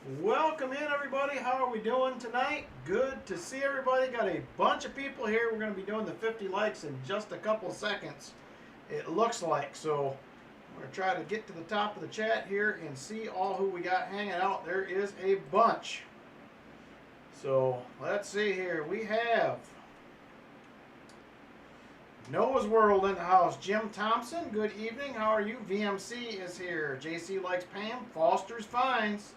Welcome in, everybody. How are we doing tonight? Good to see everybody. Got a bunch of people here. We're going to be doing the 50 likes in just a couple seconds, it looks like. So I'm going to try to get to the top of the chat here and see all who we got hanging out. There is a bunch. So let's see here. We have Noah's World in the house. Jim Thompson, good evening. How are you? VMC is here. JC likes Pam. Foster's Finds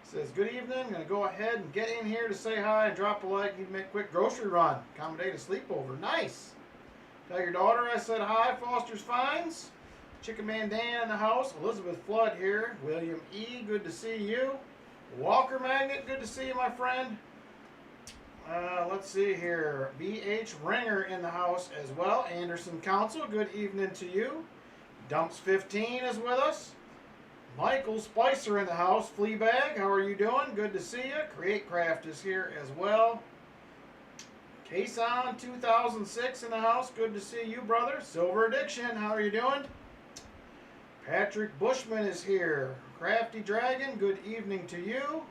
says, good evening. I'm going to go ahead and get in here to say hi and drop a like. Need to make a quick grocery run. Accommodate a sleepover. Nice. Tell your daughter I said hi. Foster's Finds. Chicken Man Dan in the house. Elizabeth Flood here. William E., good to see you. Walker Magnet, good to see you, my friend. Let's see here. BH Ringer in the house as well. Anderson Council, good evening to you. Dumps 15 is with us. Michael Spicer in the house. Fleabag, how are you doing? Good to see you. Create Craft is here as well. Kason 2006 in the house. Good to see you, brother. Silver Addiction, how are you doing? Patrick Bushman is here. Crafty Dragon, good evening to you.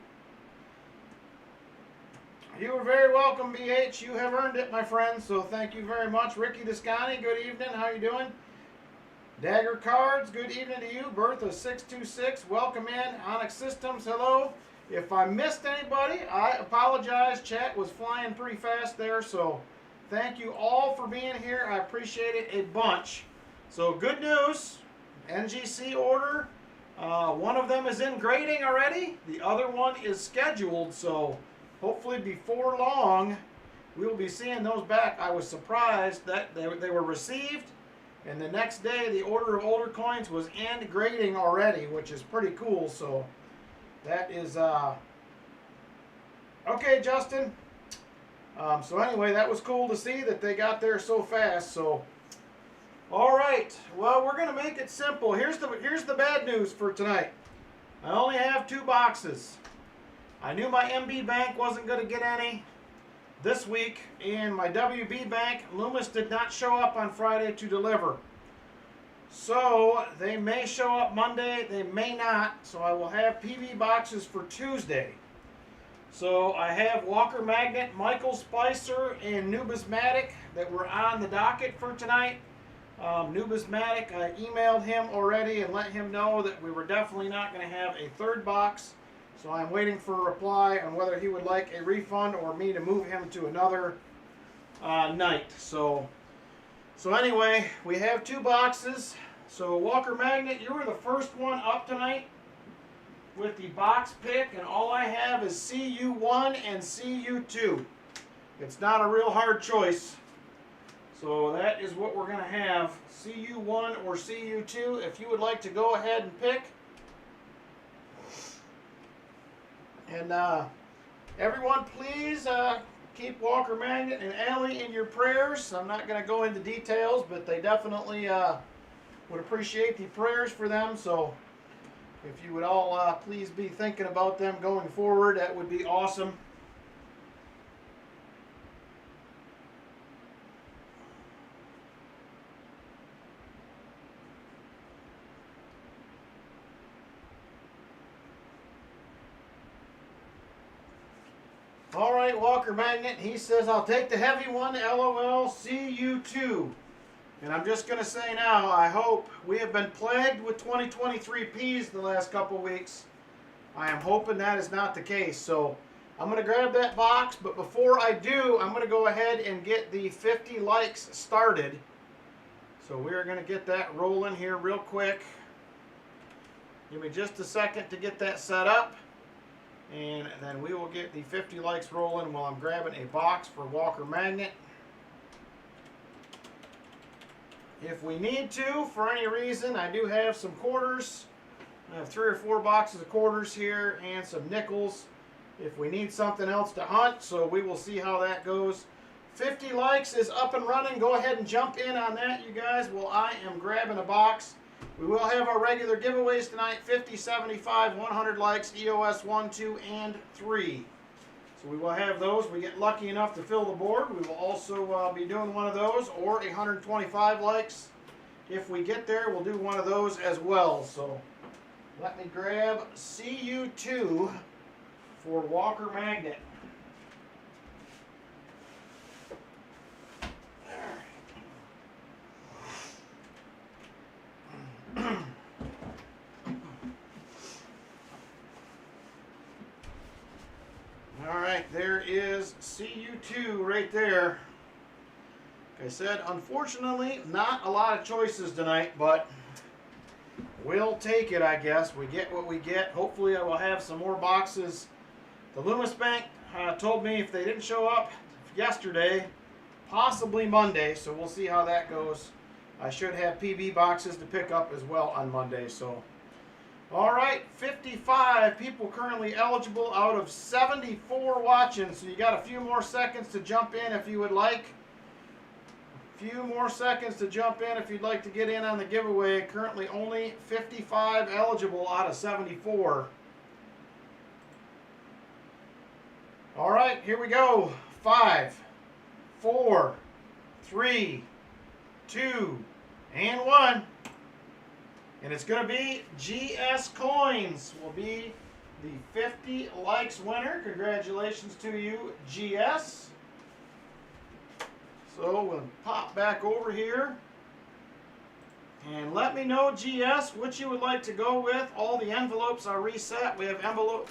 You are very welcome, BH. You have earned it, my friend, so thank you very much. Ricky Descani, good evening. How you doing? Dagger Cards, good evening to you. Bertha 626, welcome in. Onyx Systems, hello. If I missed anybody, I apologize. Chat was flying pretty fast there, so thank you all for being here. I appreciate it a bunch. So good news, NGC order. One of them is in grading already. The other one is scheduled, so hopefully before long we will be seeing those back. I was surprised that they were received, and the next day the order of older coins was in grading already, which is pretty cool. So that is okay, Justin. So anyway, that was cool to see that they got there so fast. So all right, well, we're gonna make it simple. Here's the bad news for tonight. I only have 2 boxes. I knew my MB bank wasn't going to get any this week, and my WB bank, Loomis did not show up on Friday to deliver. So they may show up Monday, they may not, so I will have PB boxes for Tuesday. So I have Walker Magnet, Michael Spicer, and Nubismatic that were on the docket for tonight. Nubismatic, I emailed him already and let him know that we were definitely not going to have a 3rd box. So I'm waiting for a reply on whether he would like a refund or me to move him to another night. So anyway, we have 2 boxes. So Walker Magnet, you were the first one up tonight with the box pick, and all I have is CU1 and CU2. It's not a real hard choice. So that is what we're going to have, CU1 or CU2. If you would like to go ahead and pick. And everyone, please keep Walker Magnet and Allie in your prayers. I'm not going to go into details, but they definitely would appreciate the prayers for them. So if you would all please be thinking about them going forward, that would be awesome. All right, Walker Magnet, he says, I'll take the heavy one, LOL, CU2. And I'm just going to say now, I hope we have been plagued with 2023 Ps the last couple weeks. I am hoping that is not the case. So I'm going to grab that box, but before I do, I'm going to go ahead and get the 50 likes started. So we're going to get that rolling here real quick. Give me just a second to get that set up. And then we will get the 50 likes rolling while I'm grabbing a box for Walker Magnet. If we need to, for any reason, I do have some quarters. I have 3 or 4 boxes of quarters here and some nickels if we need something else to hunt. So we will see how that goes. 50 likes is up and running. Go ahead and jump in on that, you guys, while I am grabbing a box. We will have our regular giveaways tonight, 50, 75, 100 likes, EOS 1, 2, and 3. So we will have those. We get lucky enough to fill the board. We will also be doing one of those, or 125 likes. If we get there, we'll do one of those as well. So let me grab CU2 for Walker Magnet. All right, there is CU2 right there. Like I said, unfortunately, not a lot of choices tonight, but we'll take it, I guess. We get what we get. Hopefully, I will have some more boxes. The Loomis Bank told me if they didn't show up yesterday, possibly Monday, so we'll see how that goes. I should have PB boxes to pick up as well on Monday, so. All right, 55 people currently eligible out of 74 watching, so you got a few more seconds to jump in if you would like. Few more seconds to jump in if you'd like to get in on the giveaway. Currently only 55 eligible out of 74. All right, here we go. 5, 4, 3, 2, and 1. And it's going to be GS Coins will be the 50 likes winner. Congratulations to you, GS. So we'll pop back over here. And let me know, GS, which you would like to go with. All the envelopes are reset. We have envelope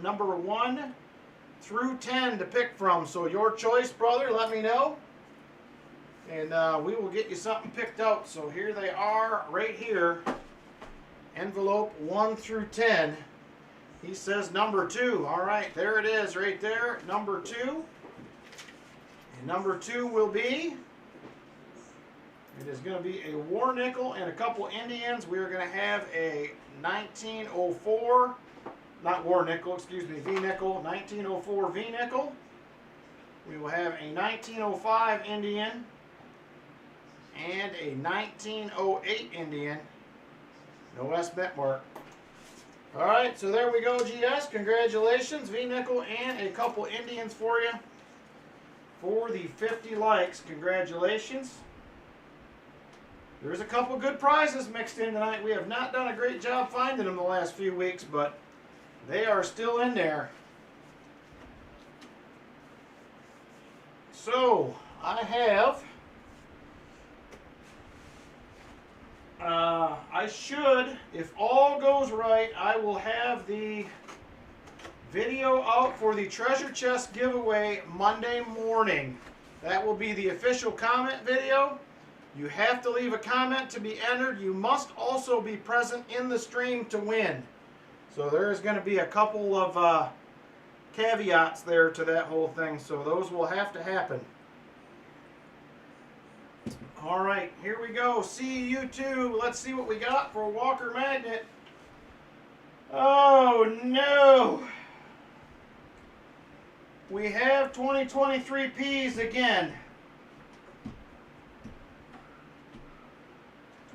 number 1 through 10 to pick from. So your choice, brother, let me know. And we will get you something picked out. So here they are right here. Envelope 1 through 10. He says number 2. All right, there it is right there. Number 2. And number 2 will be, it is going to be a war nickel and a couple Indians. We are going to have a 1904, not war nickel, excuse me, V nickel, 1904 V nickel. We will have a 1905 Indian and a 1908 Indian. No S bet mark. All right, so there we go, GS. Congratulations. V-nickel and a couple Indians for you for the 50 likes. Congratulations. There's a couple good prizes mixed in tonight. We have not done a great job finding them the last few weeks, but they are still in there. So, I have... I should, if all goes right, I will have the video out for the treasure chest giveaway Monday morning. That will be the official comment video. You have to leave a comment to be entered. You must also be present in the stream to win. So there is going to be a couple of caveats there to that whole thing. So those will have to happen. All right, here we go. CU2. Let's see what we got for Walker Magnet. Oh, no. We have 2023 Ps again.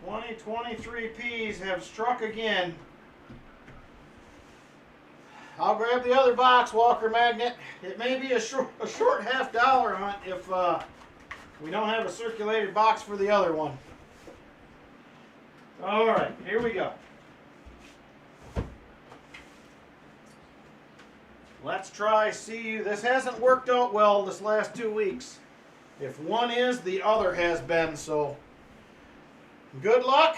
2023 Ps have struck again. I'll grab the other box, Walker Magnet. It may be a short $50 hunt if... we don't have a circulated box for the other one. All right, here we go. Let's try CU. This hasn't worked out well this last 2 weeks. If one is, the other has been, so good luck.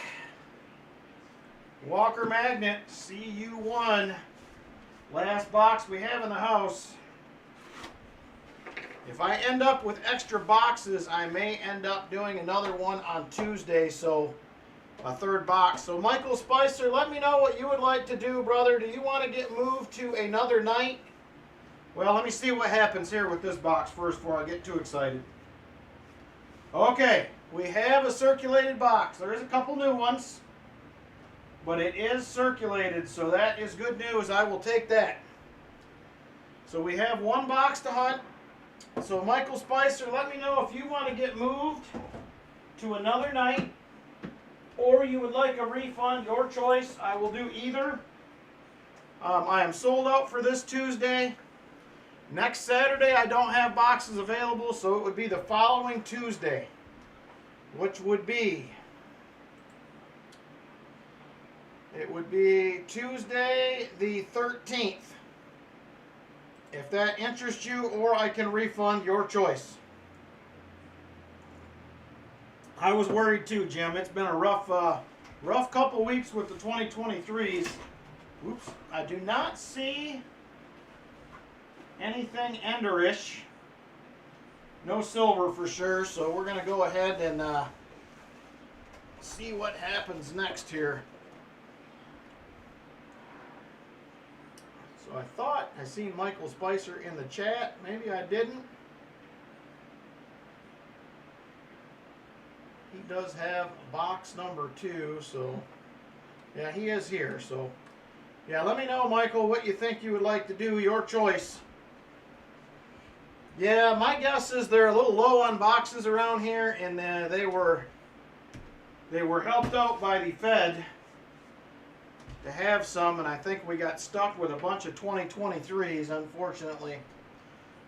Walker Magnet, CU1. Last box we have in the house. If I end up with extra boxes, I may end up doing another one on Tuesday, so a third box. So Michael Spicer, let me know what you would like to do, brother. Do you want to get moved to another night? Well, let me see what happens here with this box first before I get too excited. Okay, we have a circulated box. There is a couple new ones, but it is circulated, so that is good news. I will take that. So we have one box to hunt. So Michael Spicer, let me know if you want to get moved to another night or you would like a refund, your choice. I will do either. I am sold out for this Tuesday. Next Saturday I don't have boxes available, so it would be the following Tuesday, which would be, it would be Tuesday the 13th. if that interests you, or I can refund, your choice. I was worried too, Jim. It's been a rough couple weeks with the 2023s. Oops. I do not see anything enderish. No silver for sure, so we're going to go ahead and see what happens next here. So I thought I seen Michael Spicer in the chat. Maybe I didn't. He does have box number 2, so yeah, he is here. So yeah, let me know, Michael, what you think you would like to do. Your choice. Yeah, my guess is they're a little low on boxes around here, and they were helped out by the Fed to have some, and I think we got stuck with a bunch of 2023s, unfortunately.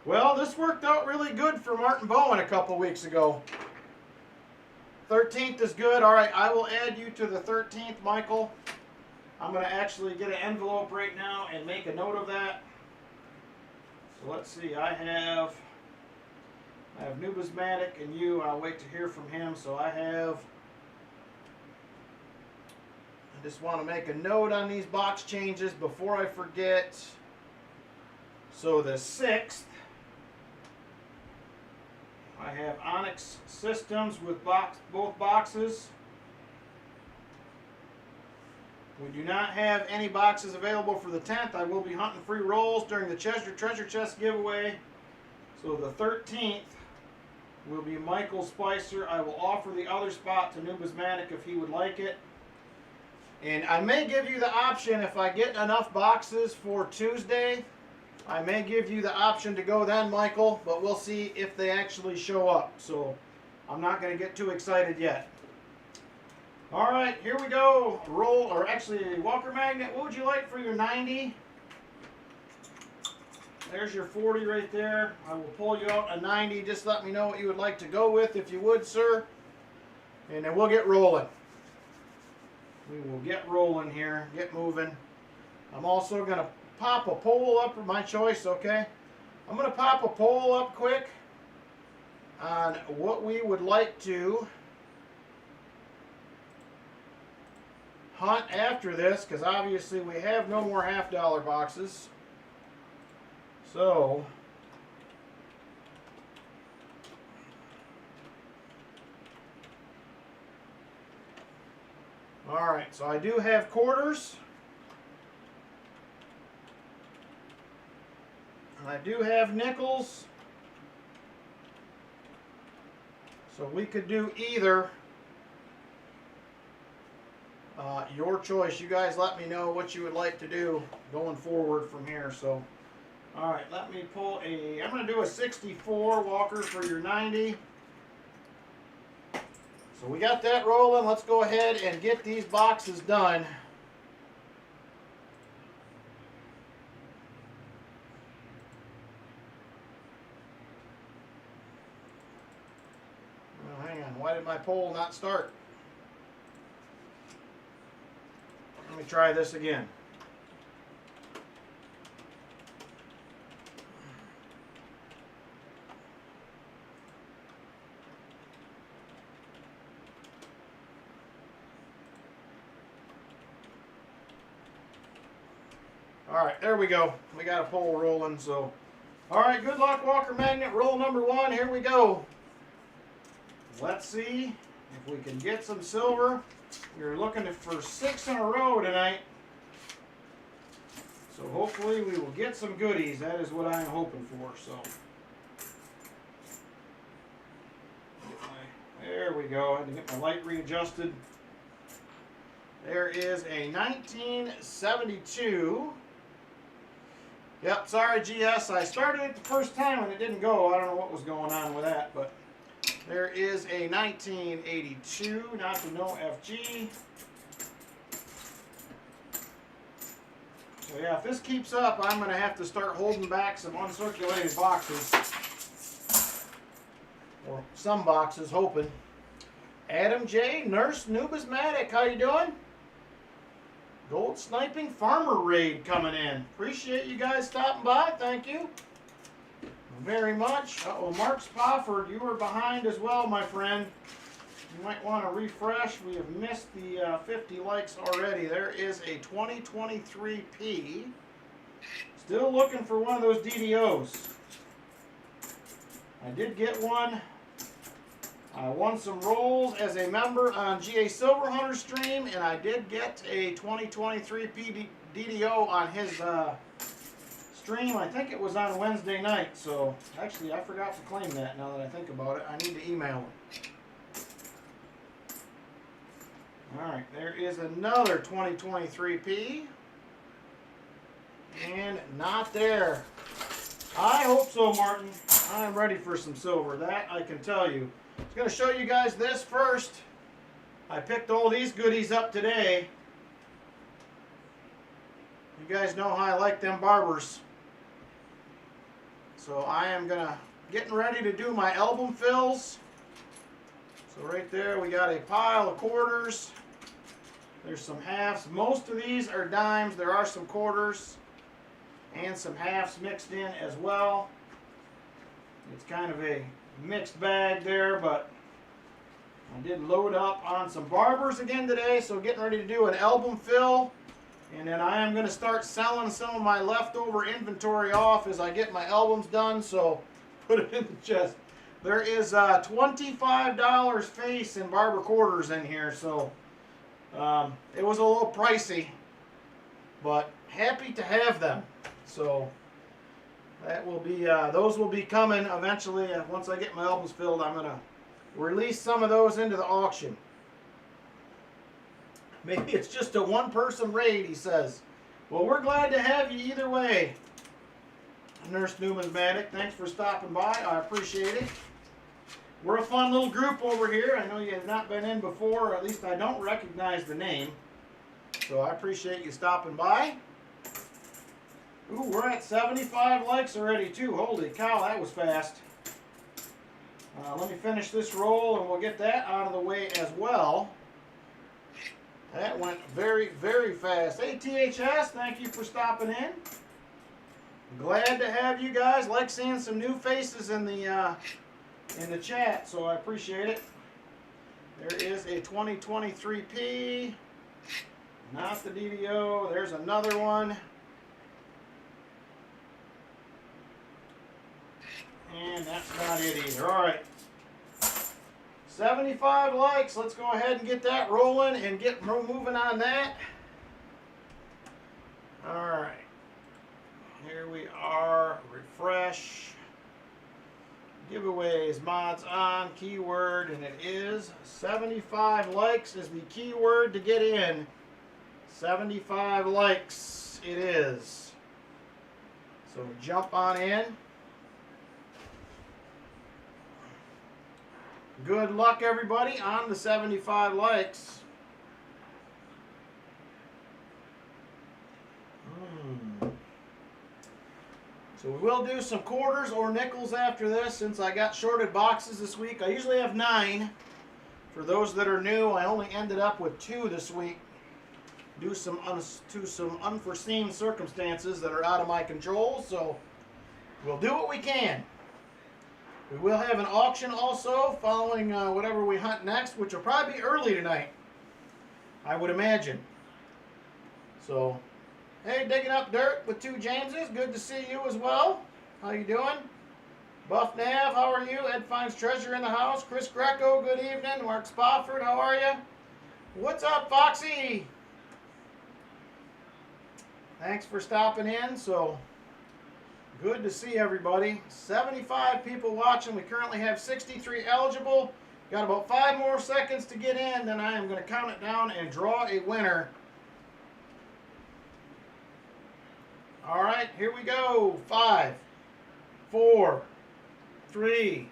Well, this worked out really good for Martin Bowen a couple weeks ago. 13th is good. All right, I will add you to the 13th, Michael. I'm going to actually get an envelope right now and make a note of that. So let's see, I have Numismatic and you. I'll wait to hear from him. So I just want to make a note on these box changes before I forget. So the 6th, I have Onyx Systems with both boxes. We do not have any boxes available for the 10th. I will be hunting free rolls during the Treasure Chest giveaway. So the 13th will be Michael Spicer. I will offer the other spot to Numismatic if he would like it. And I may give you the option, if I get enough boxes for Tuesday, I may give you the option to go then, Michael, but we'll see if they actually show up. So I'm not going to get too excited yet. All right, here we go. Roll, or actually, Walker Magnet, what would you like for your 90? There's your 40 right there. I will pull you out a 90. Just let me know what you would like to go with, if you would, sir. And then we'll get rolling. We will get rolling here, get moving. I'm also going to pop a poll up for my choice, okay? I'm going to pop a poll up quick on what we would like to hunt after this, because obviously we have no more $half boxes. So all right, so I do have quarters, and I do have nickels, so we could do either. Your choice. You guys let me know what you would like to do going forward from here. So, all right, let me pull a, I'm going to do a 64, Walker, for your 90. So we got that rolling. Let's go ahead and get these boxes done. Oh, hang on. Why did my poll not start? Let me try this again. All right, there we go. We got a poll rolling. So, all right, good luck, Walker Magnet. Roll number 1. Here we go. Let's see if we can get some silver. We're looking for 6 in a row tonight. So hopefully we will get some goodies. That is what I'm hoping for. So there we go. I had to get my light readjusted. There is a 1972. Yep, sorry GS. I started it the first time and it didn't go. I don't know what was going on with that, but there is a 1982, not the no FG. So yeah, if this keeps up, I'm going to have to start holding back some uncirculated boxes. Or some boxes, hoping. Adam J, Nurse Numismatic, how you doing? Gold Sniping Farmer Raid coming in. Appreciate you guys stopping by. Thank you very much. Uh-oh, Mark Spofford, you were behind as well, my friend. You might want to refresh. We have missed the 50 likes already. There is a 2023 P. Still looking for one of those DDOs. I did get one. I won some rolls as a member on GA Silverhunter stream, and I did get a 2023 P DDO on his stream. I think it was on Wednesday night, so actually I forgot to claim that now that I think about it. I need to email him. Alright, there is another 2023 P. And not there. I hope so, Martin. I'm ready for some silver. That I can tell you. I was going to show you guys this first. I picked all these goodies up today. You guys know how I like them barbers. So I am getting ready to do my album fills. So right there we got a pile of quarters. There's some halves. Most of these are dimes. There are some quarters and some halves mixed in as well. It's kind of a mixed bag there, but I did load up on some barbers again today, so getting ready to do an album fill, and then I am going to start selling some of my leftover inventory off as I get my albums done, so put it in the chest. There is $25 face in barber quarters in here, so it was a little pricey, but happy to have them. So that will be, those will be coming eventually. Once I get my albums filled, I'm going to release some of those into the auction. Maybe it's just a one-person raid, he says. Well, we're glad to have you either way, Nurse Numismatic. Thanks for stopping by. I appreciate it. We're a fun little group over here. I know you have not been in before, or at least I don't recognize the name. So I appreciate you stopping by. Ooh, we're at 75 likes already too. Holy cow, that was fast. Let me finish this roll and we'll get that out of the way as well. That went very, very fast. Hey, THS, thank you for stopping in. Glad to have you guys. Like seeing some new faces in the chat, so I appreciate it. There is a 2023 P. Not the DDO. There's another one. And that's not it either. Alright. 75 likes. Let's go ahead and get that rolling and get moving on that. Alright. Here we are. Refresh. Giveaways. Mods on. Keyword. And it is 75 likes is the keyword to get in. 75 likes it is. So jump on in. Good luck, everybody, on the 75 likes. So we will do some quarters or nickels after this since I got shorted boxes this week. I usually have 9. For those that are new, I only ended up with 2 this week due to some unforeseen circumstances that are out of my control. So we'll do what we can. We will have an auction also following whatever we hunt next, which will probably be early tonight, I would imagine. So, hey, digging up dirt with 2 Jameses. Good to see you as well. How you doing? Buff Nav, how are you? Ed finds treasure in the house. Chris Greco, good evening. Mark Spofford, how are you? What's up, Foxy? Thanks for stopping in. So, good to see everybody. 75 people watching. We currently have 63 eligible. Got about 5 more seconds to get in, then I am going to count it down and draw a winner. All right, here we go. 5, 4, 3,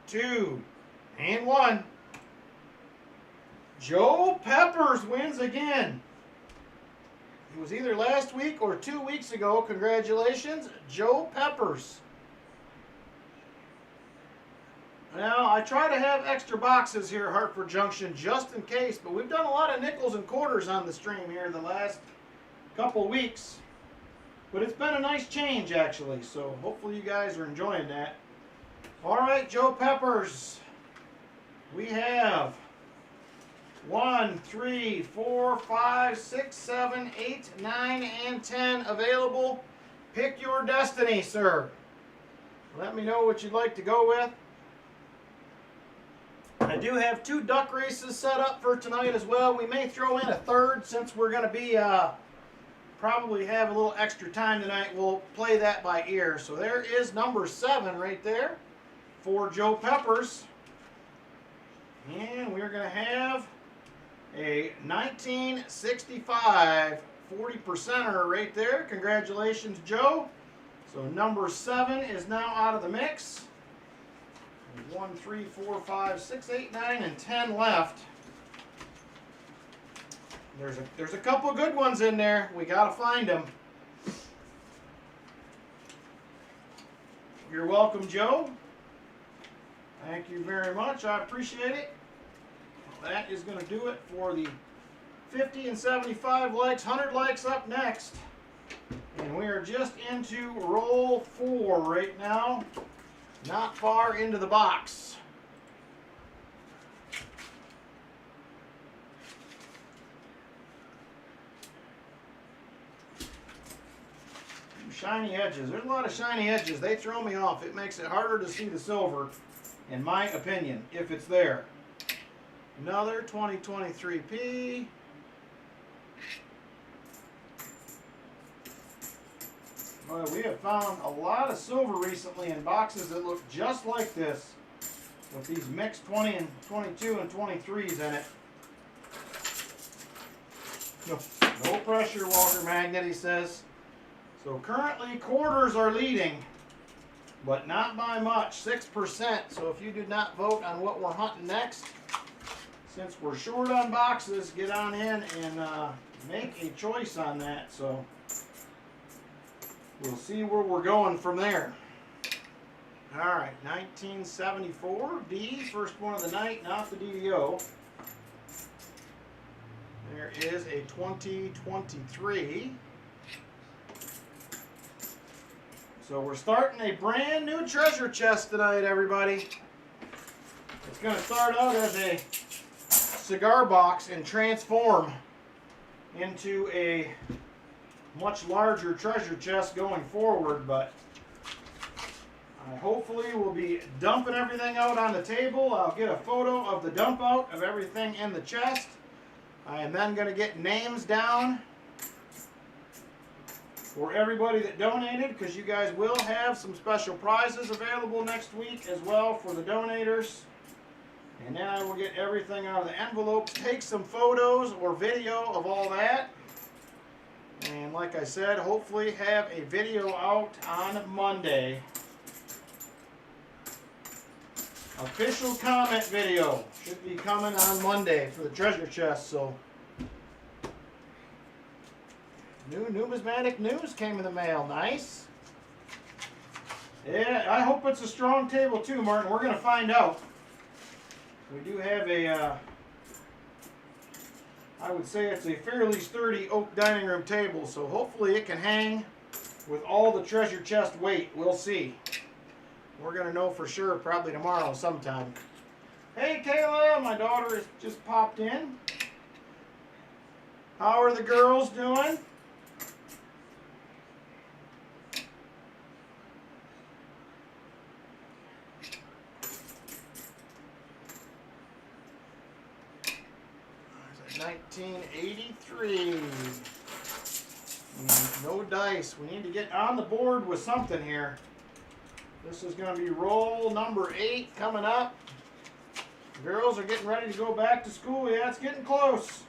2, and 1. Joe Peppers wins again. It was either last week or 2 weeks ago. Congratulations, Joe Peppers. Now, I try to have extra boxes here at Hartford Junction just in case, but we've done a lot of nickels and quarters on the stream here the last couple weeks. But it's been a nice change, actually, so hopefully you guys are enjoying that. All right, Joe Peppers. We have 1, 3, 4, 5, 6, 7, 8, 9, and 10 available. Pick your destiny, sir. Let me know what you'd like to go with. I do have 2 duck races set up for tonight as well. We may throw in a third since we're going to be probably have a little extra time tonight. We'll play that by ear. So there is number 7 right there for Joe Peppers. And we're going to have a 1965 40%er right there. Congratulations, Joe. So number 7 is now out of the mix. 1, 3, 4, 5, 6, 8, 9, and 10 left. There's a couple of good ones in there. We gotta find them. You're welcome, Joe. Thank you very much. I appreciate it. That is going to do it for the 50 and 75 likes. 100 likes up next. And we are just into roll 4 right now. Not far into the box. Shiny edges. There's a lot of shiny edges. They throw me off. It makes it harder to see the silver, in my opinion, if it's there. Another 2023P. Well, we have found a lot of silver recently in boxes that look just like this, with these mixed 20 and 22 and 23s in it. No pressure, Walter Magnet, he says. So currently quarters are leading, but not by much, 6%. So if you did not vote on what we're hunting next, since we're short on boxes, get on in and make a choice on that. So we'll see where we're going from there. All right, 1974, D, first one of the night, not the DDO. There is a 2023. So we're starting a brand new treasure chest tonight, everybody. It's going to start out as a cigar box and transform into a much larger treasure chest going forward, but I hopefully will be dumping everything out on the table. I'll get a photo of the dump out of everything in the chest. I am then going to get names down for everybody that donated, because you guys will have some special prizes available next week as well for the donators. And then I will get everything out of the envelopes, take some photos or video of all that. And like I said, hopefully have a video out on Monday. Official comment video should be coming on Monday for the treasure chest. So new numismatic news came in the mail. Nice. Yeah, I hope it's a strong table too, Martin. We're going to find out. We do have a, I would say it's a fairly sturdy oak dining room table, so hopefully it can hang with all the treasure chest weight. We'll see. We're going to know for sure probably tomorrow sometime. Hey Kayla, my daughter has just popped in. How are the girls doing? $19.83. No dice. We need to get on the board with something here. This is going to be roll number 8 coming up. Girls are getting ready to go back to school. Yeah, it's getting close.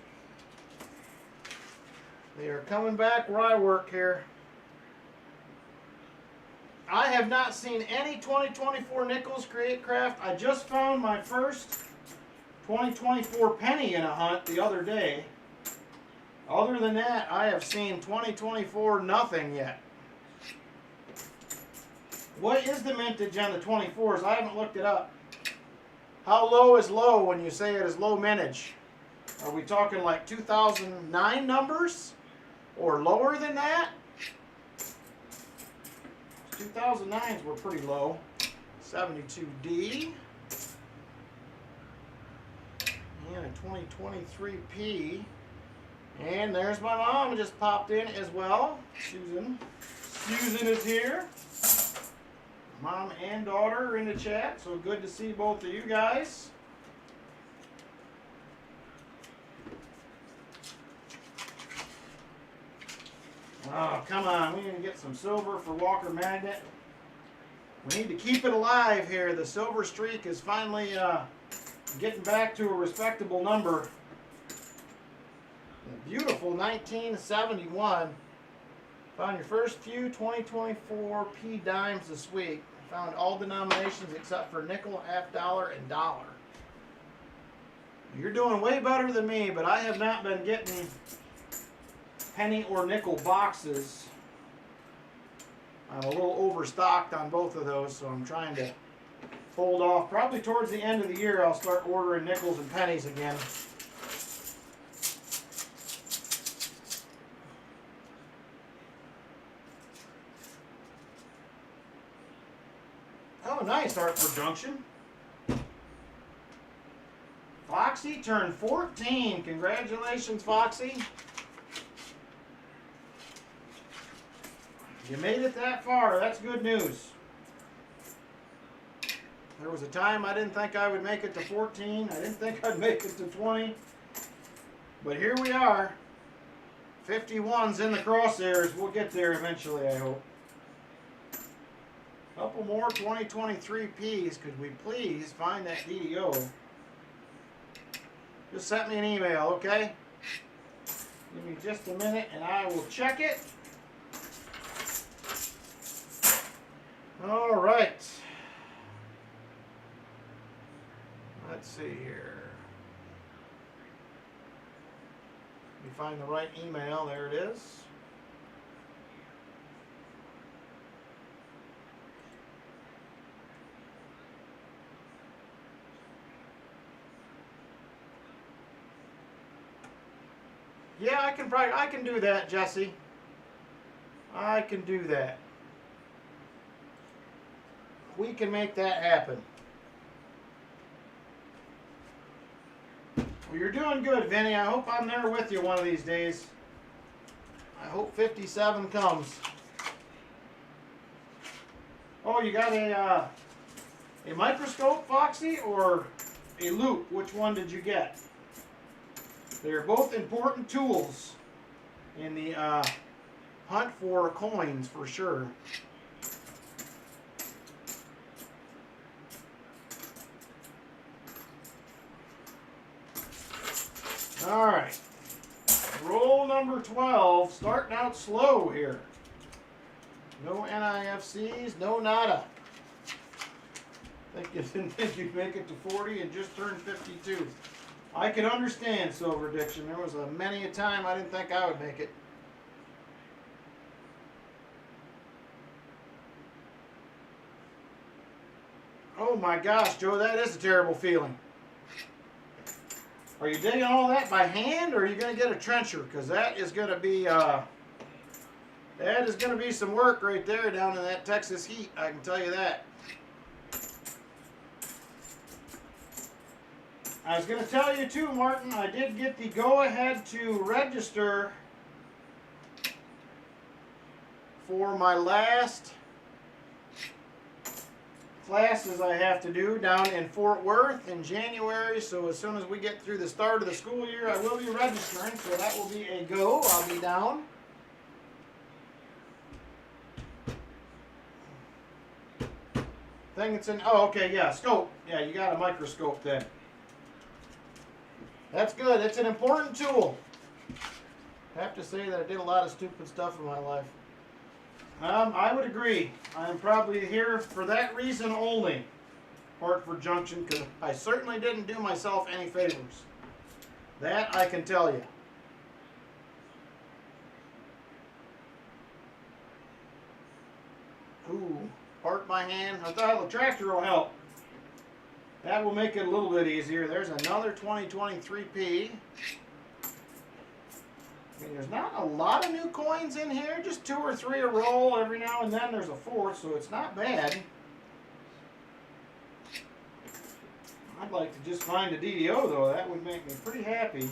They are coming back where I work here. I have not seen any 2024 nickels create craft. I just found my first 2024 penny in a hunt the other day. Other than that, I have seen 2024 nothing yet. What is the mintage on the 24s? I haven't looked it up. How low is low when you say it is low mintage? Are we talking like 2009 numbers? Or lower than that? 2009s were pretty low. 72D. And a 2023P. And there's my mom just popped in as well. Susan. Susan is here. Mom and daughter are in the chat, so good to see both of you guys. Oh, come on. We need to get some silver for Walker Magnet. We need to keep it alive here. The silver streak is finally getting back to a respectable number. A beautiful 1971. Found your first few 2024 P dimes this week. Found all denominations except for nickel, half dollar, and dollar. You're doing way better than me, but I have not been getting penny or nickel boxes. I'm a little overstocked on both of those, so I'm trying to hold off. Probably towards the end of the year, I'll start ordering nickels and pennies again. Oh, nice, Hartford Junction. Foxy turned 14. Congratulations, Foxy. You made it that far. That's good news. There was a time I didn't think I would make it to 14. I didn't think I'd make it to 20. But here we are. 51's in the crosshairs. We'll get there eventually, I hope. Couple more 2023 Ps. Could we please find that DDO? Just send me an email, okay? Give me just a minute and I will check it. All right. Let's see here. Let me find the right email. There it is. Yeah, I can do that, Jesse. I can do that. We can make that happen. Well, you're doing good, Vinny. I hope I'm there with you one of these days. I hope 57 comes. Oh, you got a microscope, Foxy, or a loop? Which one did you get? They're both important tools in the hunt for coins, for sure. All right. Roll number 12. Starting out slow here. No NIFCs, no nada. Think you didn't think you'd make it to 40 and just turned 52. I can understand, Silver Diction. There was many a time I didn't think I would make it. Oh my gosh, Joe, that is a terrible feeling. Are you digging all that by hand, or are you going to get a trencher? Because that is going to be some work right there down in that Texas heat. I can tell you that. I was going to tell you too, Martin, I did get the go-ahead to register for my last classes I have to do down in Fort Worth in January. So as soon as we get through the start of the school year, I will be registering. So that will be a go. I'll be down. Thing it's in. Oh, okay, yeah, scope. Yeah, you got a microscope then. That's good. It's an important tool. I have to say that I did a lot of stupid stuff in my life. I would agree. I'm probably here for that reason only, Hartford Junction, because I certainly didn't do myself any favors. That I can tell you. Ooh, part my hand. I thought the tractor will help. That will make it a little bit easier. There's another 2023P. I mean, there's not a lot of new coins in here, just 2 or 3 a roll. Every now and then there's a 4th, so it's not bad. I'd like to just find a DDO though, that would make me pretty happy.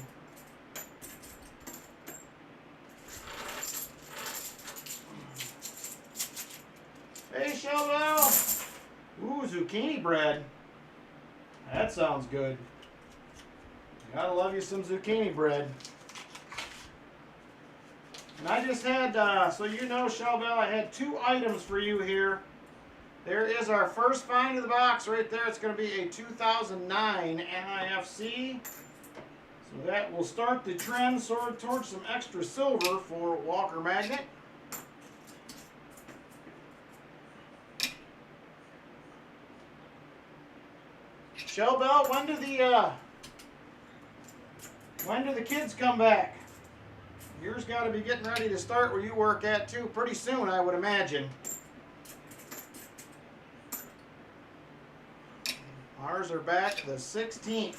Hey, Shelby! Ooh, zucchini bread. That sounds good. Gotta love you some zucchini bread. And I just had, so you know, Shelby, I had 2 items for you here. There is our first find of the box right there. It's going to be a 2009 NIFC. So that will start the trend sort of towards some extra silver for Walker Magnet. Shellbell, when do the kids come back? Yours got to be getting ready to start where you work at too pretty soon, I would imagine. Ours are back the 16th.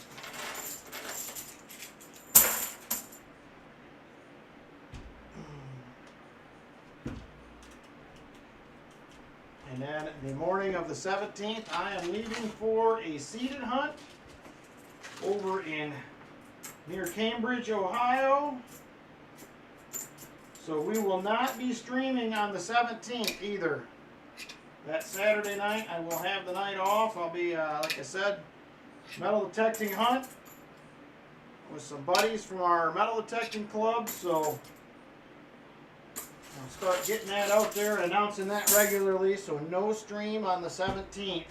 And then the morning of the 17th, I am leaving for a seeded hunt over in near Cambridge, Ohio. So we will not be streaming on the 17th either. That Saturday night, I will have the night off. I'll be, like I said, metal detecting hunt with some buddies from our metal detecting club. So I'll start getting that out there and announcing that regularly. So no stream on the 17th.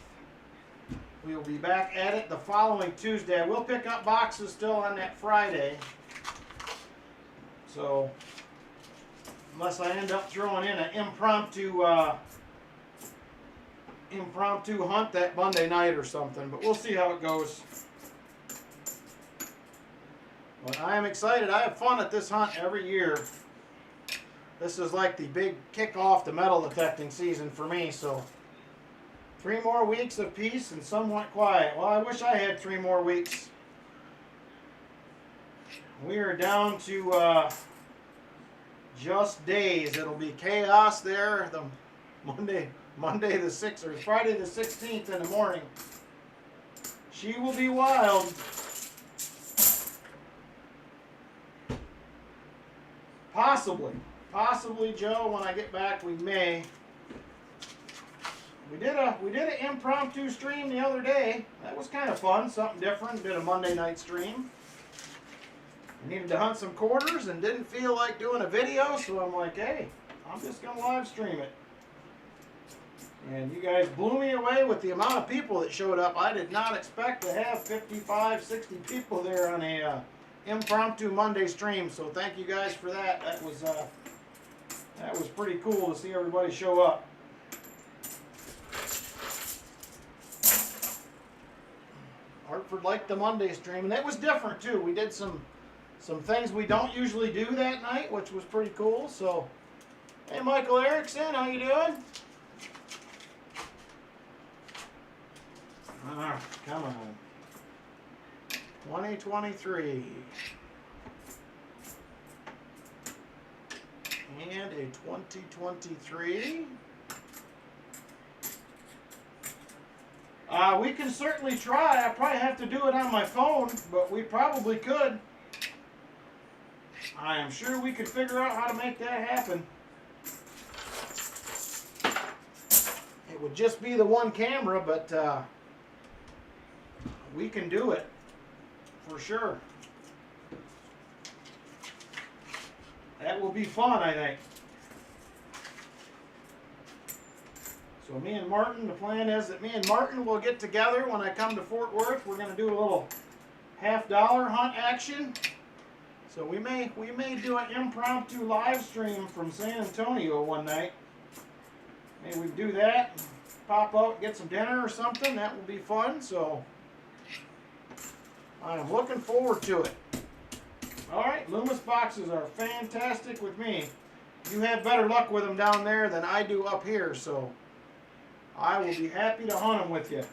We will be back at it the following Tuesday. I will pick up boxes still on that Friday. So unless I end up throwing in an impromptu hunt that Monday night or something, but we'll see how it goes. But I am excited. I have fun at this hunt every year. This is like the big kickoff to metal detecting season for me, so 3 more weeks of peace and somewhat quiet. Well, I wish I had 3 more weeks. We are down to just days. It'll be chaos there the Monday the 6th, or Friday the 16th in the morning. She will be wild. Possibly, Joe, when I get back, we may. We did an impromptu stream the other day. That was kind of fun, something different. Did a Monday night stream. I needed to hunt some quarters and didn't feel like doing a video, so I'm like, hey, I'm just gonna live stream it. And you guys blew me away with the amount of people that showed up. I did not expect to have 55, 60 people there on a impromptu Monday stream. So thank you guys for that. That was pretty cool to see everybody show up. Hartford liked the Monday stream, and it was different too. We did some things we don't usually do that night, which was pretty cool. So, hey, Michael Erickson, how you doing? Come on. 2023. And a 2023. We can certainly try. I probably have to do it on my phone, but we probably could. I am sure we could figure out how to make that happen. It would just be the one camera, but we can do it for sure. That will be fun, I think. So me and Martin, the plan is that me and Martin will get together when I come to Fort Worth. We're going to do a little $50 hunt action. So we may do an impromptu live stream from San Antonio one night. Maybe we do that, pop out, get some dinner or something. That will be fun. So I am looking forward to it. All right, Loomis boxes are fantastic with me. You have better luck with them down there than I do up here, so I will be happy to hunt them with you.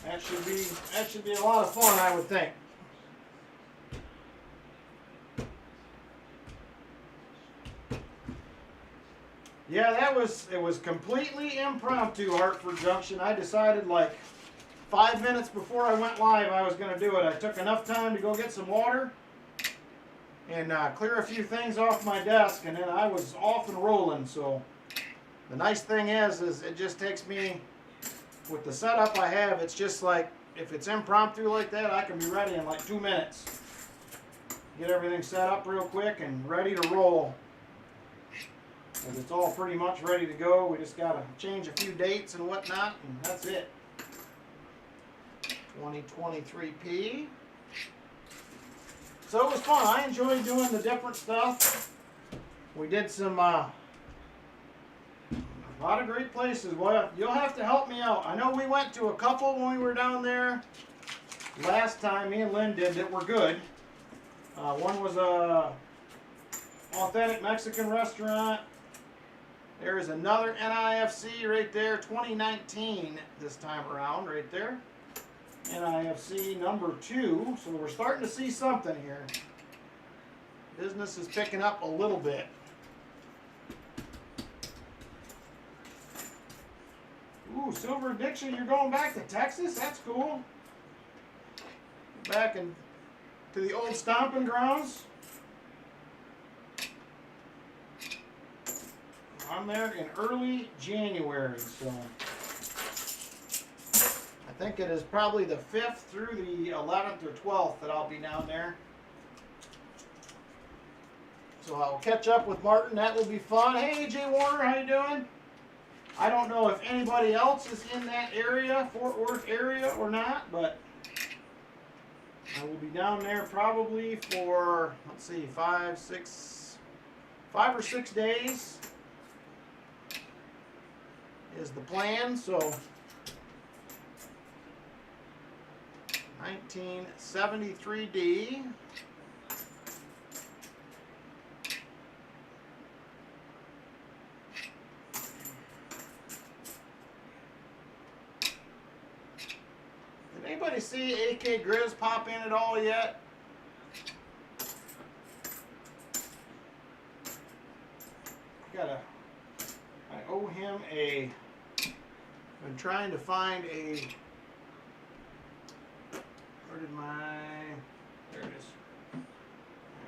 That should be a lot of fun, I would think. Yeah, it was completely impromptu, Hartford Junction. I decided like 5 minutes before I went live I was going to do it. I took enough time to go get some water and clear a few things off my desk, and then I was off and rolling. So the nice thing is it just takes me, with the setup I have, it's just like, if it's impromptu like that, I can be ready in like 2 minutes. Get everything set up real quick and ready to roll. And it's all pretty much ready to go. We just got to change a few dates and whatnot, and that's it. 2023P. So it was fun. I enjoyed doing the different stuff. We did some, a lot of great places. Well, you'll have to help me out. I know we went to a couple when we were down there last time. Me and Lynn did that were good. One was a authentic Mexican restaurant. There is another NIFC right there, 2019 this time around, right there. NIFC number 2. So we're starting to see something here. Business is picking up a little bit. Ooh, Silver Addiction, you're going back to Texas? That's cool. Back to the old stomping grounds. I'm there in early January, so I think it is probably the 5th through the 11th or 12th that I'll be down there. So I'll catch up with Martin. That will be fun. Hey, Jay Warner, how you doing? I don't know if anybody else is in that area, Fort Worth area, or not, but I will be down there probably for, let's see, 5 or 6 days is the plan. So 1973D. Did anybody see AK Grizz pop in at all yet? I owe him a, I'm trying to find a, where did my, there it is. I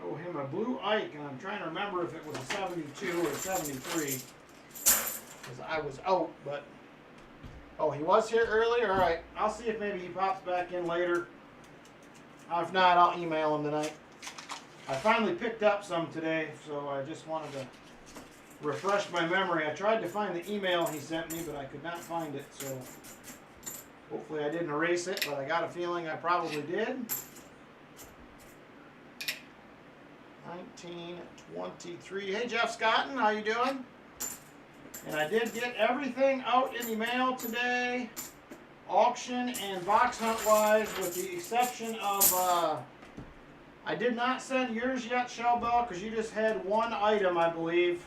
owe him a blue Ike, and I'm trying to remember if it was a 72 or 73, because I was out, but, oh, he was here earlier? All right, I'll see if maybe he pops back in later. If not, I'll email him tonight. I finally picked up some today, so I just wanted to refresh my memory. I tried to find the email he sent me, but I could not find it, so hopefully I didn't erase it, but I got a feeling I probably did. 1923. Hey, Jeff Scotton, how you doing? And I did get everything out in the mail today, auction and box hunt wise, with the exception of, I did not send yours yet, Shell Bell, because you just had one item, I believe.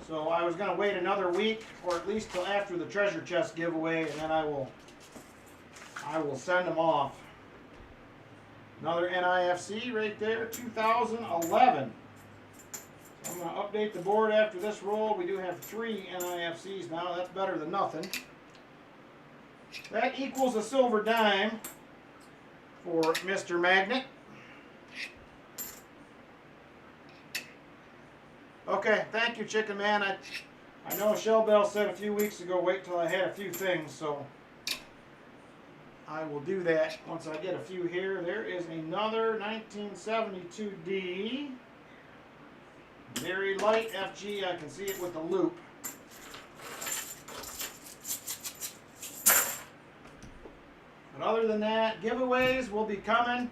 So I was going to wait another week, or at least till after the treasure chest giveaway, and then I will send them off. Another NIFC right there, 2011. So I'm going to update the board after this roll. We do have 3 NIFCs now. That's better than nothing. That equals a silver dime for Mr. Magnet. Okay, thank you, Chicken Man. I know Shell Bell said a few weeks ago, wait till I had a few things, so I will do that once I get a few here. There is another 1972D. Very light FG. I can see it with the loop. But other than that, giveaways will be coming.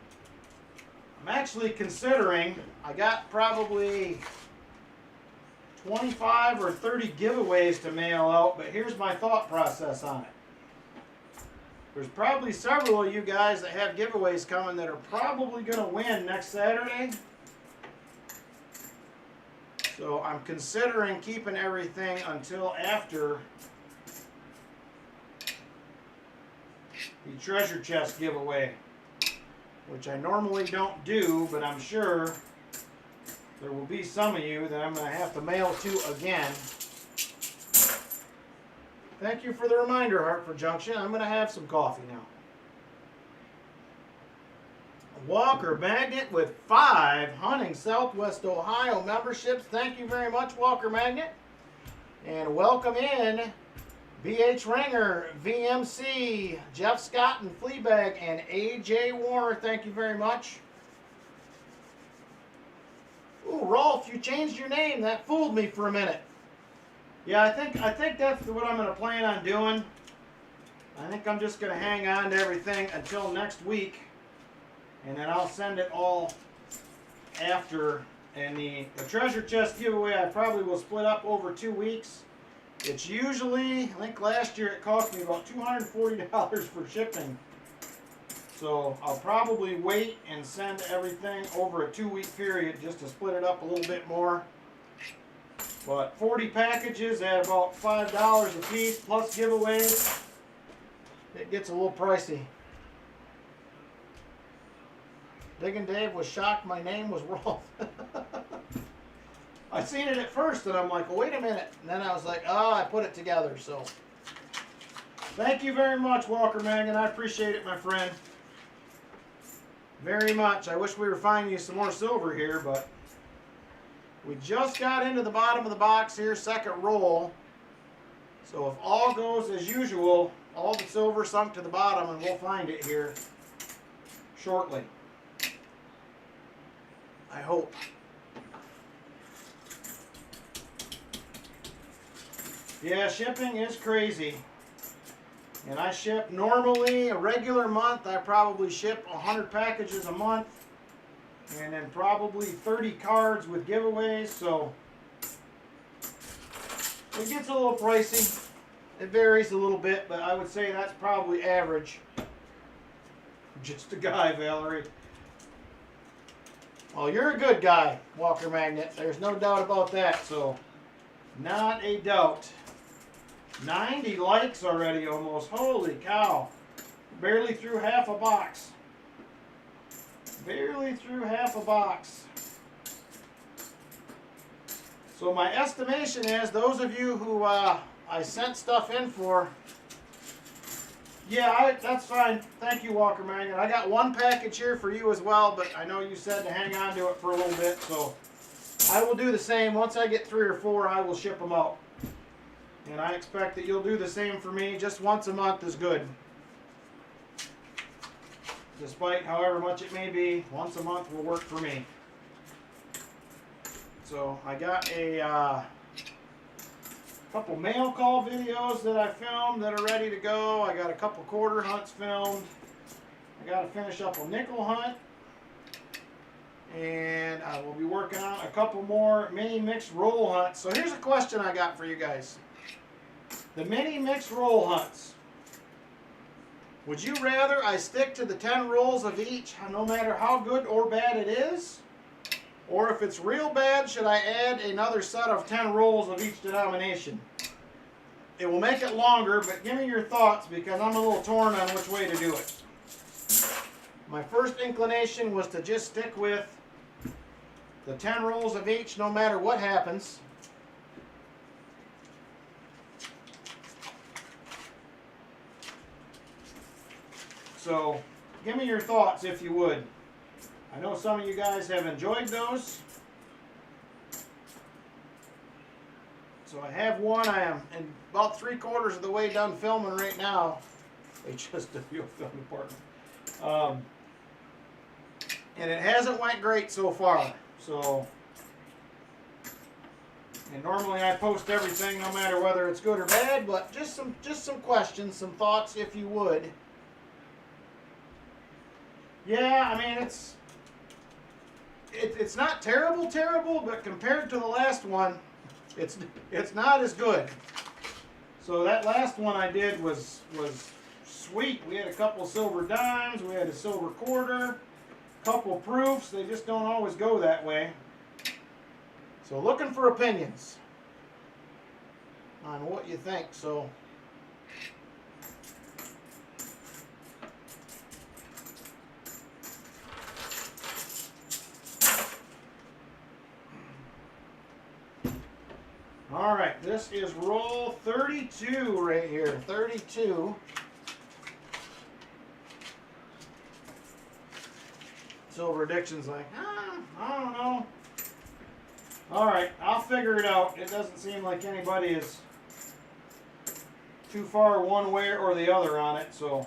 I'm actually considering, I got probably 25 or 30 giveaways to mail out, but here's my thought process on it. There's probably several of you guys that have giveaways coming that are probably going to win next Saturday. So I'm considering keeping everything until after the treasure chest giveaway, which I normally don't do, but I'm sure there will be some of you that I'm going to have to mail to again. Thank you for the reminder, Hartford Junction. I'm going to have some coffee now. Walker Magnet with 5 Hunting Southwest Ohio memberships. Thank you very much, Walker Magnet. And welcome in BH Ringer, VMC, Jeff Scott and Fleabag, and AJ Warner. Thank you very much. Ooh, Rolf, you changed your name. That fooled me for a minute. Yeah, I think that's what I'm going to plan on doing. I think I'm just going to hang on to everything until next week, and then I'll send it all after. And the treasure chest giveaway, I probably will split up over 2 weeks. It's usually, I think last year it cost me about $240 for shipping. So I'll probably wait and send everything over a 2-week period just to split it up a little bit more. But 40 packages at about $5 a piece plus giveaways, it gets a little pricey. Diggin' Dave was shocked my name was Rolf. I seen it at first and I'm like, well, wait a minute. And then I was like, oh, I put it together. So thank you very much, Walker Mangan. I appreciate it, my friend. Very much. I wish we were finding you some more silver here, but we just got into the bottom of the box here, second roll. So if all goes as usual, all the silver sunk to the bottom, and we'll find it here shortly. I hope. Yeah, shipping is crazy. And I ship normally, a regular month, I probably ship 100 packages a month. And then probably 30 cards with giveaways, so it gets a little pricey. It varies a little bit, but I would say that's probably average. Just a guy, Valerie. Well, you're a good guy, Walker Magnet. There's no doubt about that, so not a doubt. 90 likes already almost. Holy cow. Barely through half a box. Barely through half a box. So my estimation is, those of you who I sent stuff in for, yeah, that's fine. Thank you, Walker Magnet. I got 1 package here for you as well, but I know you said to hang on to it for a little bit, so I will do the same. Once I get 3 or 4, I will ship them out. And I expect that you'll do the same for me. Just once a month is good. Despite however much it may be, once a month will work for me. So I got a couple mail call videos that I filmed that are ready to go. I got a couple quarter hunts filmed. I got to finish up a nickel hunt. And I will be working on a couple more mini mixed roll hunts. So here's a question I got for you guys. The mini mixed roll hunts. Would you rather I stick to the 10 rolls of each, no matter how good or bad it is? Or if it's real bad, should I add another set of 10 rolls of each denomination? It will make it longer, but give me your thoughts, because I'm a little torn on which way to do it. My first inclination was to just stick with the 10 rolls of each, no matter what happens. So, give me your thoughts if you would. I know some of you guys have enjoyed those. So I have one. I am in about 3/4 of the way done filming right now. HSW film department. And it hasn't went great so far. So, and normally I post everything no matter whether it's good or bad, but just some questions, some thoughts if you would. Yeah, I mean, it's not terrible, but compared to the last one, it's not as good. So that last one I did was sweet. We had a couple silver dimes, we had a silver quarter, couple proofs. They just don't always go that way. So looking for opinions on what you think. So All right, this is roll 32 right here. 32. Silver Addiction's like, I don't know. All right, I'll figure it out. It doesn't seem like anybody is too far one way or the other on it, so.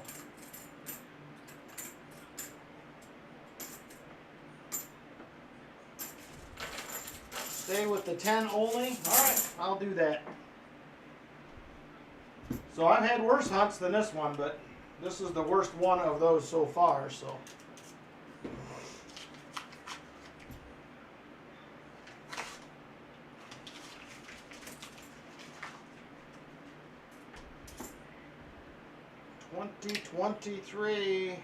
Stay with the 10 only. All right, I'll do that. So I've had worse hunts than this one, but this is the worst one of those so far, so. $20.23.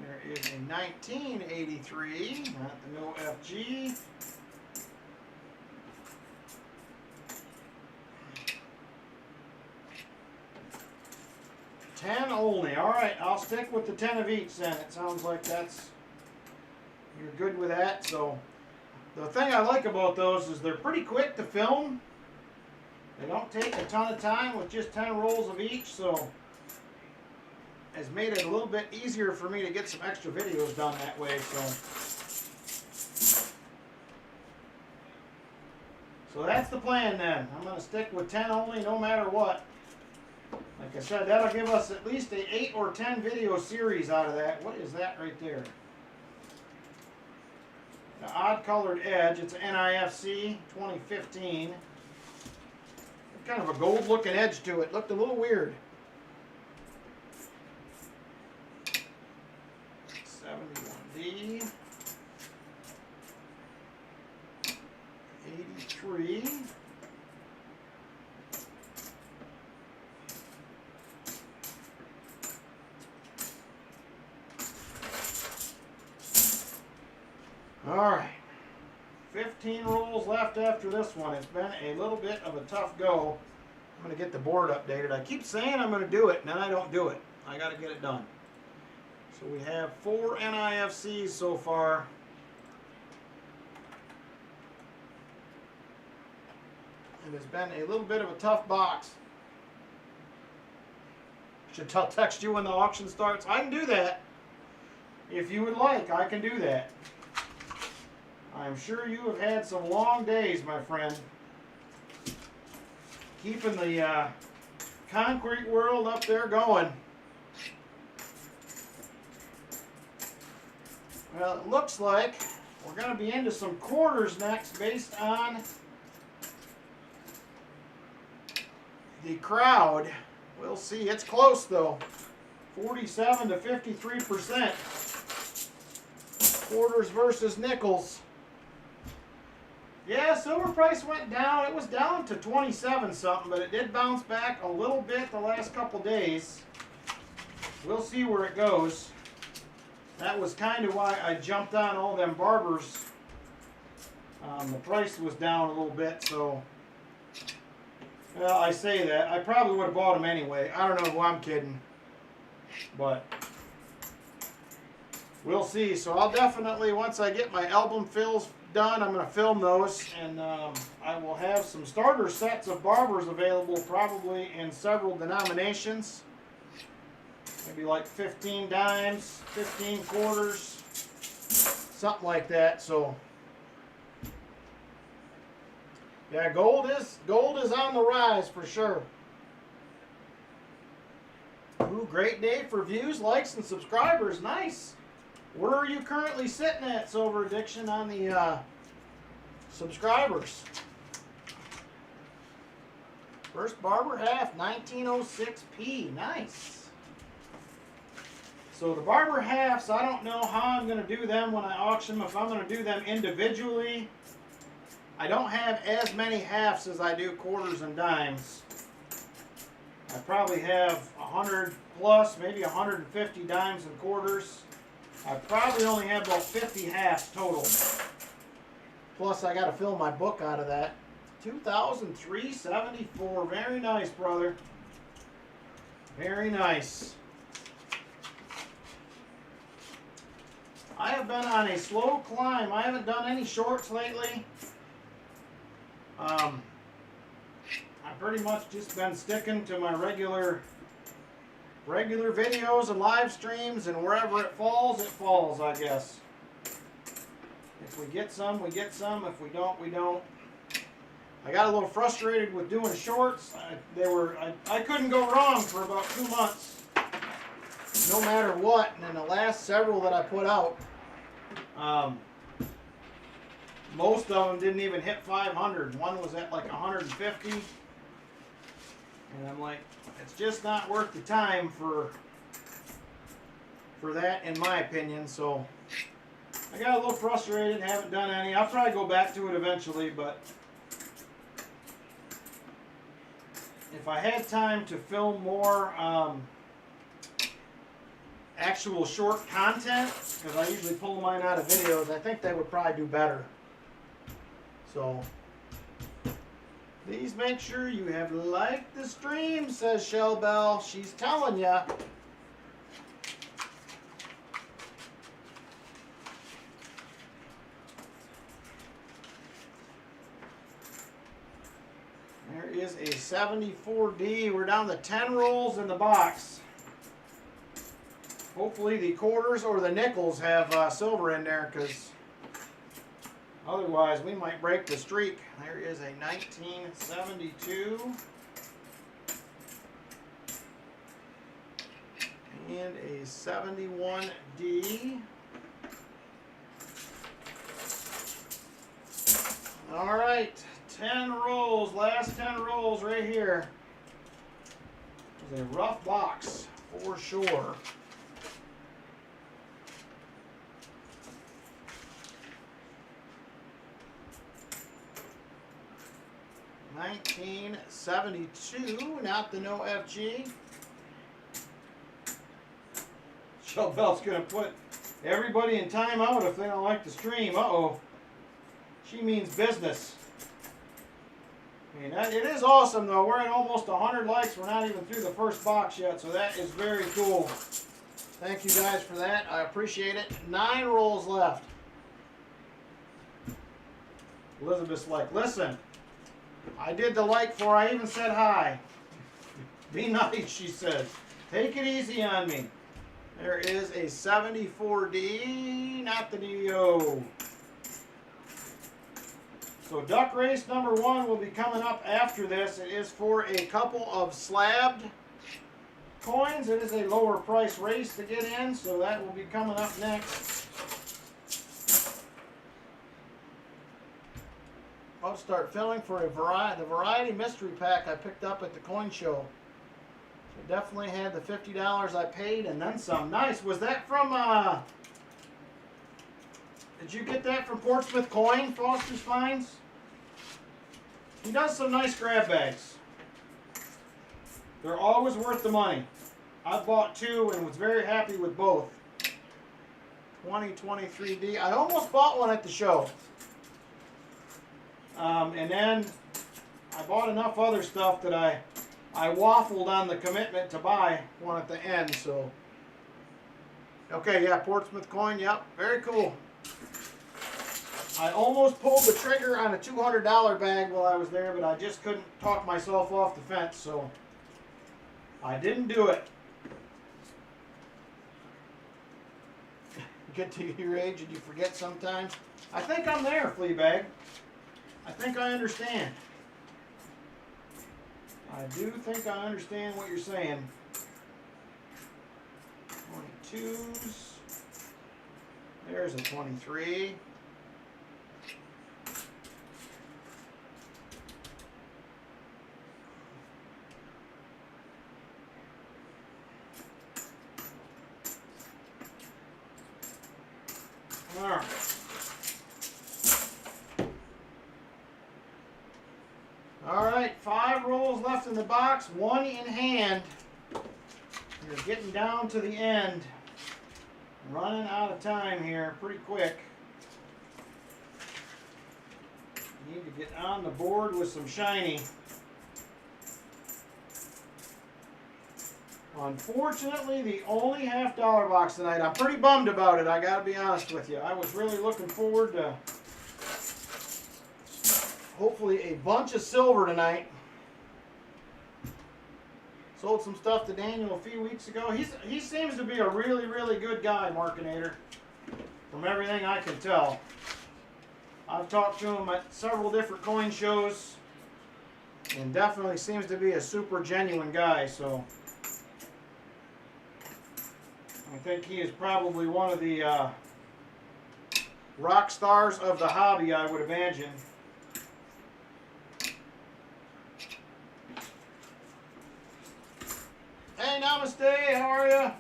There is a 1983, not the no FG. $10 only. All right, I'll stick with the 10 of each then. It sounds like you're good with that. So the thing I like about those is they're pretty quick to film. They don't take a ton of time with just 10 rolls of each, so has made it a little bit easier for me to get some extra videos done that way. So that's the plan then. I'm going to stick with 10 only no matter what. Like I said, that'll give us at least a 8 or 10 video series out of that. What is that right there? The odd colored edge. It's an NIFC 2015. Kind of a gold looking edge to it. Looked a little weird. 71D. 83. All right. 15 rolls left after this one. It's been a little bit of a tough go. I'm going to get the board updated. I keep saying I'm going to do it, and then I don't do it. I got to get it done. So we have 4 NIFCs so far. It has been a little bit of a tough box. Should text you when the auction starts. I can do that. If you would like, I can do that. I'm sure you have had some long days, my friend. Keeping the concrete world up there going. Well, it looks like we're going to be into some quarters next based on the crowd. We'll see. It's close, though. 47 to 53%. Quarters versus nickels. Yeah, silver price went down. It was down to 27 something, but it did bounce back a little bit the last couple days. We'll see where it goes. That was kind of why I jumped on all them barbers. The price was down a little bit, so well, I say that. I probably would have bought them anyway. I don't know who I'm kidding, but we'll see. So I'll definitely, once I get my album fills done, I'm going to film those, and I will have some starter sets of barbers available, probably in several denominations. Maybe like 15 dimes, 15 quarters, something like that. So yeah, gold is on the rise for sure. Ooh, great day for views, likes, and subscribers. Nice. Where are you currently sitting at, Silver Addiction, on the subscribers? First barber half, 1906p. Nice. So the barber halves, I don't know how I'm going to do them when I auction them. If I'm going to do them individually, I don't have as many halves as I do quarters and dimes. I probably have 100 plus, maybe 150 dimes and quarters. I probably only have about 50 halves total. Plus, I got to fill my book out of that. 2,374. Very nice, brother. Very nice. I have been on a slow climb. I haven't done any shorts lately. I've pretty much just been sticking to my regular videos and live streams, and wherever it falls, I guess. If we get some, we get some. If we don't, we don't. I got a little frustrated with doing shorts. I couldn't go wrong for about 2 months, no matter what. And in the last several that I put out, most of them didn't even hit 500. One was at like 150. And I'm like, it's just not worth the time for that, in my opinion. So I got a little frustrated, haven't done any. I'll probably go back to it eventually, but if I had time to film more actual short content, because I usually pull mine out of videos, I think they would probably do better. So please make sure you have liked the stream, says Shell Bell. She's telling ya. There is a 74D. We're down to 10 rolls in the box. Hopefully the quarters or the nickels have silver in there, because otherwise we might break the streak. There is a 1972. And a 71D. All right, 10 rolls, last 10 rolls right here. It was a rough box for sure. $19.72, not the no FG. Shelbell's gonna put everybody in timeout if they don't like the stream. Uh-oh. She means business. I mean, it is awesome though. We're at almost 100 likes. We're not even through the first box yet, so that is very cool. Thank you guys for that. I appreciate it. 9 rolls left. Elizabeth's like, listen, I did the like for, I even said hi. Be nice, she says. Take it easy on me. There is a 74D, not the DO. So duck race number 1 will be coming up after this. It is for a couple of slabbed coins. It is a lower price race to get in, so that will be coming up next. I'll start filling for the variety mystery pack I picked up at the coin show. So definitely had the $50 I paid and then some. Nice. Was that from did you get that from Portsmouth Coin, Foster's Finds? He does some nice grab bags. They're always worth the money. I bought 2 and was very happy with both. 2023D. I almost bought one at the show. And then I bought enough other stuff that I waffled on the commitment to buy one at the end. So, okay, yeah, Portsmouth Coin, yep, very cool. I almost pulled the trigger on a $200 bag while I was there, but I just couldn't talk myself off the fence, so I didn't do it. Get to your age and you forget sometimes. I think I'm there, Fleabag. I think I understand. I do think I understand what you're saying. 22s. There's a 23. All right. All right, 5 rolls left in the box, 1 in hand. You're getting down to the end. Running out of time here pretty quick. Need to get on the board with some shiny. Well, Unfortunately, the only $half box tonight. I'm pretty bummed about it, I gotta be honest with you. I was really looking forward to hopefully a bunch of silver tonight. Sold some stuff to Daniel a few weeks ago. He seems to be a really, really good guy, Markinator, from everything I can tell. I've talked to him at several different coin shows, and definitely seems to be a super genuine guy, so I think he is probably one of the rock stars of the hobby, I would imagine. Hey, namaste, how are you?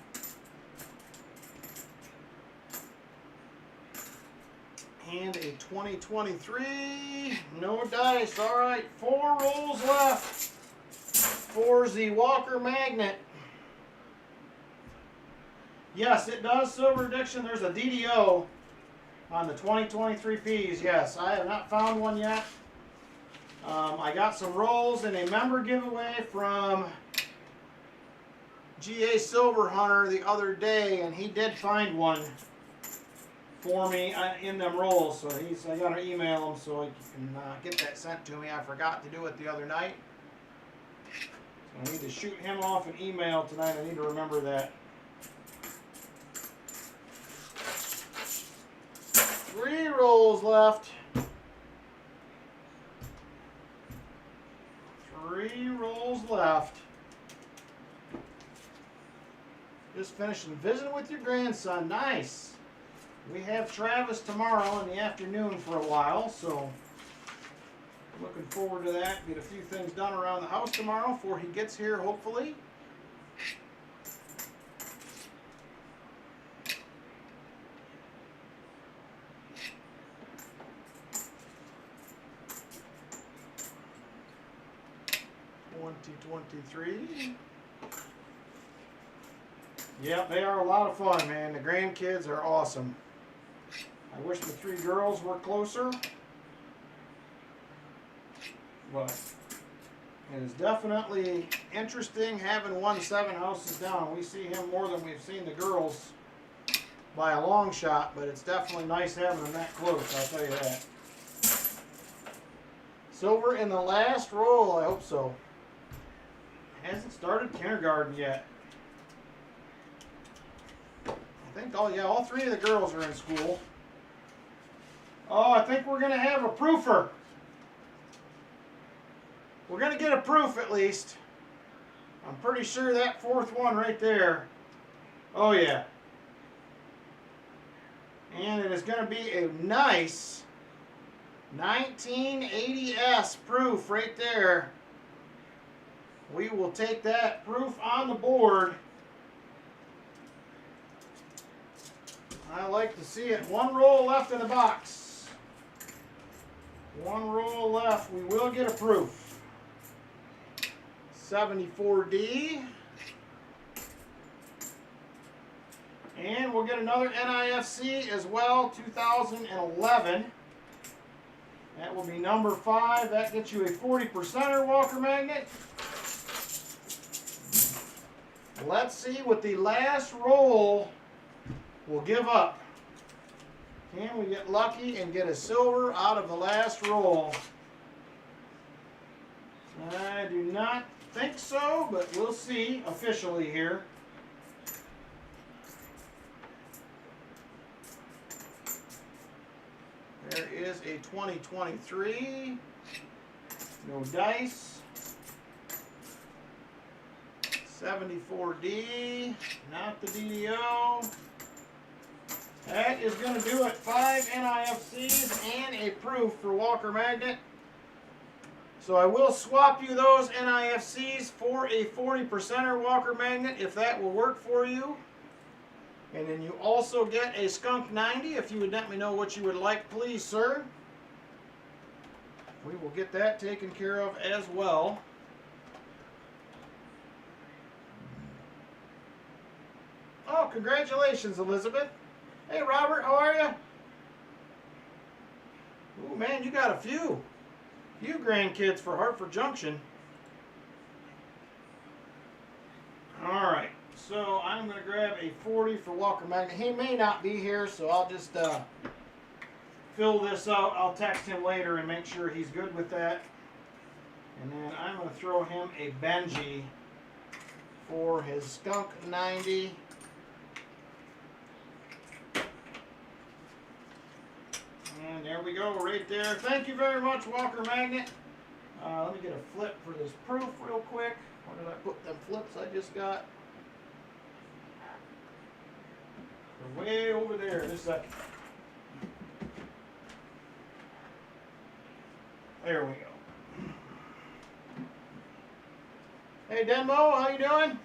And a 2023, no dice. All right, 4 rolls left for the Walker Magnet. Yes, it does, Silver Addiction. There's a DDO on the 2023 Ps. Yes, I have not found one yet. I got some rolls in a member giveaway from GA Silver Hunter the other day, and he did find one for me in them rolls. So I got to email him so he can get that sent to me. I forgot to do it the other night. So I need to shoot him off an email tonight. I need to remember that. 3 rolls left. 3 rolls left. Just finishing visiting with your grandson. Nice. We have Travis tomorrow in the afternoon for a while, so looking forward to that. Get a few things done around the house tomorrow before he gets here, hopefully. $20.23. Yep, they are a lot of fun, man. The grandkids are awesome. I wish the 3 girls were closer, but it is definitely interesting having 1 7 houses down. We see him more than we've seen the girls by a long shot, but it's definitely nice having them that close, I'll tell you that. Silver in the last roll, I hope so. Hasn't started kindergarten yet. I think all 3 of the girls are in school. Oh, I think we're going to have a proofer. We're going to get a proof at least. I'm pretty sure that 4th one right there. Oh, yeah. And it is going to be a nice 1980S proof right there. We will take that proof on the board. I like to see it. 1 roll left in the box. 1 roll left. We will get a proof. 74D. And we'll get another NIFC as well, 2011. That will be number 5. That gets you a 40%er Walker Magnet. Let's see what the last roll will give up. Can we get lucky and get a silver out of the last roll? I do not think so, but we'll see officially here. There is a 2023. No dice. 74D. Not the DDO. That is going to do it. 5 NIFCs and a proof for Walker Magnet. So I will swap you those NIFCs for a 40%er Walker Magnet if that will work for you. And then you also get a Skunk 90 if you would let me know what you would like, please, sir. We will get that taken care of as well. Oh, congratulations, Elizabeth. Hey, Robert, how are you? Oh, man, you got a few grandkids for Hartford Junction. All right. So I'm going to grab a 40 for Walker Magnet. He may not be here, so I'll just fill this out. I'll text him later and make sure he's good with that. And then I'm going to throw him a Benji for his Skunk 90. And there we go, right there. Thank you very much, Walker Magnet. Let me get a flip for this proof real quick. Where did I put them flips I just got? They're way over there. Just a second. There we go. Hey Denmo, how you doing?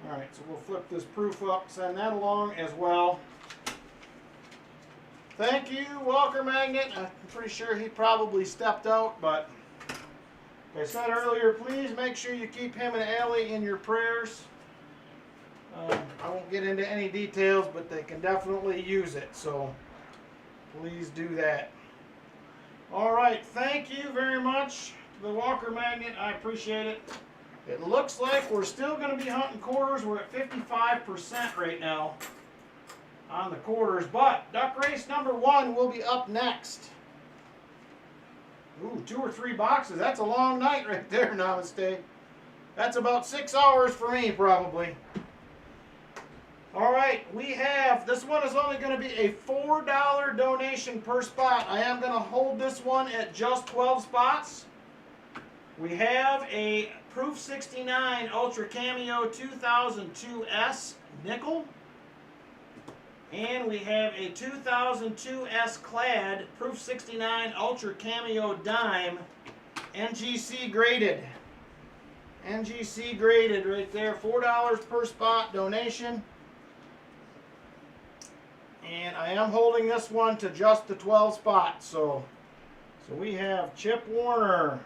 Alright, so we'll flip this proof up, send that along as well. Thank you, Walker Magnet. I'm pretty sure he probably stepped out, but like I said earlier, please make sure you keep him and Allie in your prayers. I won't get into any details, but they can definitely use it, so please do that. Alright, thank you very much to the Walker Magnet. I appreciate it. It looks like we're still going to be hunting quarters. We're at 55% right now on the quarters, but duck race number 1 will be up next. Ooh, 2 or 3 boxes. That's a long night right there, Namaste. That's about 6 hours for me, probably. All right, we have, this one is only going to be a $4 donation per spot. I am going to hold this one at just 12 spots. We have a Proof 69 Ultra Cameo 2002S nickel. And we have a 2002S Clad Proof 69 Ultra Cameo dime, NGC graded. NGC graded right there, $4 per spot donation. And I am holding this one to just the 12 spots. So we have Chip Warner,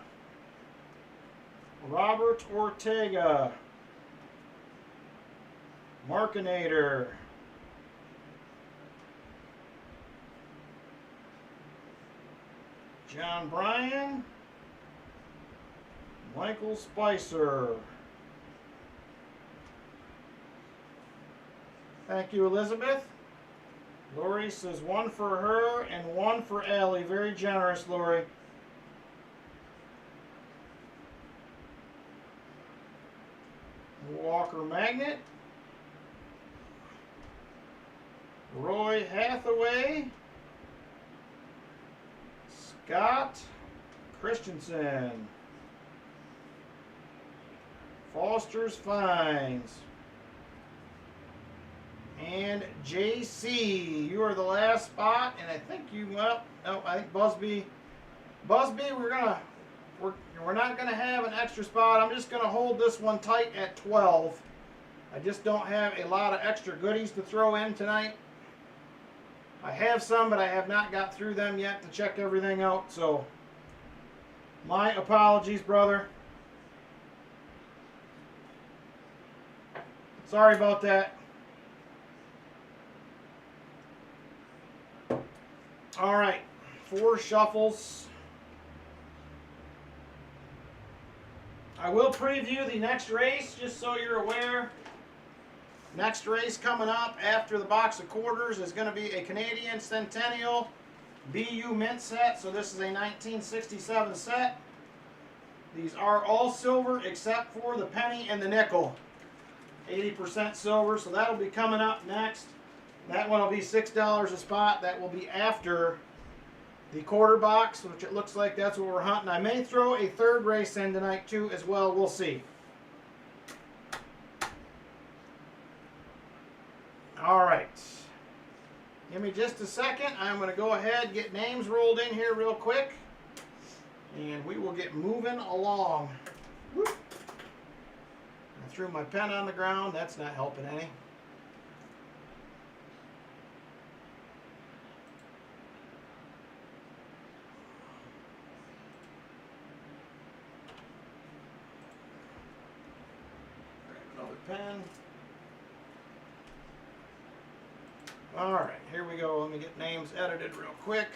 Robert Ortega, Markinator, John Bryan, Michael Spicer. Thank you, Elizabeth. Lori says 1 for her and 1 for Allie. Very generous, Lori. Walker Magnet. Roy Hathaway. Scott Christensen. Foster's Finds. And JC, you are the last spot, and I think you, well, no, I think Busby, we're not gonna have an extra spot. I'm just gonna hold this one tight at 12. I just don't have a lot of extra goodies to throw in tonight. I have some, but I have not got through them yet to check everything out, so my apologies, brother. Sorry about that. All right, 4 shuffles. I will preview the next race, just so you're aware. Next race coming up after the box of quarters is going to be a Canadian Centennial BU mint set. So this is a 1967 set. These are all silver except for the penny and the nickel. 80% silver, so that'll be coming up next. That one will be $6 a spot. That will be after the quarter box, which it looks like that's what we're hunting. I may throw a 3rd race in tonight too as well. We'll see. All right. Give me just a second. I'm going to go ahead and get names rolled in here real quick, and we will get moving along. Woo. I threw my pen on the ground. That's not helping any. Pen. All right, here we go. Let me get names edited real quick.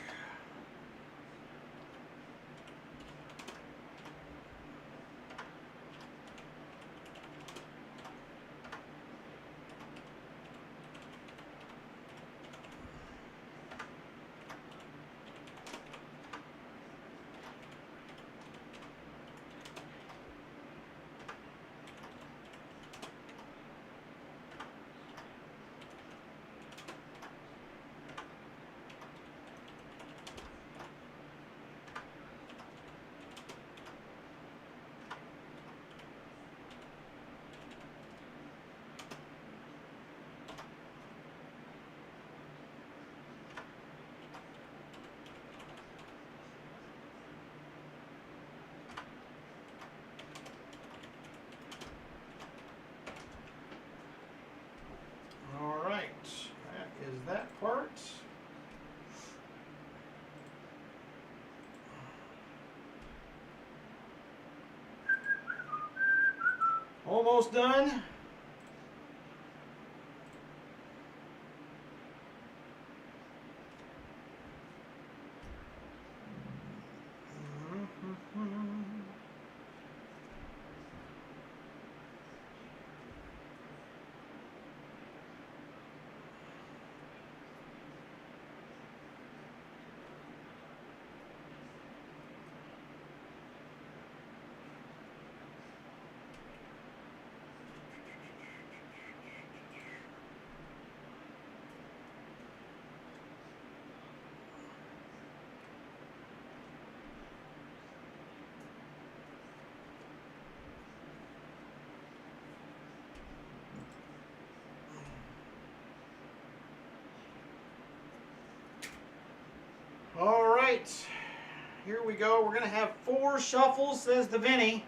Almost done. All right, here we go. We're going to have 4 shuffles, says the Vinny.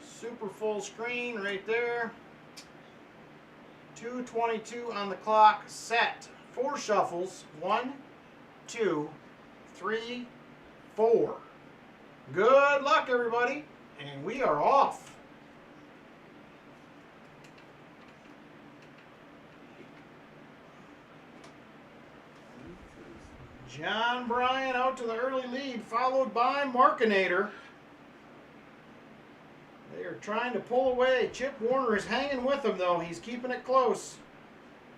Super full screen right there. 2:22 on the clock, set. 4 shuffles. 1, 2, 3, 4. Good luck, everybody. And we are off. John Bryan out to the early lead, followed by Markinator. They are trying to pull away. Chip Warner is hanging with them, though. He's keeping it close.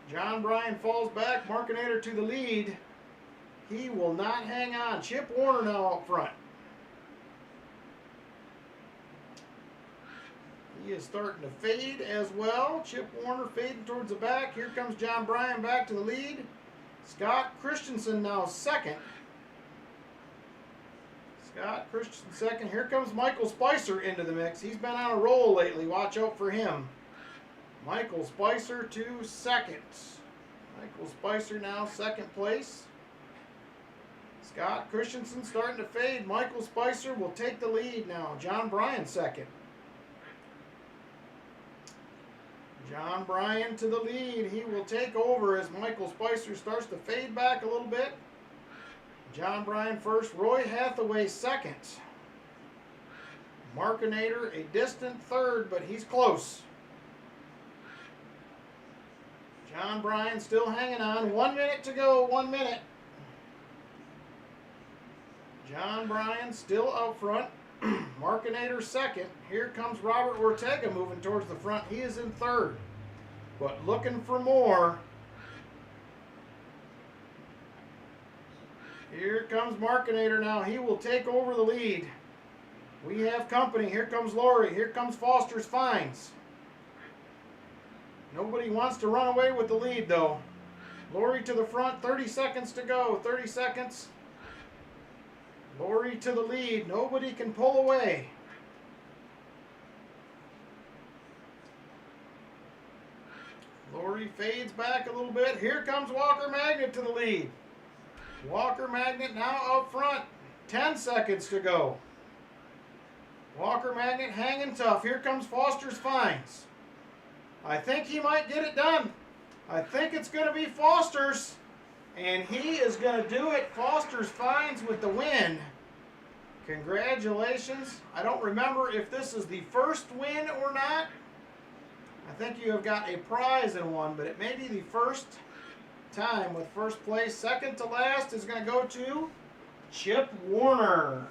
John Bryan falls back. Markinator to the lead. He will not hang on. Chip Warner now up front. He is starting to fade as well. Chip Warner fading towards the back. Here comes John Bryan back to the lead. Scott Christensen now second. Scott Christensen second. Here comes Michael Spicer into the mix. He's been on a roll lately. Watch out for him. Michael Spicer to second. Michael Spicer now second place. Scott Christensen starting to fade. Michael Spicer will take the lead now. John Bryan second. John Bryan to the lead. He will take over as Michael Spicer starts to fade back a little bit. John Bryan first. Roy Hathaway second. Markinator a distant third, but he's close. John Bryan still hanging on. 1 minute to go. 1 minute. John Bryan still out front. Markinator second. Here comes Robert Ortega moving towards the front. He is in third, but looking for more. Here comes Markinator now. He will take over the lead. We have company. Here comes Lori. Here comes Foster's Finds. Nobody wants to run away with the lead, though. Lori to the front. 30 seconds to go. 30 seconds. Lori to the lead. Nobody can pull away. Lori fades back a little bit. Here comes Walker Magnet to the lead. Walker Magnet now out front. 10 seconds to go. Walker Magnet hanging tough. Here comes Foster's Finds. I think he might get it done. I think it's going to be Foster's. And he is going to do it. Foster's Finds with the win. Congratulations. I don't remember if this is the first win or not. I think you have got a prize in one, but it may be the first time with first place. Second to last is going to go to Chip Warner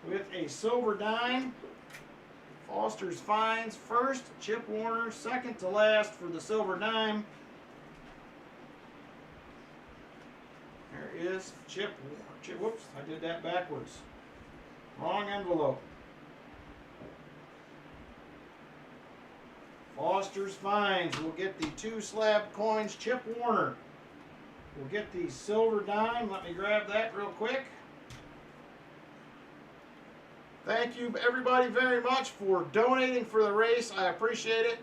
with a silver dime. Foster's Finds first. Chip Warner second to last for the silver dime. There is Chip Warner. Whoops, I did that backwards. Wrong envelope. Foster's Finds will get the 2 slab coins. Chip Warner will get the silver dime. Let me grab that real quick. Thank you everybody very much for donating for the race. I appreciate it.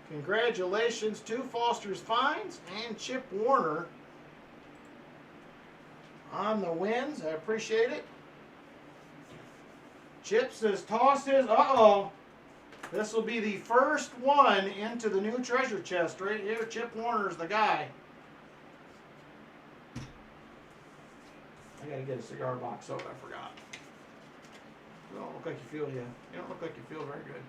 Congratulations to Foster's Finds and Chip Warner on the wins. I appreciate it. Chip says toss his. Uh-oh. This will be the first one into the new treasure chest right here. Chip Warner's the guy. I gotta get a cigar box out. I forgot. You don't look like you feel, yeah. You don't look like you feel very good.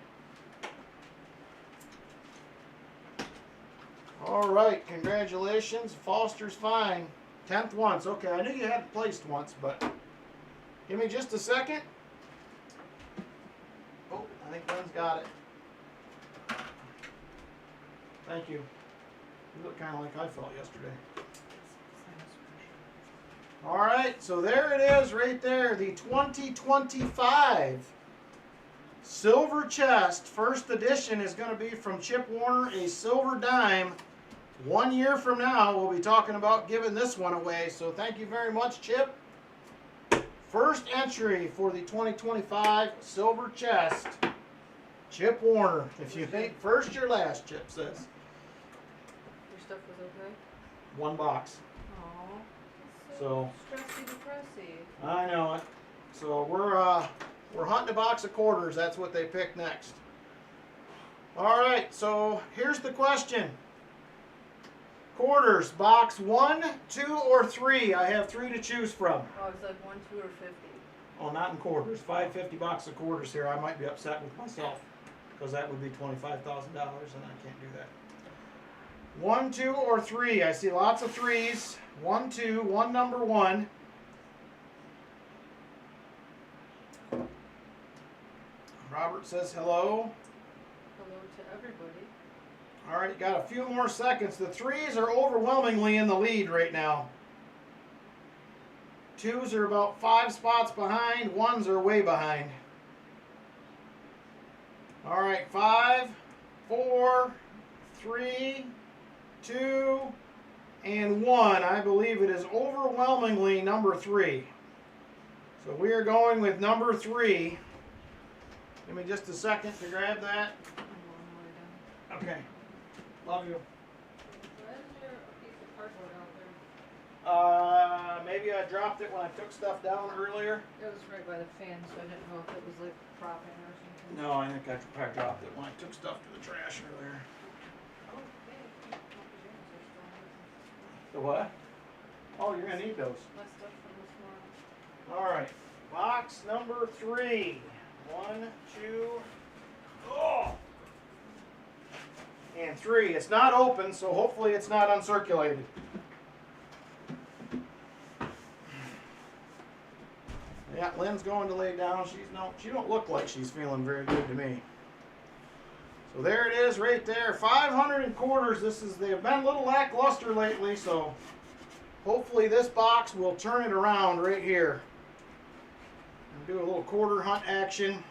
All right, congratulations. Foster's fine. 10th once. Okay, I knew you had placed once, but give me just a second. Oh, I think Glenn's got it. Thank you. You look kind of like I felt yesterday. All right, so there it is right there, the 2025 Silver Chest First Edition is going to be from Chip Warner, a silver dime. 1 year from now, we'll be talking about giving this one away, so thank you very much, Chip. First entry for the 2025 Silver Chest, Chip Warner. If you think first, your last, Chip says. Your stuff was okay? 1 box. Aw. So Stressy depressy. I know it. So we're hunting a box of quarters. That's what they picked next. All right. So here's the question. Quarters, box 1, 2, or 3. I have 3 to choose from. Oh, it's like 1, 2, or 50. Oh, not in quarters. 550 box of quarters here. I might be upset with myself because that would be $25,000, and I can't do that. 1, 2, or 3. I see lots of 3s. 1, 2, 1, number 1. Robert says hello. Hello to everybody. All right, got a few more seconds. The 3s are overwhelmingly in the lead right now. 2s are about 5 spots behind. 1s are way behind. All right, 5, 4, 3, 2, and 1. I believe it is overwhelmingly number 3. So we are going with number 3. Give me just a second to grab that. I'm on my way down. Okay. Love you. Why is there a piece of cardboard out there? Maybe I dropped it when I took stuff down earlier. It was right by the fan, so I didn't know if it was like propping or something. No, I think I probably dropped it when I took stuff to the trash earlier. Oh, hey. My pajamas are still on. The what? Oh, you're gonna need those. My stuff from this morning. All right. Box number 3. 1, 2. Oh. And 3. It's not open, so hopefully it's not uncirculated. Yeah, Lynn's going to lay down. She don't look like she's feeling very good to me. So there it is right there. 500 and quarters. They've been a little lackluster lately, so hopefully this box will turn it around right here. And do a little quarter hunt action.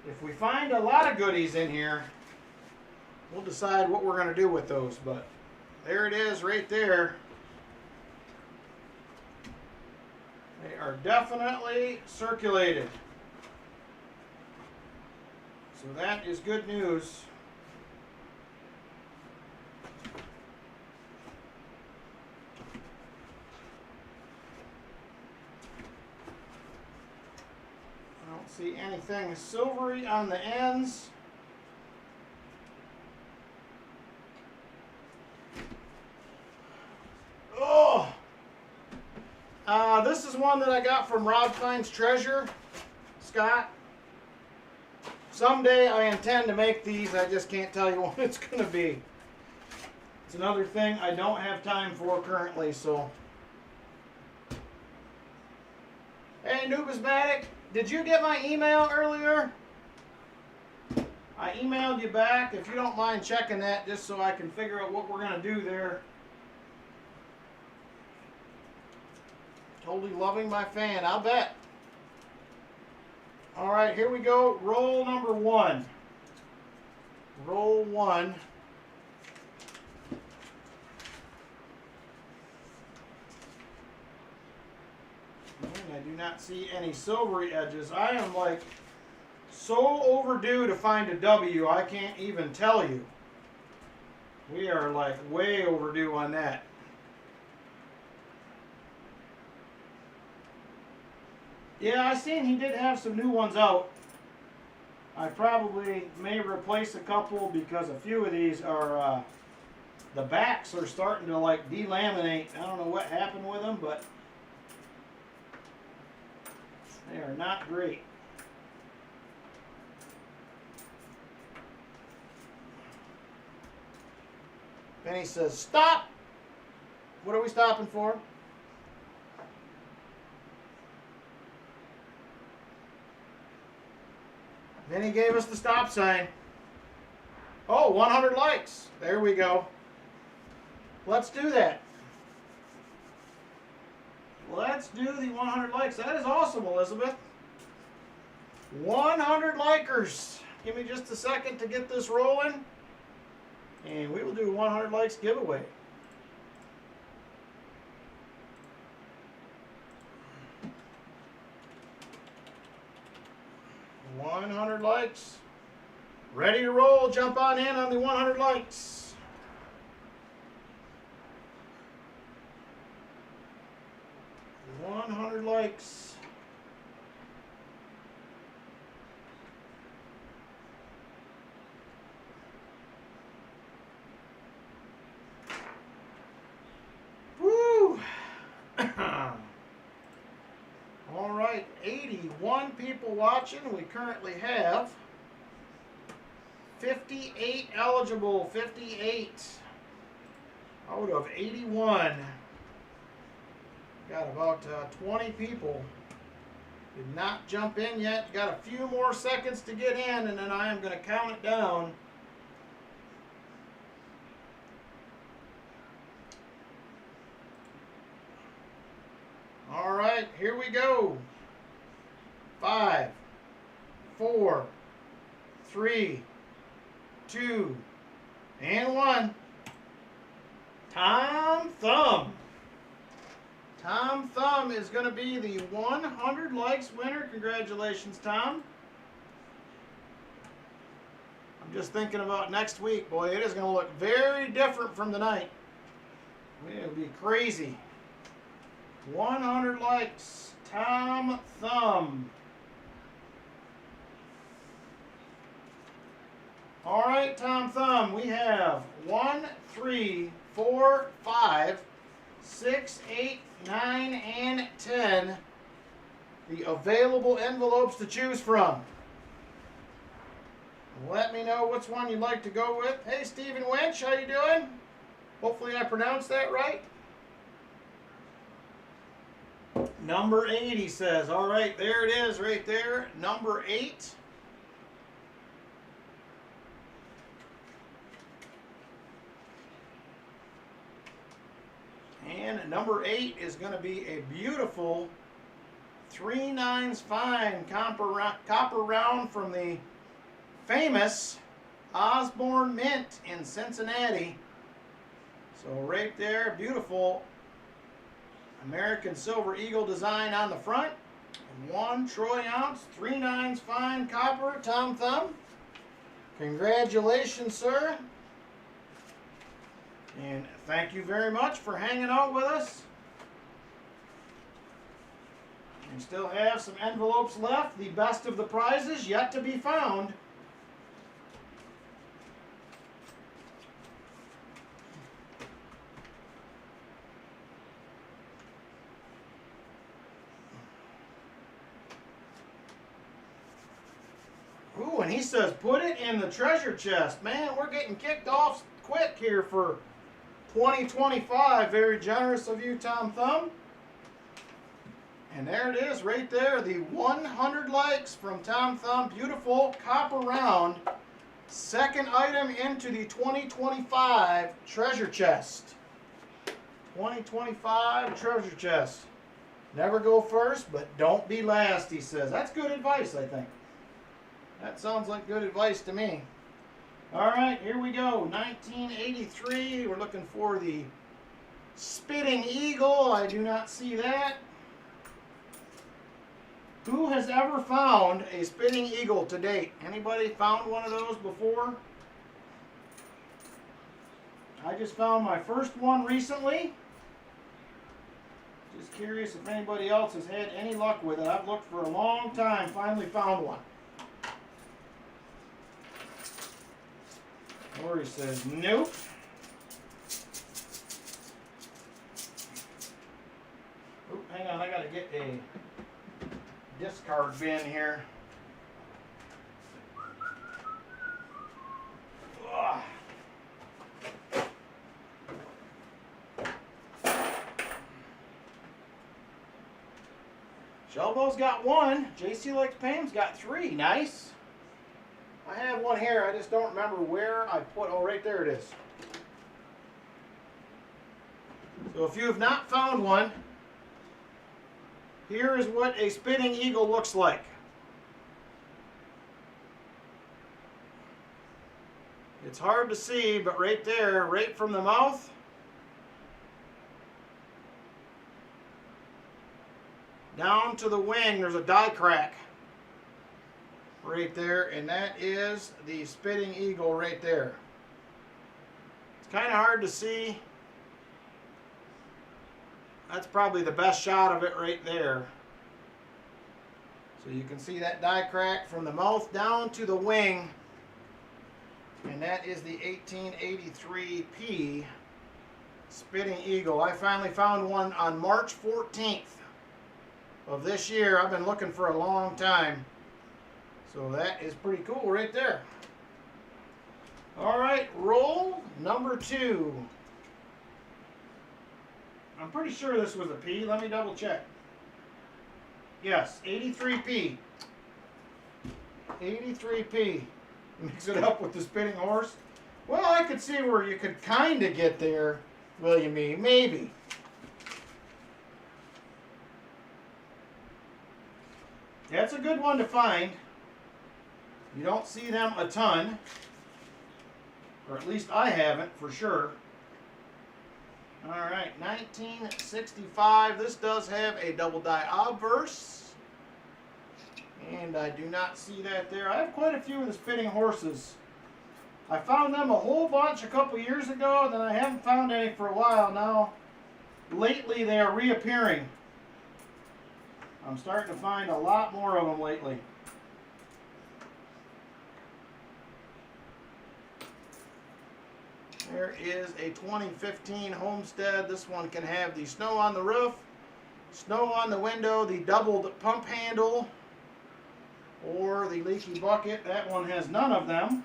If we find a lot of goodies in here, we'll decide what we're going to do with those. But there it is right there. They are definitely circulated. So that is good news. I don't see anything silvery on the ends. Oh! This is one that I got from Rob Finds Treasure, Scott. Someday I intend to make these, I just can't tell you what it's going to be. It's another thing I don't have time for currently, so. Hey, Numismatic, did you get my email earlier? I emailed you back, if you don't mind checking that, just so I can figure out what we're going to do there. Totally loving my fan, I'll bet. All right, here we go. Roll number 1. Roll 1. And I do not see any silvery edges. I am like so overdue to find a W, I can't even tell you. We are like way overdue on that. Yeah, I seen he did have some new ones out. I probably may replace a couple because a few of these are, the backs are starting to like delaminate. I don't know what happened with them, but They are not great. Benny says, stop! What are we stopping for? Benny gave us the stop sign. Oh, 100 likes. There we go. Let's do that. Let's do the 100 likes. That is awesome, Elizabeth. 100 likers. Give me just a second to get this rolling. And we will do a 100 likes giveaway. $100 likes. Ready to roll. Jump on in on the 100 likes. $100 likes. Woo! All right, 81 people watching. We currently have 58 eligible, 58 out of 81. Got about 20 people. Did not jump in yet. Got a few more seconds to get in, and then I am going to count it down. All right, here we go. 5, 4, 3, 2, and 1. Tom Thumb. Tom Thumb is going to be the 100 likes winner. Congratulations, Tom. I'm just thinking about next week. Boy, it is going to look very different from tonight. It'll be crazy. 100 likes. Tom Thumb. All right, Tom Thumb, we have 1, 3, 4, 5, 6, 8, 9, and 10. The available envelopes to choose from. Let me know which one you'd like to go with. Hey, Stephen Winch, how you doing? Hopefully I pronounced that right. Number 8, he says. All right, there it is right there. Number 8. And number 8 is going to be a beautiful 3/9 fine copper round from the famous Osborne Mint in Cincinnati. So right there, beautiful American Silver Eagle design on the front. And 1 troy ounce, 3/9 fine copper, Tom Thumb. Congratulations, sir. And thank you very much for hanging out with us. We still have some envelopes left. The best of the prizes yet to be found. Ooh, and he says, put it in the treasure chest. Man, we're getting kicked off quick here for 2025. Very generous of you, Tom Thumb. And there it is right there, the 100 likes from Tom Thumb. Beautiful copper round. Second item into the 2025 treasure chest. 2025 treasure chest. Never go first, but don't be last, he says. That's good advice, I think. That sounds like good advice to me. All right, here we go. 1983. We're looking for the Spitting Eagle. I do not see that. Who has ever found a Spitting Eagle to date? Anybody found one of those before? I just found my first one recently. Just curious if anybody else has had any luck with it. I've looked for a long time, finally found one. Lori says, nope. Oop, hang on, I gotta get a discard bin here. Ugh. Shelbo's got one. JC Likes Pam's got three. Nice. I have one here. I just don't remember where I put. Oh, right there it is. So if you have not found one, here is what a spitting eagle looks like. It's hard to see, but right there, right from the mouth, down to the wing, there's a die crack right there, and that is the spitting eagle right there. It's kind of hard to see. That's probably the best shot of it right there. So you can see that die crack from the mouth down to the wing, and that is the 1883P spitting eagle. I finally found one on March 14th of this year. I've been looking for a long time. So that is pretty cool right there. All right, roll number 2. I'm pretty sure this was a P. Let me double check. Yes, 83P. 83P. Mix it up with the spitting horse. Well, I could see where you could kind of get there, William E. Maybe. That's a good one to find. You don't see them a ton. Or at least I haven't, for sure. Alright, 1965. This does have a double die obverse. And I do not see that there. I have quite a few of the spitting horses. I found them a whole bunch a couple years ago, and then I haven't found any for a while now. Lately, they are reappearing. I'm starting to find a lot more of them lately. There is a 2015 Homestead. This one can have the snow on the roof, snow on the window, the doubled pump handle, or the leaky bucket. That one has none of them.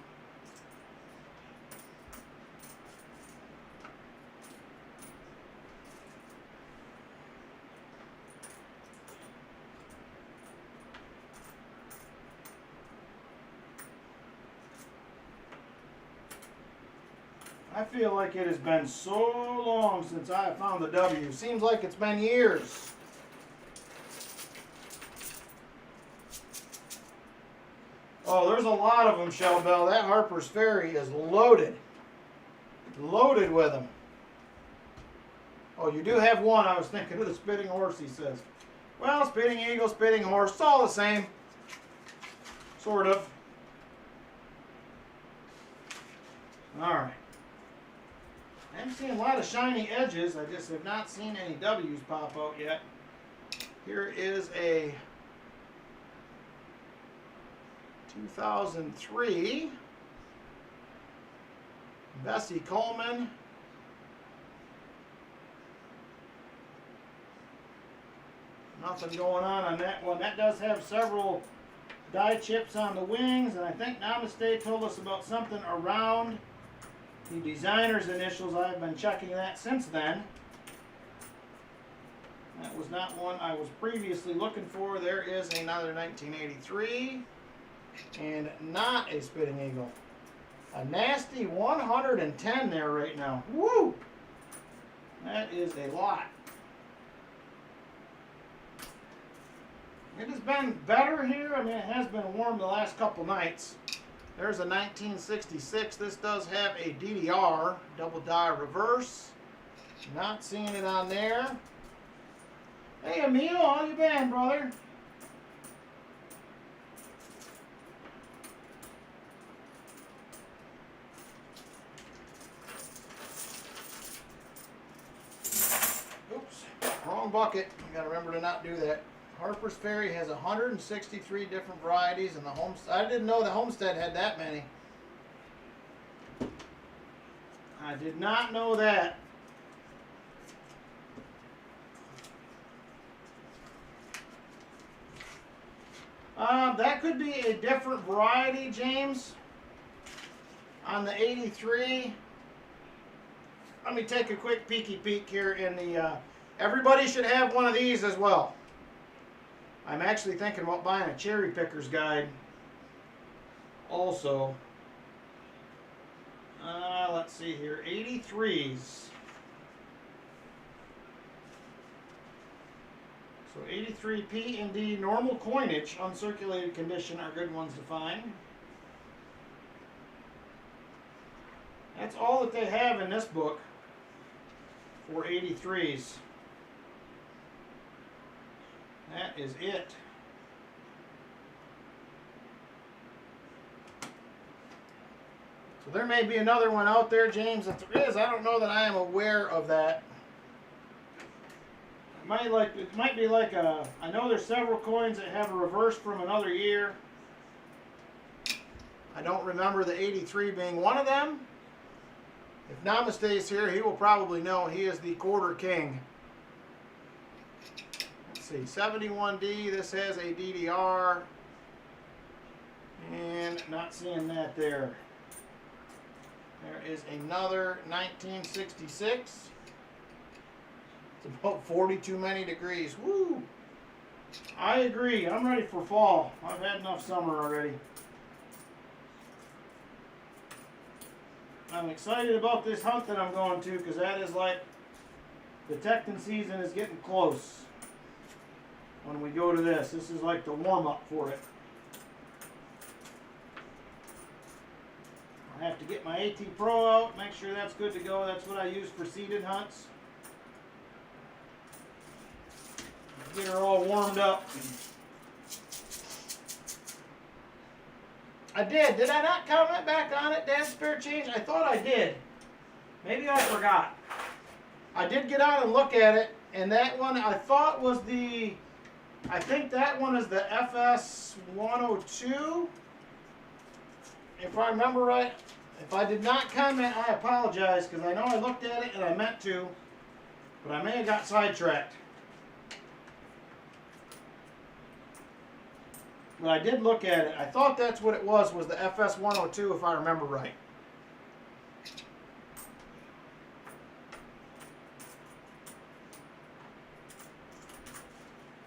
I feel like it has been so long since I have found the W. Seems like it's been years. Oh, there's a lot of them, Shellbell. That Harper's Ferry is loaded. Loaded with them. Oh, you do have one. I was thinking of the spitting horse, he says. Well, spitting eagle, spitting horse, it's all the same. Sort of. Alright. I'm seeing a lot of shiny edges. I just have not seen any W's pop out yet. Here is a 2003 Bessie Coleman. Nothing going on that one. That does have several die chips on the wings, and I think Namaste told us about something around the designer's initials. I've been checking that since then. That was not one I was previously looking for. There is another 1983, and not a spitting eagle. A nasty 110 there right now. Woo! That is a lot. It has been better here. I mean, it has been warm the last couple nights. There's a 1966. This does have a DDR, double die reverse. Not seeing it on there. Hey, Emil, how you been, brother? Oops, wrong bucket. You gotta remember to not do that. Harper's Ferry has 163 different varieties, and the Homestead, I didn't know the Homestead had that many. I did not know that. That could be a different variety, James. On the 83. Let me take a quick peeky peek here in the... everybody should have one of these as well. I'm actually thinking about buying a cherry picker's guide also. Let's see here. 83s. So 83 P and D normal coinage, uncirculated condition are good ones to find. That's all that they have in this book for 83s. That is it. So there may be another one out there, James. If there is, I don't know that I am aware of that. It might be like a... I know there's several coins that have a reverse from another year. I don't remember the 83 being one of them. If Namaste is here, he will probably know. He is the quarter king. Let's see, 71D. This has a DDR. And not seeing that there. There is another 1966. It's about 40 too many degrees. Woo! I agree. I'm ready for fall. I've had enough summer already. I'm excited about this hunt that I'm going to because that is like detecting season is getting close when we go to this. This is like the warm-up for it. I have to get my AT Pro out, make sure that's good to go. That's what I use for seeded hunts. Get her all warmed up. I did. Did I not comment back on it, Dad's Spare Change? I thought I did. Maybe I forgot. I did get out and look at it, and that one I thought was the... I think that one is the FS 102. If I remember right. If I did not comment, I apologize, because I know I looked at it and I meant to, but I may have got sidetracked. But I did look at it. I thought that's what it was the FS 102, if I remember right.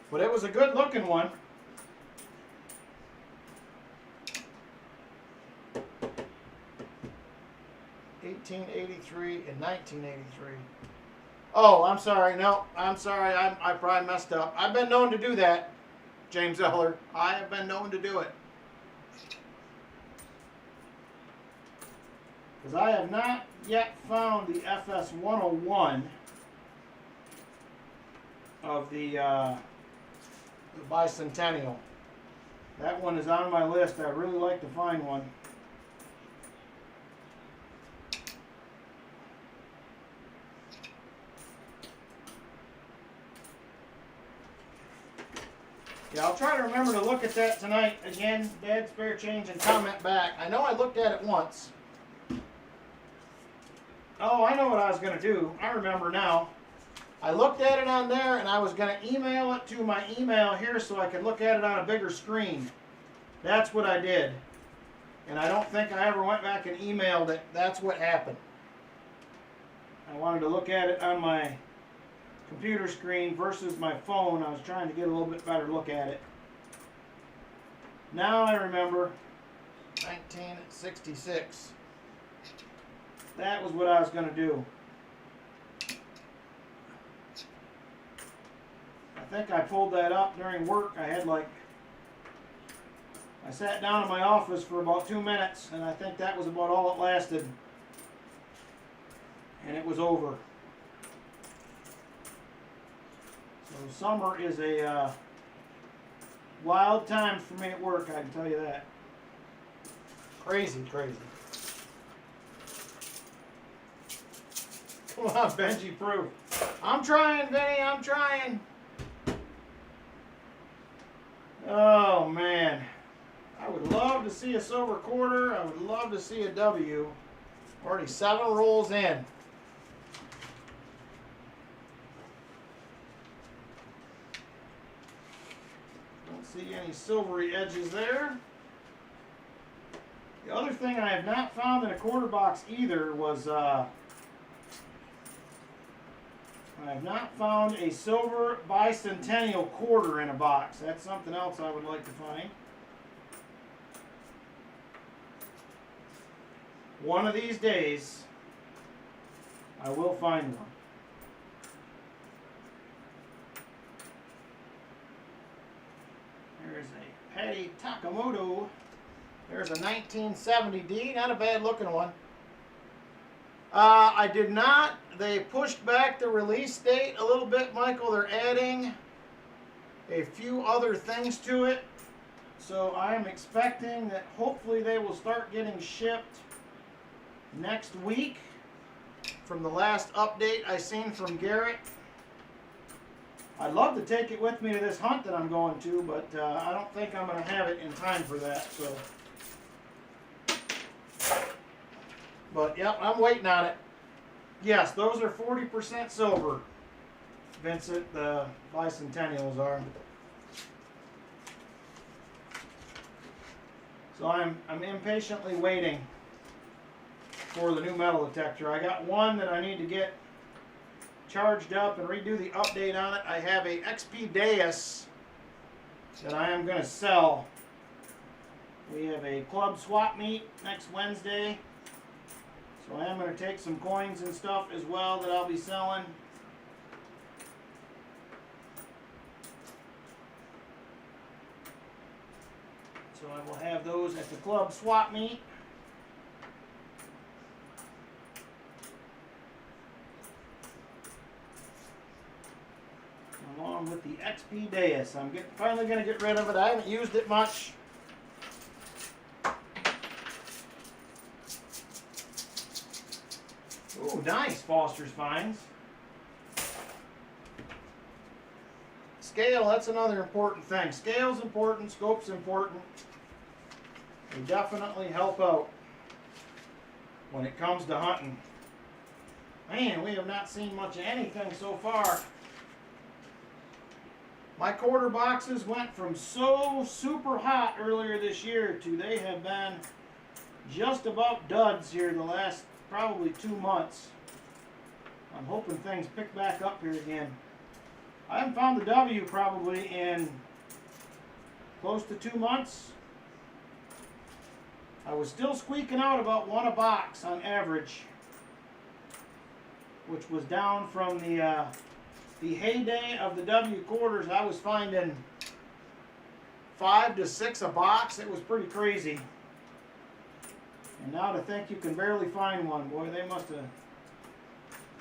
But it was a good looking one. '83 and 1983. Oh, I'm sorry. No, I'm sorry. I probably messed up. I've been known to do that, James Eller. I have been known to do it. Because I have not yet found the FS 101 of the Bicentennial. That one is on my list. I'd really like to find one. Yeah, I'll try to remember to look at that tonight. Again, Dad's Spare Change, and comment back. I know I looked at it once. Oh, I know what I was going to do. I remember now. I looked at it on there, and I was going to email it to my email here so I could look at it on a bigger screen. That's what I did. And I don't think I ever went back and emailed it. That's what happened. I wanted to look at it on my computer screen versus my phone. I was trying to get a little bit better look at it. Now I remember 1966. That was what I was going to do. I think I pulled that up during work. I sat down in my office for about 2 minutes, and I think that was about all it lasted. And it was over. So summer is a wild time for me at work, I can tell you that. Crazy, crazy. Come on, Benji Proof. I'm trying, Vinny, I'm trying. Oh, man. I would love to see a silver quarter. I would love to see a W. Already 7 rolls in. see any silvery edges there. The other thing I have not found in a quarter box either was I have not found a silver bicentennial quarter in a box. That's something else I would like to find. One of these days, I will find one. There's a Patty Takamoto. There's a 1970D, not a bad looking one. I did not. They pushed back the release date a little bit, Michael. They're adding a few other things to it. So I'm expecting that hopefully they will start getting shipped next week from the last update I seen from Garrett. I'd love to take it with me to this hunt that I'm going to, but I don't think I'm going to have it in time for that. So, but yep, I'm waiting on it. Yes, those are 40% silver, Vincent. The bicentennials are. So I'm impatiently waiting for the new metal detector. I got one that I need to get charged up and redo the update on it. I have a XP Deus that I am going to sell. We have a club swap meet next Wednesday, so I am going to take some coins and stuff as well that I'll be selling. So I will have those at the club swap meet. Along with the XP Deus. I'm finally going to get rid of it. I haven't used it much. Ooh, nice Foster's finds. Scale, that's another important thing. Scale's important, scope's important. They definitely help out when it comes to hunting. Man, we have not seen much of anything so far. My quarter boxes went from so super hot earlier this year to they have been just about duds here the last probably 2 months. I'm hoping things pick back up here again. I haven't found the W probably in close to 2 months. I was still squeaking out about one a box on average, which was down from the heyday of the W quarters. I was finding 5 to 6 a box. It was pretty crazy. And now to think you can barely find one. Boy, they must have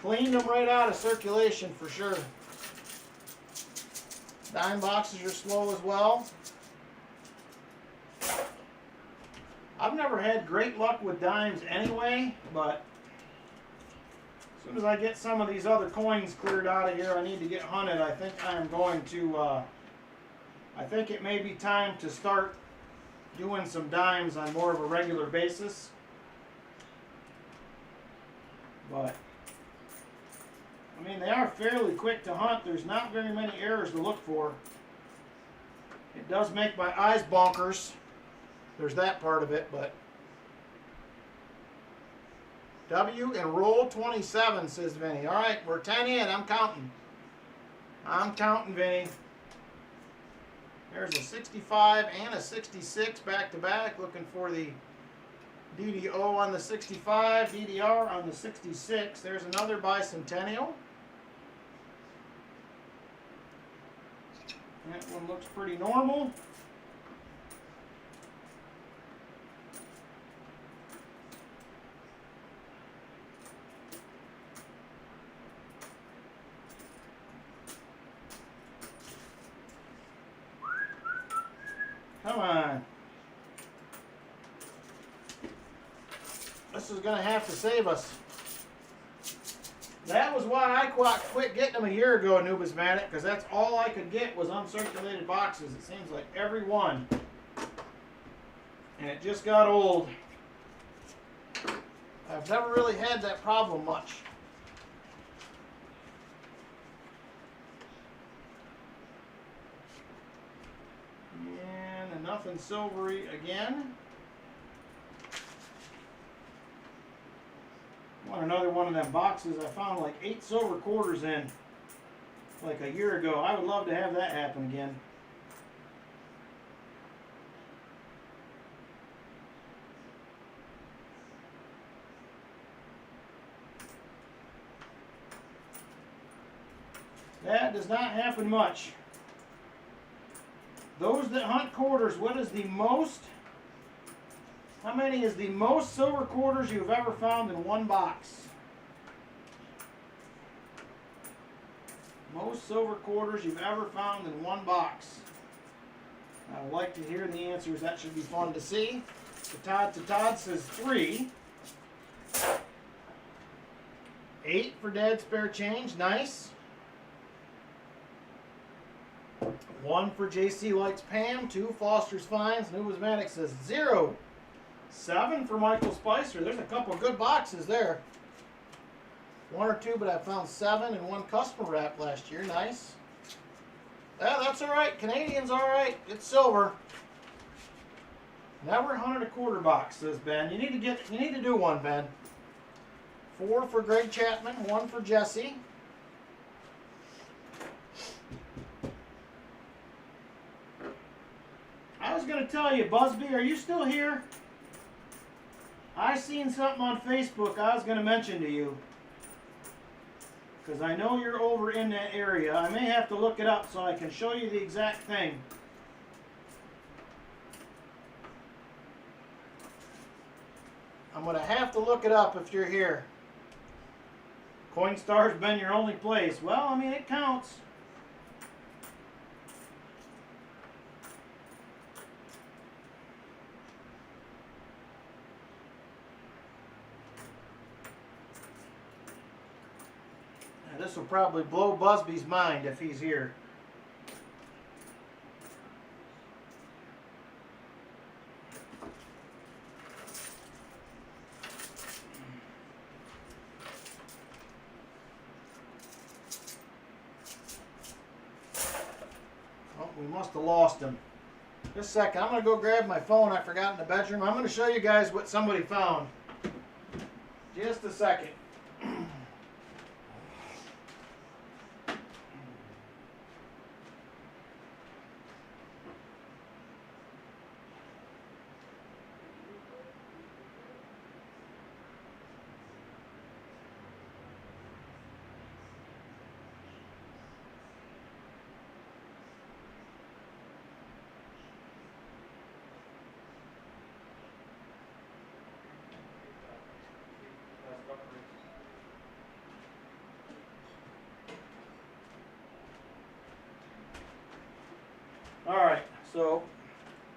cleaned them right out of circulation for sure. Dime boxes are slow as well. I've never had great luck with dimes anyway, but as soon as I get some of these other coins cleared out of here, I need to get hunted. I think I am going to, I think it may be time to start doing some dimes on more of a regular basis. But, I mean, they are fairly quick to hunt. There's not very many errors to look for. It does make my eyes bonkers. There's that part of it, but W and roll 27, says Vinny. All right, we're 10 in. I'm counting. I'm counting, Vinny. There's a 65 and a 66 back to back. Looking for the DDO on the 65, DDR on the 66. There's another bicentennial. That one looks pretty normal. Come on. This is going to have to save us. That was why I quit getting them a year ago, Numismatic, because that's all I could get was uncirculated boxes. It seems like every one. And it just got old. I've never really had that problem much. nothing silvery again. Want another one of them boxes. I found like 8 silver quarters in like a year ago. I would love to have that happen again. That does not happen much. Those that hunt quarters, what is the most? How many is the most silver quarters you've ever found in one box? Most silver quarters you've ever found in one box. I would like to hear the answers. That should be fun to see. Todd says 3. 8 for Dad spare change. Nice. 1 for JC likes Pam. 2 Foster's finds. Numismatic says 0. 7 for Michael Spicer. There's a couple good boxes there. 1 or 2, but I found 7 and 1 customer wrap last year. Nice. Yeah, that's all right. Canadian's all right. It's silver. Never hunted a quarter box, says Ben. You need to do one, Ben. 4 for Greg Chapman. 1 for Jesse. I was going to tell you, Busby, are you still here? I seen something on Facebook I was going to mention to you. Because I know you're over in that area. I may have to look it up so I can show you the exact thing. I'm going to have to look it up if you're here. Coincides been your only place. Well, I mean, it counts. This will probably blow Busby's mind if he's here. Oh, we must have lost him. Just a second. I'm going to go grab my phone I forgot in the bedroom. I'm going to show you guys what somebody found. Just a second.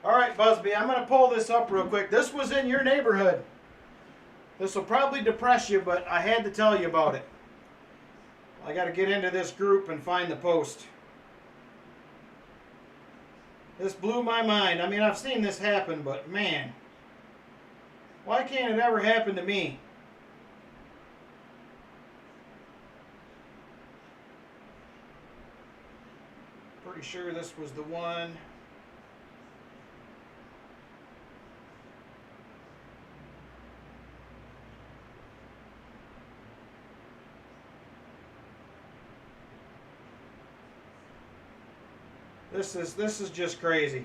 Alright, Busby, I'm going to pull this up real quick. This was in your neighborhood. This will probably depress you, but I had to tell you about it. I got to get into this group and find the post. This blew my mind. I mean, I've seen this happen, but man, why can't it ever happen to me? Pretty sure this was the one. This is just crazy.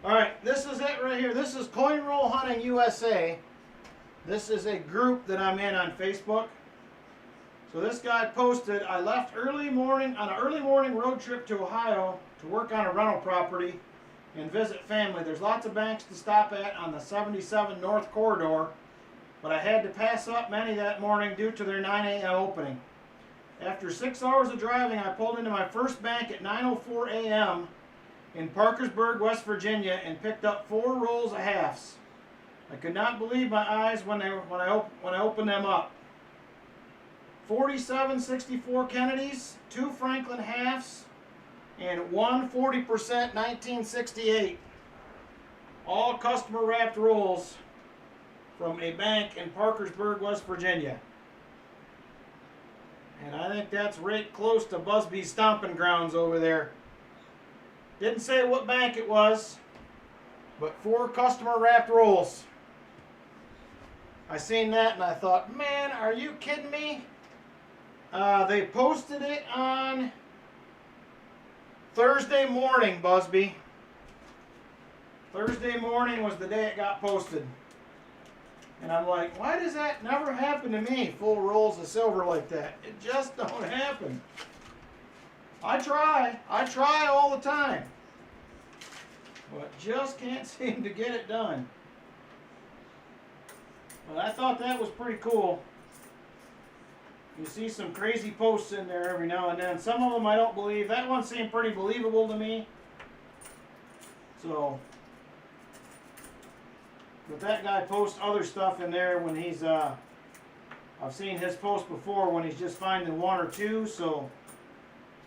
Alright, this is it right here. This is Coin Roll Hunting USA. This is a group that I'm in on Facebook. So this guy posted, I left early morning on an early morning road trip to Ohio to work on a rental property and visit family. There's lots of banks to stop at on the 77 North Corridor, but I had to pass up many that morning due to their 9 a.m. opening. After 6 hours of driving, I pulled into my first bank at 9:04 a.m. in Parkersburg, West Virginia, and picked up 4 rolls of halves. I could not believe my eyes when I opened them up. 4764 Kennedys, 2 Franklin halves, and 1 40% 1968. All customer wrapped rolls from a bank in Parkersburg, West Virginia. And I think that's right close to Busby's stomping grounds over there. Didn't say what bank it was, but 4 customer wrapped rolls. I seen that and I thought, man, are you kidding me? They posted it on Thursday morning, Busby. Thursday morning was the day it got posted. And I'm like, why does that never happen to me? Full rolls of silver like that. It just don't happen. I try all the time. But just can't seem to get it done. But I thought that was pretty cool. You see some crazy posts in there every now and then. Some of them I don't believe. That one seemed pretty believable to me. So, but that guy posts other stuff in there when he's, I've seen his post before when he's just finding 1 or 2, so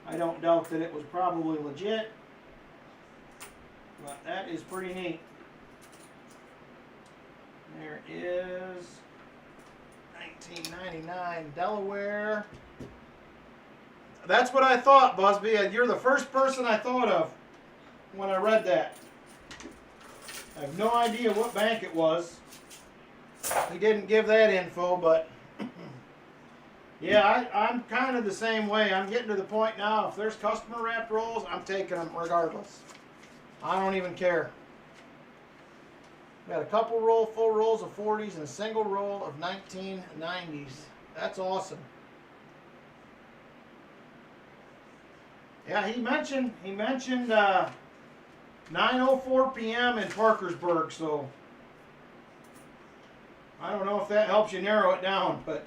I don't doubt that it was probably legit. But that is pretty neat. There is 1999 Delaware. That's what I thought, Busby. You're the first person I thought of when I read that. I have no idea what bank it was. He didn't give that info, but yeah, I'm kind of the same way. I'm getting to the point now, if there's customer wrapped rolls, I'm taking them regardless. I don't even care. Got a couple full rolls of 40s and a single roll of 1990s. That's awesome. Yeah, he mentioned 9:04 p.m. in Parkersburg, so I don't know if that helps you narrow it down, but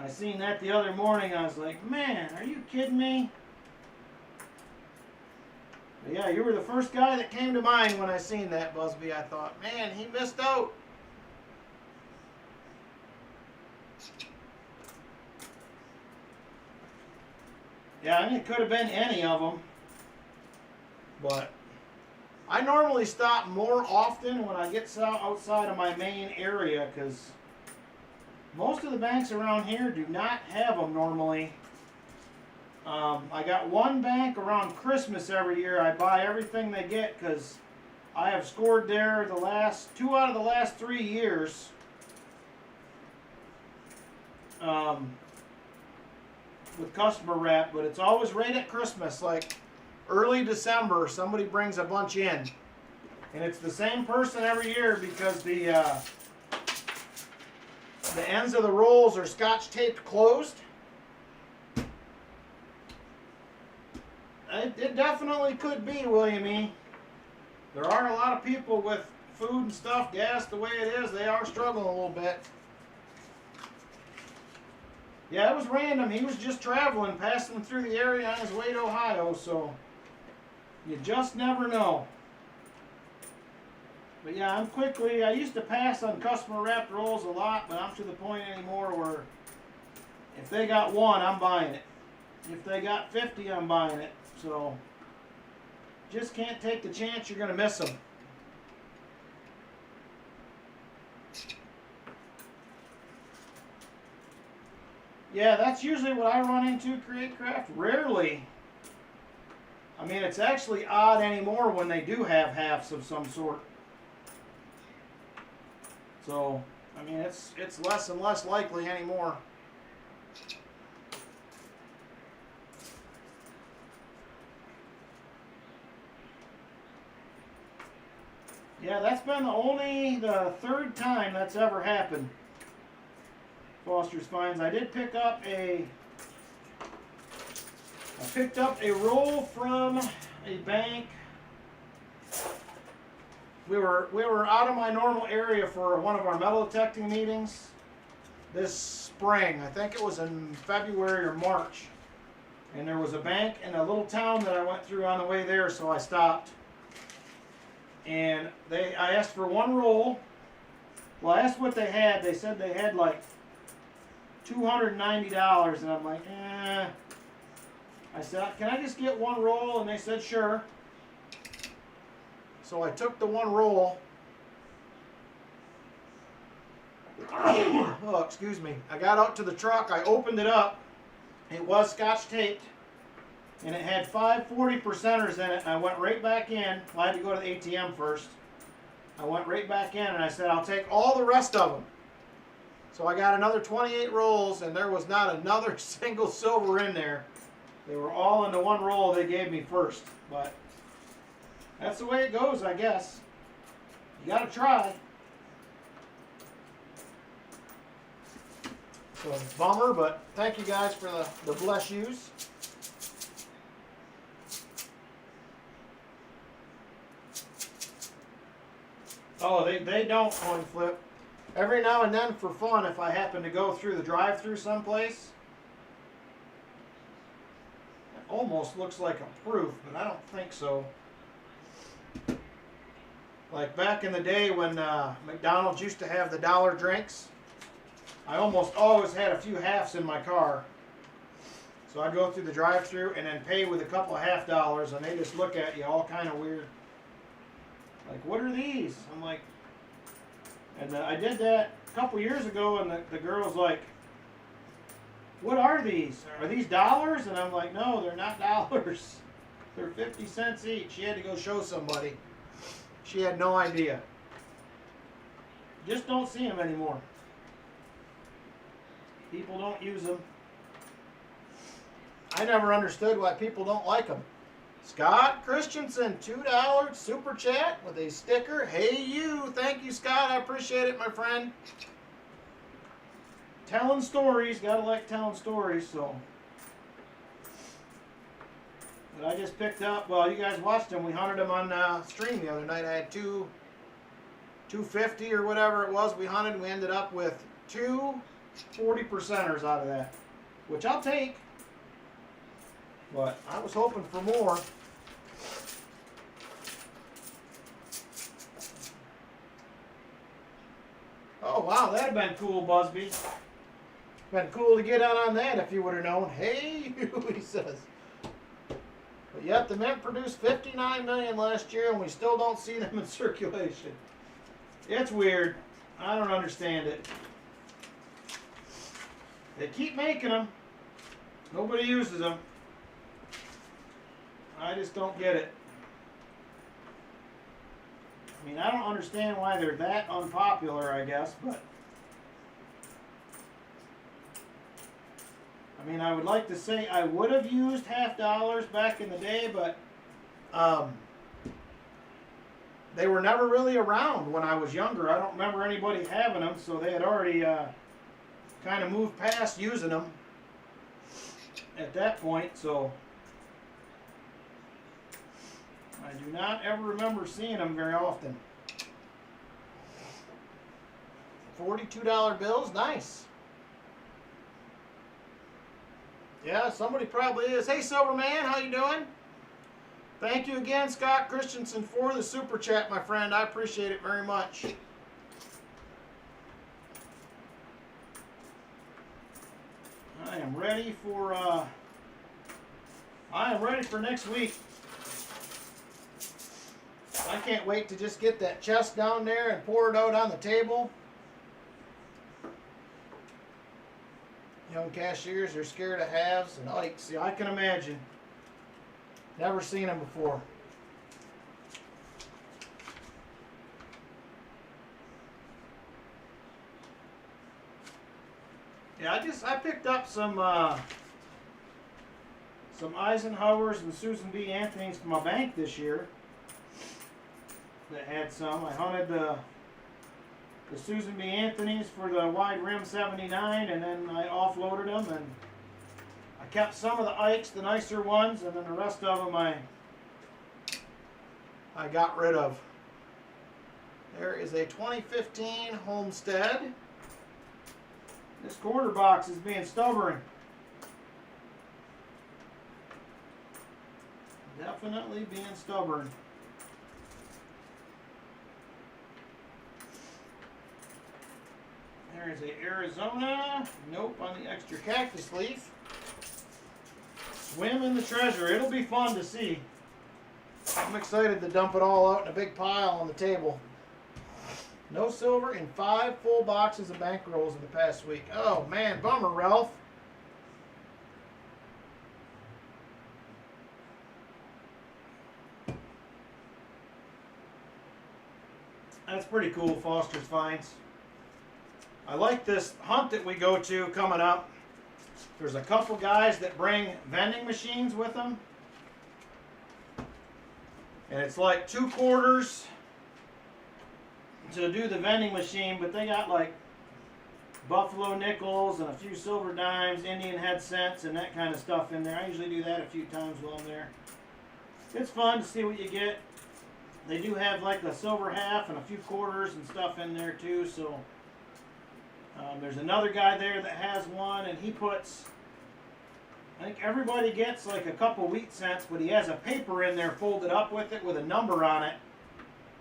I seen that the other morning. I was like, man, are you kidding me? But yeah, you were the first guy that came to mind when I seen that, Busby. I thought, man, he missed out. Yeah, I mean, it could have been any of them. But I normally stop more often when I get outside of my main area, because most of the banks around here do not have them normally. I got one bank around Christmas every year. I buy everything they get because I have scored there the last 2 out of the last 3 years. With customer wrap, but it's always right at Christmas, like early December. Somebody brings a bunch in, and it's the same person every year because the ends of the rolls are scotch taped closed. It definitely could be, William E. There are a lot of people with food and stuff, gas the way it is, they are struggling a little bit. Yeah, it was random. He was just traveling, passing through the area on his way to Ohio, so you just never know. But yeah, I used to pass on customer wrapped rolls a lot, but I'm to the point anymore where if they got 1, I'm buying it. If they got 50, I'm buying it. So just can't take the chance you're going to miss them. Yeah, that's usually what I run into, Create Craft. Rarely. I mean, it's actually odd anymore when they do have halves of some sort. So, I mean, it's less and less likely anymore. Yeah, that's been the 3rd time that's ever happened. Foster's Finds. I did pick up a roll from a bank. We were out of my normal area for one of our metal detecting meetings this spring. I think it was in February or March. And there was a bank in a little town that I went through on the way there, so I stopped. And I asked for one roll. Well, I asked what they had. They said they had like $290, and I'm like, eh. I said, can I just get one roll? And they said, sure. So I took the one roll. Oh, excuse me. I got out to the truck. I opened it up. It was scotch taped. And it had 5 40%ers in it. And I went right back in. Well, I had to go to the ATM first. I went right back in and I said, I'll take all the rest of them. So I got another 28 rolls, and there was not another single silver in there. They were all in the one roll they gave me first. But that's the way it goes, I guess. You gotta try. So, bummer, but thank you guys for the bless yous. Oh, they don't coin flip. Every now and then for fun, if I happen to go through the drive-through someplace, it almost looks like a proof, but I don't think so. Like back in the day when McDonald's used to have the dollar drinks, I almost always had a few halves in my car. So I'd go through the drive-through and then pay with a couple of half dollars, and they just look at you all kind of weird. Like, what are these? I'm like, and I did that a couple years ago, and the girl's like, what are these? Are these dollars? And I'm like, no, they're not dollars. They're 50 cents each. She had to go show somebody. She had no idea. Just don't see them anymore. People don't use them. I never understood why people don't like them. Scott Christensen, $2 super chat with a sticker. Hey you, thank you Scott, I appreciate it my friend. Telling stories, gotta like telling stories, so. But I just picked up, well you guys watched them, we hunted them on stream the other night. I had 250 or whatever it was we hunted. We ended up with 2 40%ers out of that, which I'll take. But I was hoping for more. Oh wow, that'd have been cool, Busby. Been cool to get out on that if you would have known. Hey, he says. But yet the mint produced 59 million last year, and we still don't see them in circulation. It's weird. I don't understand it. They keep making them. Nobody uses them. I just don't get it. I mean, I don't understand why they're that unpopular, I guess, but I mean, I would like to say I would have used half dollars back in the day, but they were never really around when I was younger. I don't remember anybody having them, so they had already kind of moved past using them at that point, so I do not ever remember seeing them very often. $42 bills, nice. Yeah, somebody probably is. Hey, Silverman, how you doing? Thank you again, Scott Christensen, for the super chat, my friend. I appreciate it very much. I am ready for next week. I can't wait to just get that chest down there and pour it out on the table. Young cashiers are scared of halves and ikes. See, I can imagine. Never seen them before. Yeah, I picked up some Eisenhowers and Susan B. Anthony's for my bank this year. That had some. I hunted the Susan B. Anthony's for the wide rim 79, and then I offloaded them, and I kept some of the Ikes, the nicer ones, and then the rest of them I got rid of. There is a 2015 Homestead. This quarter box is being stubborn. Definitely being stubborn. There's a Arizona. Nope, on the extra cactus leaf. Swim in the treasure. It'll be fun to see. I'm excited to dump it all out in a big pile on the table. No silver in 5 full boxes of bank rolls in the past week. Oh man, bummer, Ralph. That's pretty cool, Foster's Finds. I like this hunt that we go to coming up. There's a couple guys that bring vending machines with them. And it's like 2 quarters to do the vending machine, but they got like buffalo nickels and a few silver dimes, Indian head cents, and that kind of stuff in there. I usually do that a few times while I'm there. It's fun to see what you get. They do have like a silver half and a few quarters and stuff in there too, so there's another guy there that has one, and he puts, I think everybody gets like a couple wheat cents, but he has a paper in there folded up with it with a number on it,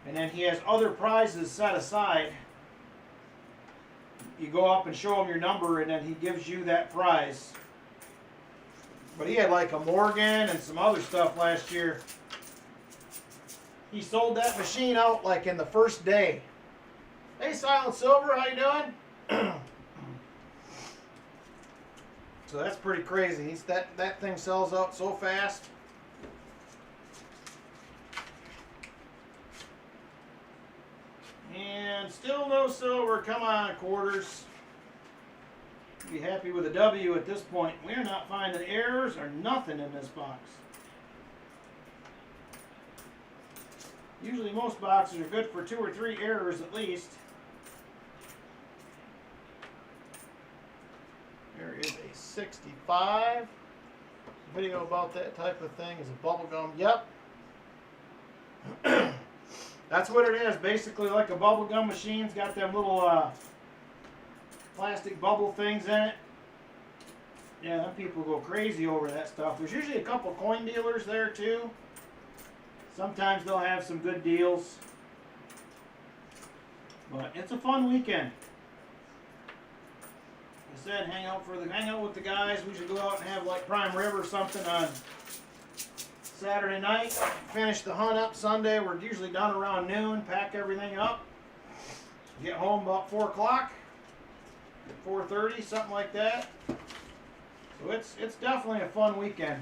and then he has other prizes set aside. You go up and show him your number, and then he gives you that prize. But he had like a Morgan and some other stuff last year. He sold that machine out like in the first day. Hey, Silent Silver, how you doing? So that's pretty crazy. That thing sells out so fast. And still no silver. Come on, quarters. Be happy with a W at this point. We're not finding errors or nothing in this box. Usually most boxes are good for 2 or 3 errors at least. There is a 65. Video about that type of thing is a bubble gum. Yep. That's what it is. Basically like a bubble gum machine. It's got them little plastic bubble things in it. Yeah, them people go crazy over that stuff. There's usually a couple coin dealers there too. Sometimes they'll have some good deals. But it's a fun weekend. I said hang out with the guys. We should go out and have like prime rib or something on Saturday night. Finish the hunt up Sunday. We're usually done around noon. Pack everything up. Get home about 4 o'clock. 4:30, something like that. So it's definitely a fun weekend.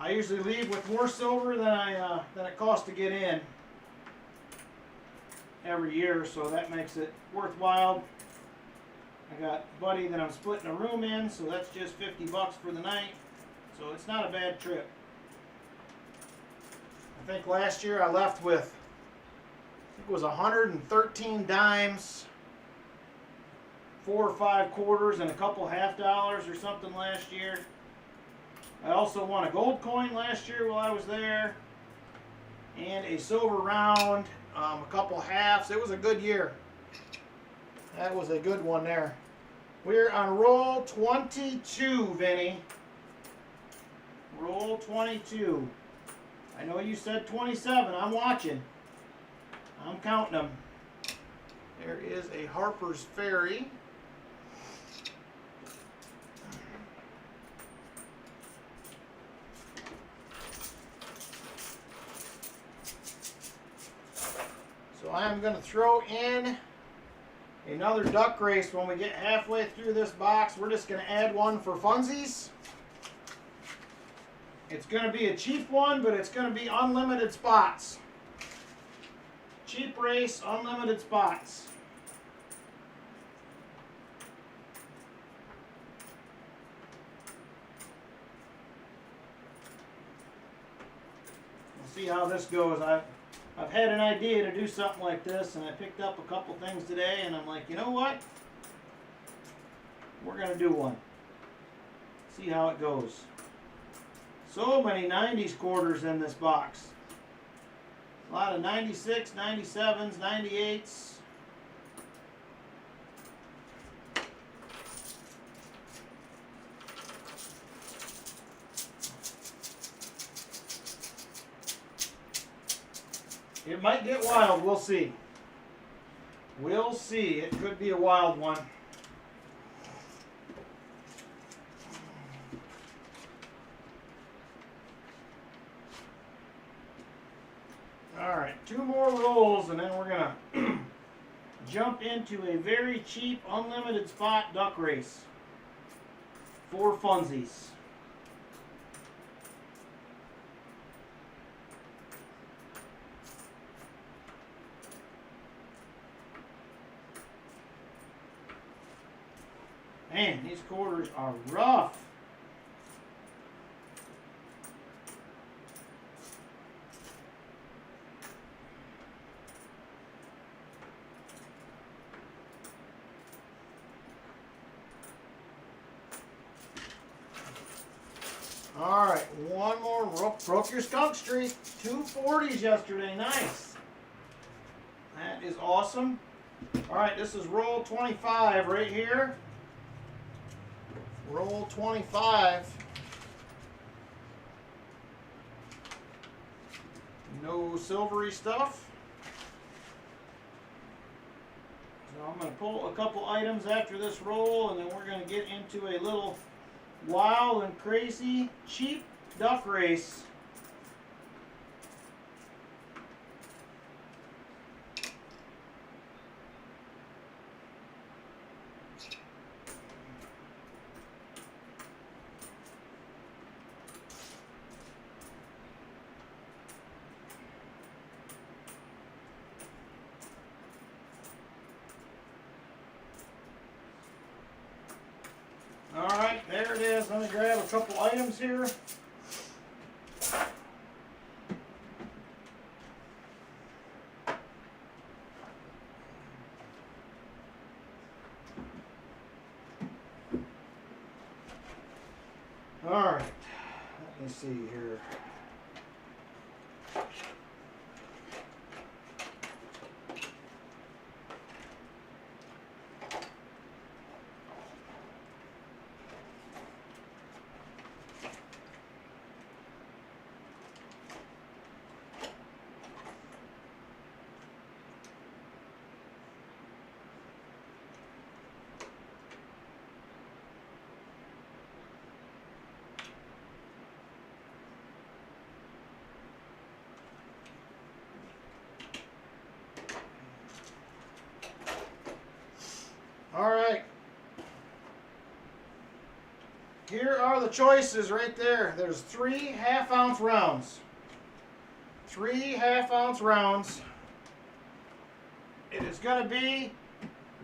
I usually leave with more silver than it costs to get in every year, so that makes it worthwhile. I got a buddy that I'm splitting a room in, so that's just 50 bucks for the night. So it's not a bad trip. I think last year I left with, I think it was 113 dimes, 4 or 5 quarters, and a couple half dollars or something last year. I also won a gold coin last year while I was there, and a silver round, a couple halves. It was a good year. That was a good one there. We're on roll 22, Vinny. Roll 22. I know you said 27. I'm watching. I'm counting them. There is a Harper's Ferry. So I'm going to throw in another duck race when we get halfway through this box. We're just going to add one for funsies. It's going to be a cheap one, but it's going to be unlimited spots. Cheap race, unlimited spots. We'll see how this goes. I've had an idea to do something like this, and I picked up a couple things today, and I'm like, you know what? We're going to do one. See how it goes. So many 90s quarters in this box. A lot of 96, 97s, 98s. It might get wild. We'll see. We'll see. It could be a wild one. Alright, 2 more rolls and then we're going to jump into a very cheap unlimited spot duck race for funsies. Man, these quarters are rough. All right, one more. Broke your skunk streak. 2 40s yesterday. Nice. That is awesome. All right, this is roll 25 right here. Roll 25. No silvery stuff. So I'm going to pull a couple items after this roll, and then we're going to get into a little wild and crazy cheap duck race. Alright, there it is. Let me grab a couple items here. Alright, let me see here. All right. Here are the choices right there. There's 3 half-ounce rounds. 3 half-ounce rounds. It is going to be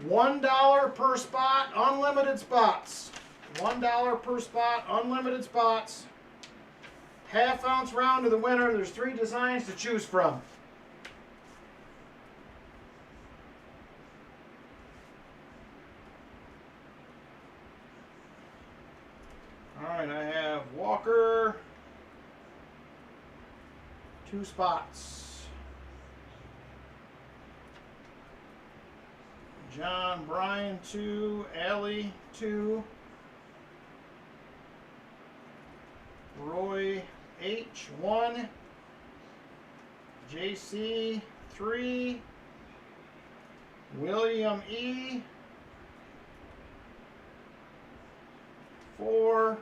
$1 per spot, unlimited spots. $1 per spot, unlimited spots. Half-ounce round to the winner. There's 3 designs to choose from. Alright, I have Walker, 2 spots. John Bryan, 2. Allie, 2. Roy H, 1. JC, 3. William E, 4.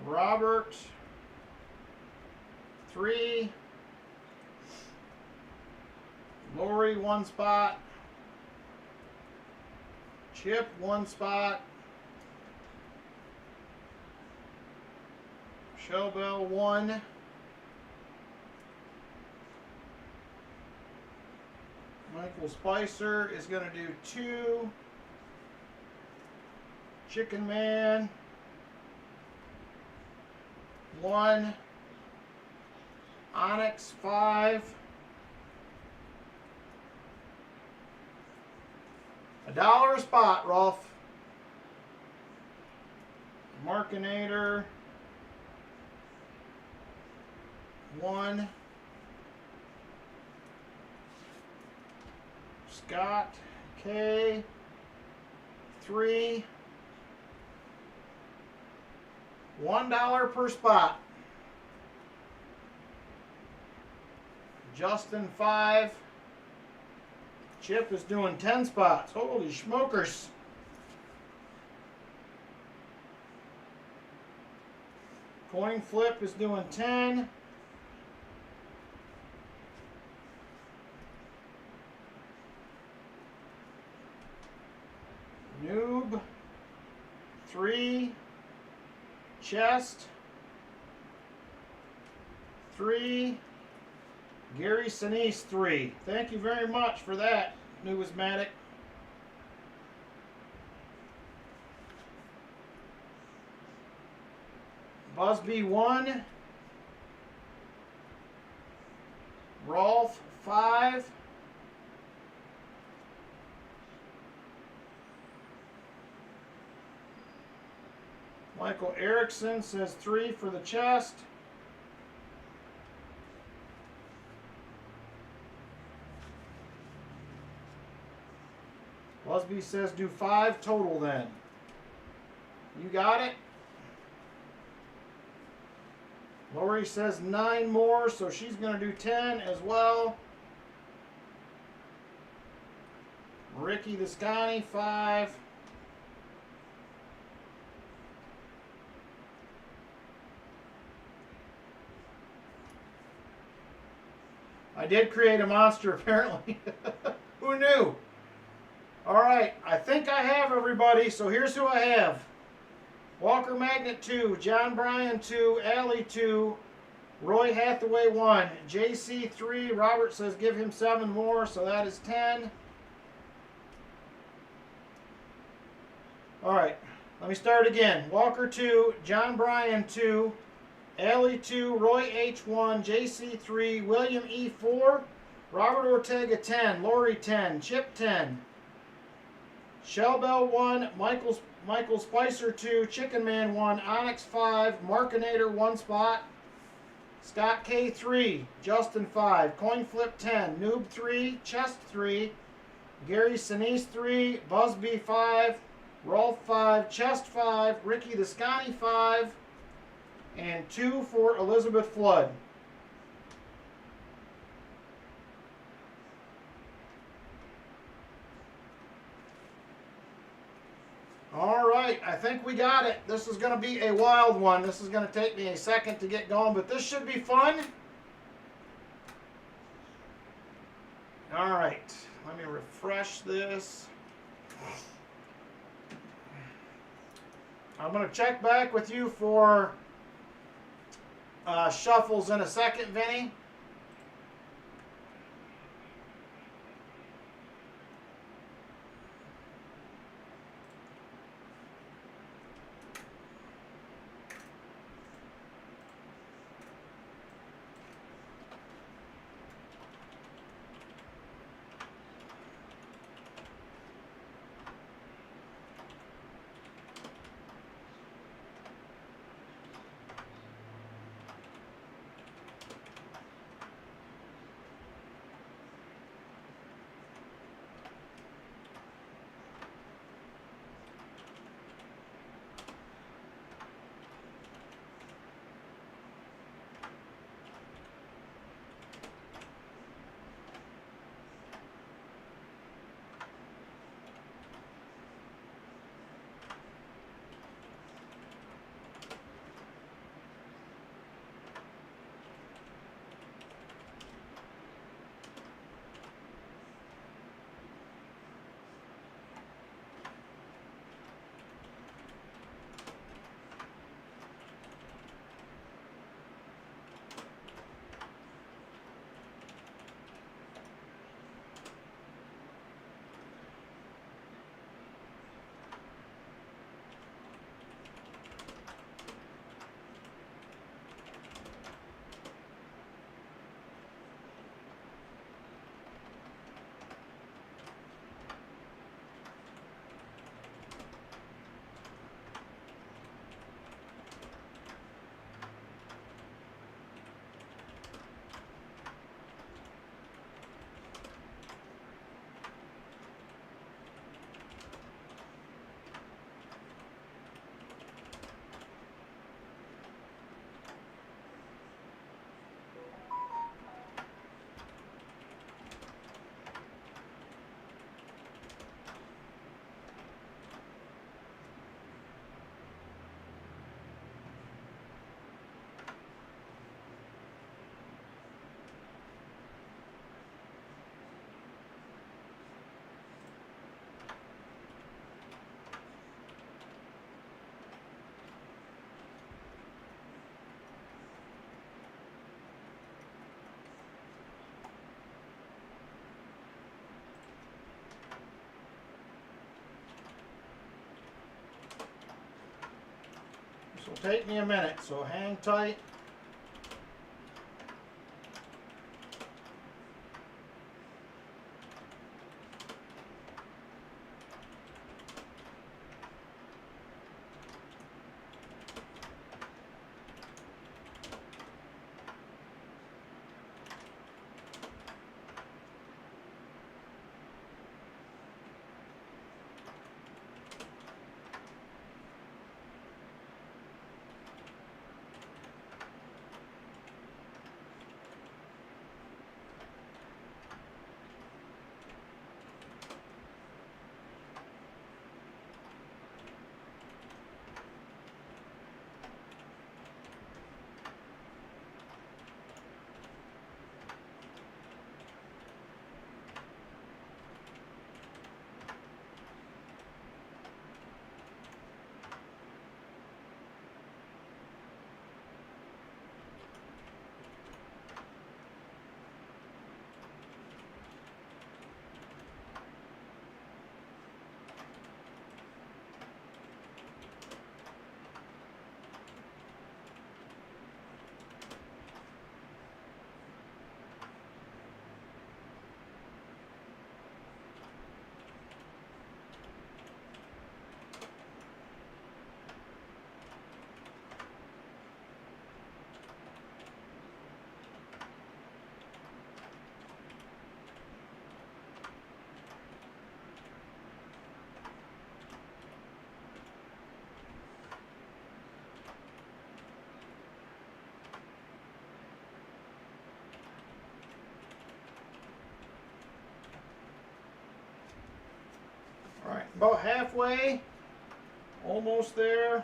Robert, 3. Lori, 1 spot. Chip, 1 spot. Shellbell, 1. Michael Spicer is going to do 2. Chicken Man, 1. Onyx, 5. $1 a spot, Rolf. Markinator, 1. Scott K, 3. $1 per spot. Justin 5. Chip is doing 10 spots. Holy smokers. Coin flip is doing 10. Noob 3. Chest 3. Gary Sinise 3. Thank you very much for that, numismatic. Busby 1. Rolf 5. Michael Erickson says 3 for the chest. Busby says do 5 total then. You got it? Lori says 9 more, so she's going to do 10 as well. Ricky Descani, 5. I did create a monster, apparently. Who knew? All right, I think I have everybody, so here's who I have. Walker Magnet 2, John Bryan 2, Allie 2, Roy Hathaway 1, JC 3, Robert says give him 7 more, so that is 10. All right, let me start again. Walker 2, John Bryan 2, Allie 2, Roy H1, JC 3, William E 4, Robert Ortega 10, Lori 10, Chip 10, Shellbell 1, Michael Spicer 2, Chicken Man 1, Onyx 5, Markinator 1 spot, Scott K 3, Justin 5, Coin Flip 10, Noob 3, Chest 3, Gary Sinise 3, Busby 5, Rolf 5, Chest 5, Ricky Descani 5, and 2 for Elizabeth Flood. All right, I think we got it. This is going to be a wild one. This is going to take me a second to get going, but this should be fun. All right, let me refresh this. I'm going to check back with you for shuffles in a second, Vinny. This will take me a minute, so hang tight. All right, about halfway, almost there.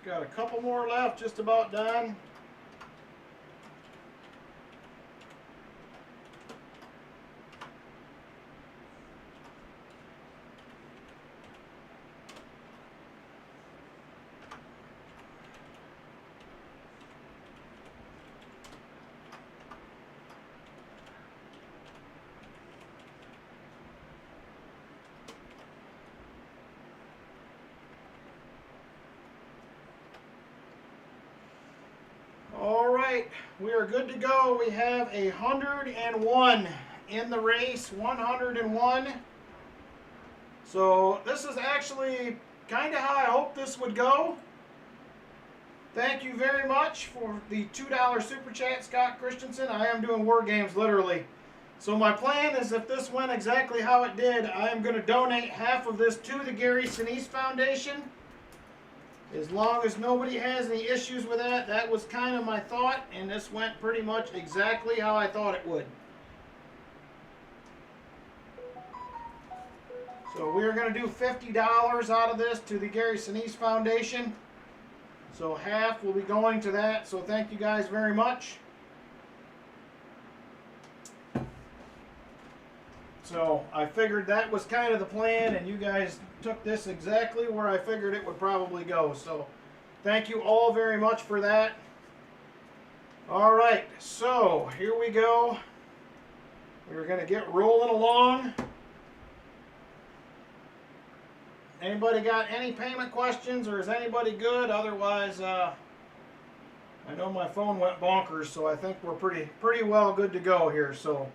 Got a couple more left, just about done. All right, we are good to go. We have 101 in the race, 101. So this is actually kind of how I hoped this would go. Thank you very much for the $2 super chat, Scott Christensen. I am doing War Games literally. So my plan is, if this went exactly how it did, I am going to donate half of this to the Gary Sinise Foundation. As long as nobody has any issues with that, that was kind of my thought, and this went pretty much exactly how I thought it would. So we're going to do $50 out of this to the Gary Sinise Foundation. So half will be going to that, so thank you guys very much. So I figured that was kind of the plan, and you guys took this exactly where I figured it would probably go. So thank you all very much for that. All right, so here we go. We're going to get rolling along. Anybody got any payment questions, or is anybody good? Otherwise, I know my phone went bonkers, so I think we're pretty well good to go here. So.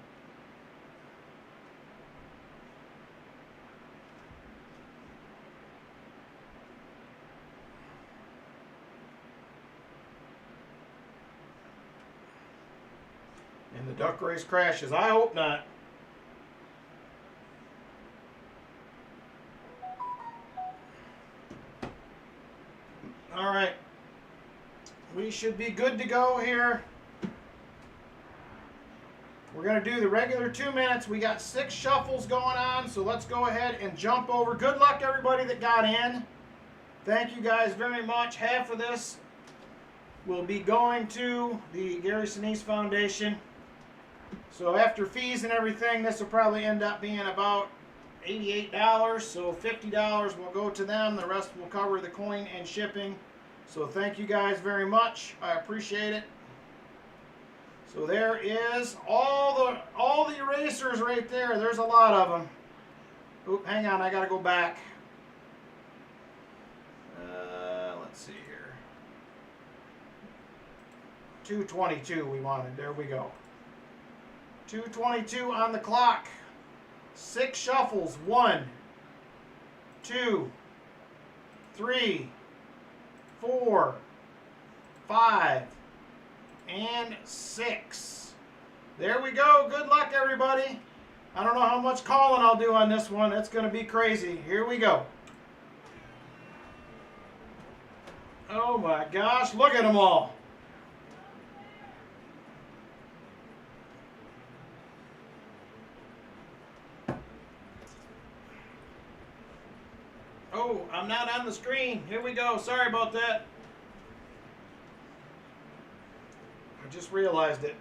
And the duck race crashes. I hope not. All right. We should be good to go here. We're going to do the regular 2 minutes. We got 6 shuffles going on, so let's go ahead and jump over. Good luck, everybody that got in. Thank you guys very much. Half of this will be going to the Gary Sinise Foundation. So after fees and everything, this will probably end up being about $88. So $50 will go to them. The rest will cover the coin and shipping. So thank you guys very much. I appreciate it. So there is all the erasers right there. There's a lot of them. Oop, hang on, I gotta go back. Let's see here. 222 we wanted. There we go. 222 on the clock. 6 shuffles. 1, 2, 3, 4, 5, and 6. There we go. Good luck, everybody. I don't know how much calling I'll do on this one. It's going to be crazy. Here we go. Oh my gosh, look at them all. Oh, I'm not on the screen. Here we go. Sorry about that. I just realized it.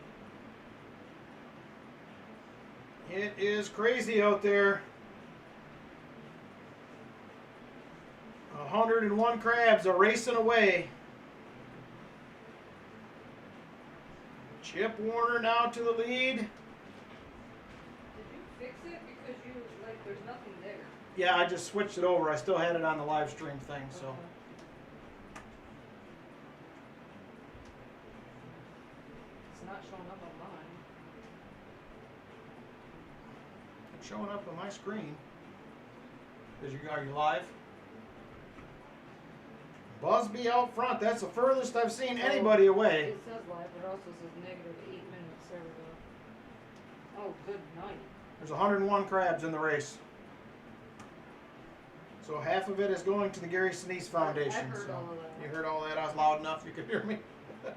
It is crazy out there. 101 crabs are racing away. Chip Warner now to the lead. Did you fix it? Because you, like, there's nothing there. Yeah, I just switched it over. I still had it on the live stream thing, so. Okay. It's not showing up on mine. It's showing up on my screen. Are you live? Busby out front. That's the furthest I've seen anybody away. It says live, but it also says negative 8 minutes. There we go. Oh, good night. There's 101 crabs in the race. So half of it is going to the Gary Sinise Foundation. I heard so all of that. You heard all that? I was loud enough you could hear me. Yeah,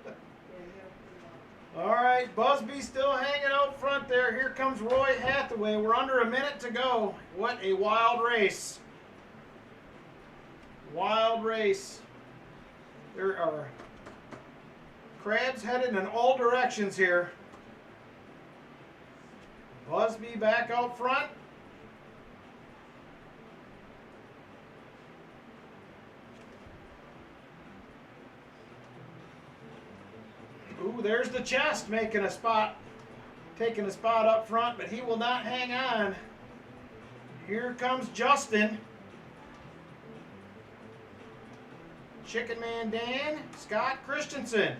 yeah. All right, Busby still hanging out front there. Here comes Roy Hathaway. We're under a minute to go. What a wild race. Wild race. There are crabs headed in all directions here. Busby back out front. Ooh, there's the chest making a spot, taking a spot up front, but he will not hang on. Here comes Justin. Chicken Man Dan, Scott Christensen.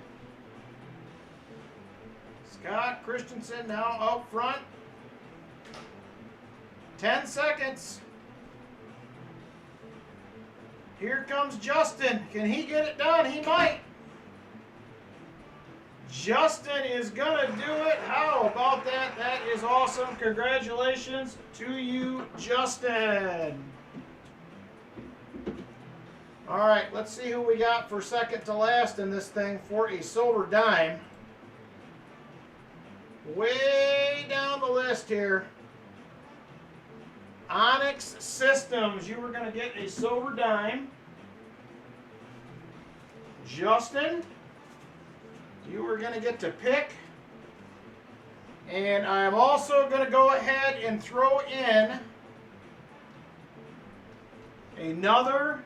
Scott Christensen now up front. 10 seconds. Here comes Justin. Can he get it done? He might. Justin is going to do it. How about that? That is awesome. Congratulations to you, Justin. All right, let's see who we got for second to last in this thing for a silver dime. Way down the list here. Onyx Systems, you were going to get a silver dime. Justin, you were going to get to pick. And I'm also going to go ahead and throw in another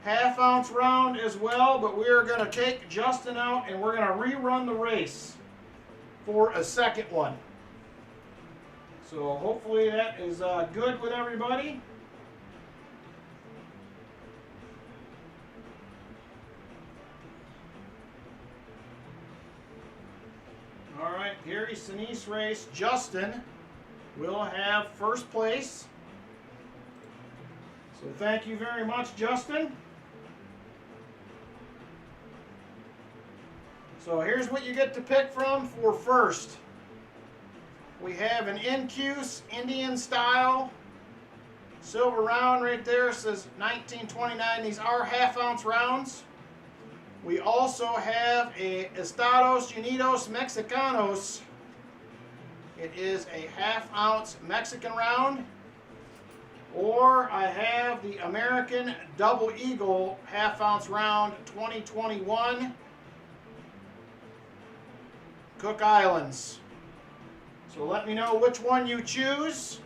half-ounce round as well, but we are going to take Justin out and we're going to rerun the race for a second one. So hopefully that is good with everybody. All right, Gary Sinise race. Justin will have first place. So thank you very much, Justin. So here's what you get to pick from for first. We have an Incuse Indian style silver round right there. It says 1929. These are half-ounce rounds. We also have a Estados Unidos Mexicanos. It is a half-ounce Mexican round. Or I have the American Double Eagle half-ounce round 2021. Cook Islands. So let me know which one you choose.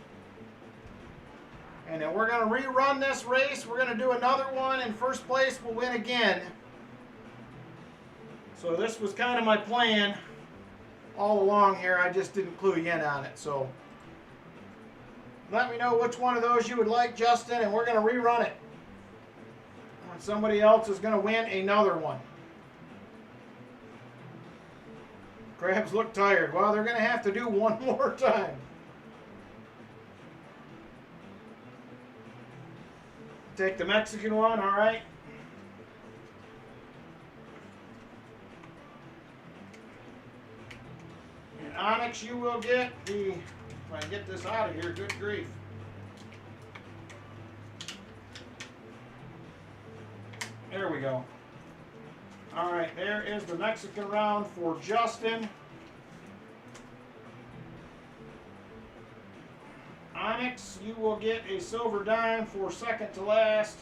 And then we're going to rerun this race. We're going to do another one, and first place will win again. So this was kind of my plan all along here. I just didn't clue you in on it. So let me know which one of those you would like, Justin, and we're going to rerun it. And somebody else is going to win another one. Crabs look tired. Well, they're going to have to do one more time. Take the Mexican one, all right. And Onyx, you will get the, if I can get this out of here, good grief. There we go. All right, there is the Mexican round for Justin. Onyx, you will get a silver dime for second to last.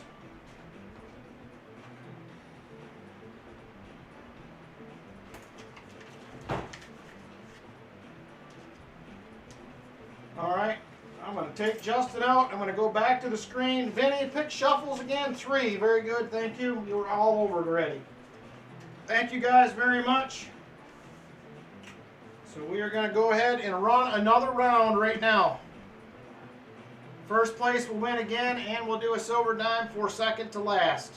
All right, I'm going to take Justin out. I'm going to go back to the screen. Vinny, pick shuffles again. 3. Very good, thank you. You were all over it already. Thank you guys very much. So we are going to go ahead and run another round right now. First place will win again, and we'll do a silver dime for second to last.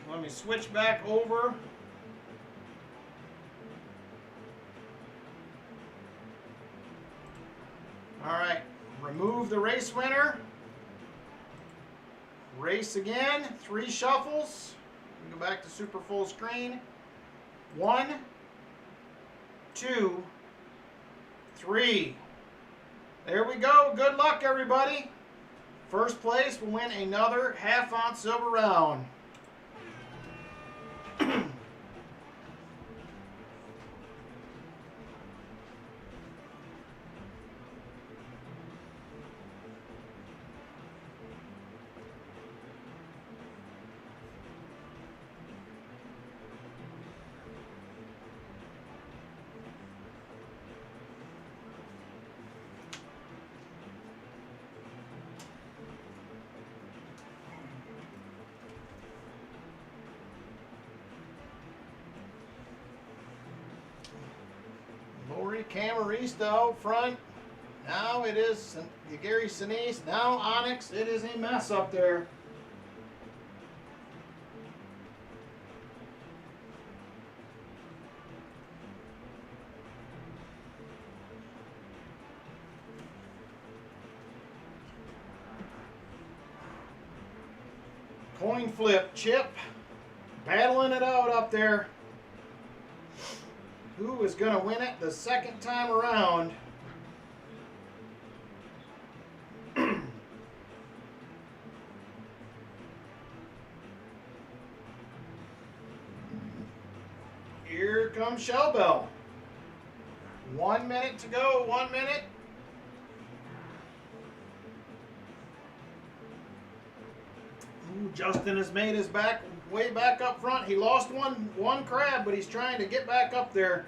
Let me switch back over. All right, remove the race winner. Race again, 3 shuffles. We go back to super full screen. 1, 2, 3. There we go. Good luck, everybody. First place will win another half-ounce silver round. Camarista out front. Now it is Gary Sinise. Now Onyx. It is a mess up there. Coin flip, Chip, battling it out up there. Who is going to win it the second time around? Here comes Shellbell. 1 minute to go, 1 minute. Ooh, Justin has made his back way back up front. He lost one crab, but he's trying to get back up there.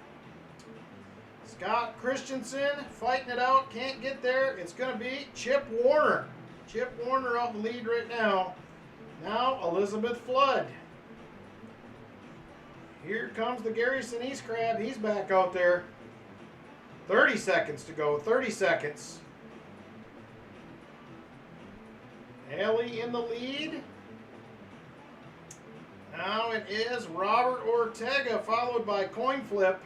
Scott Christensen fighting it out, can't get there. It's going to be Chip Warner. Chip Warner out in the lead right now. Now Elizabeth Flood. Here comes the Gary Sinise crab. He's back out there. 30 seconds to go. 30 seconds. Haley in the lead. Now it is Robert Ortega followed by Coin Flip.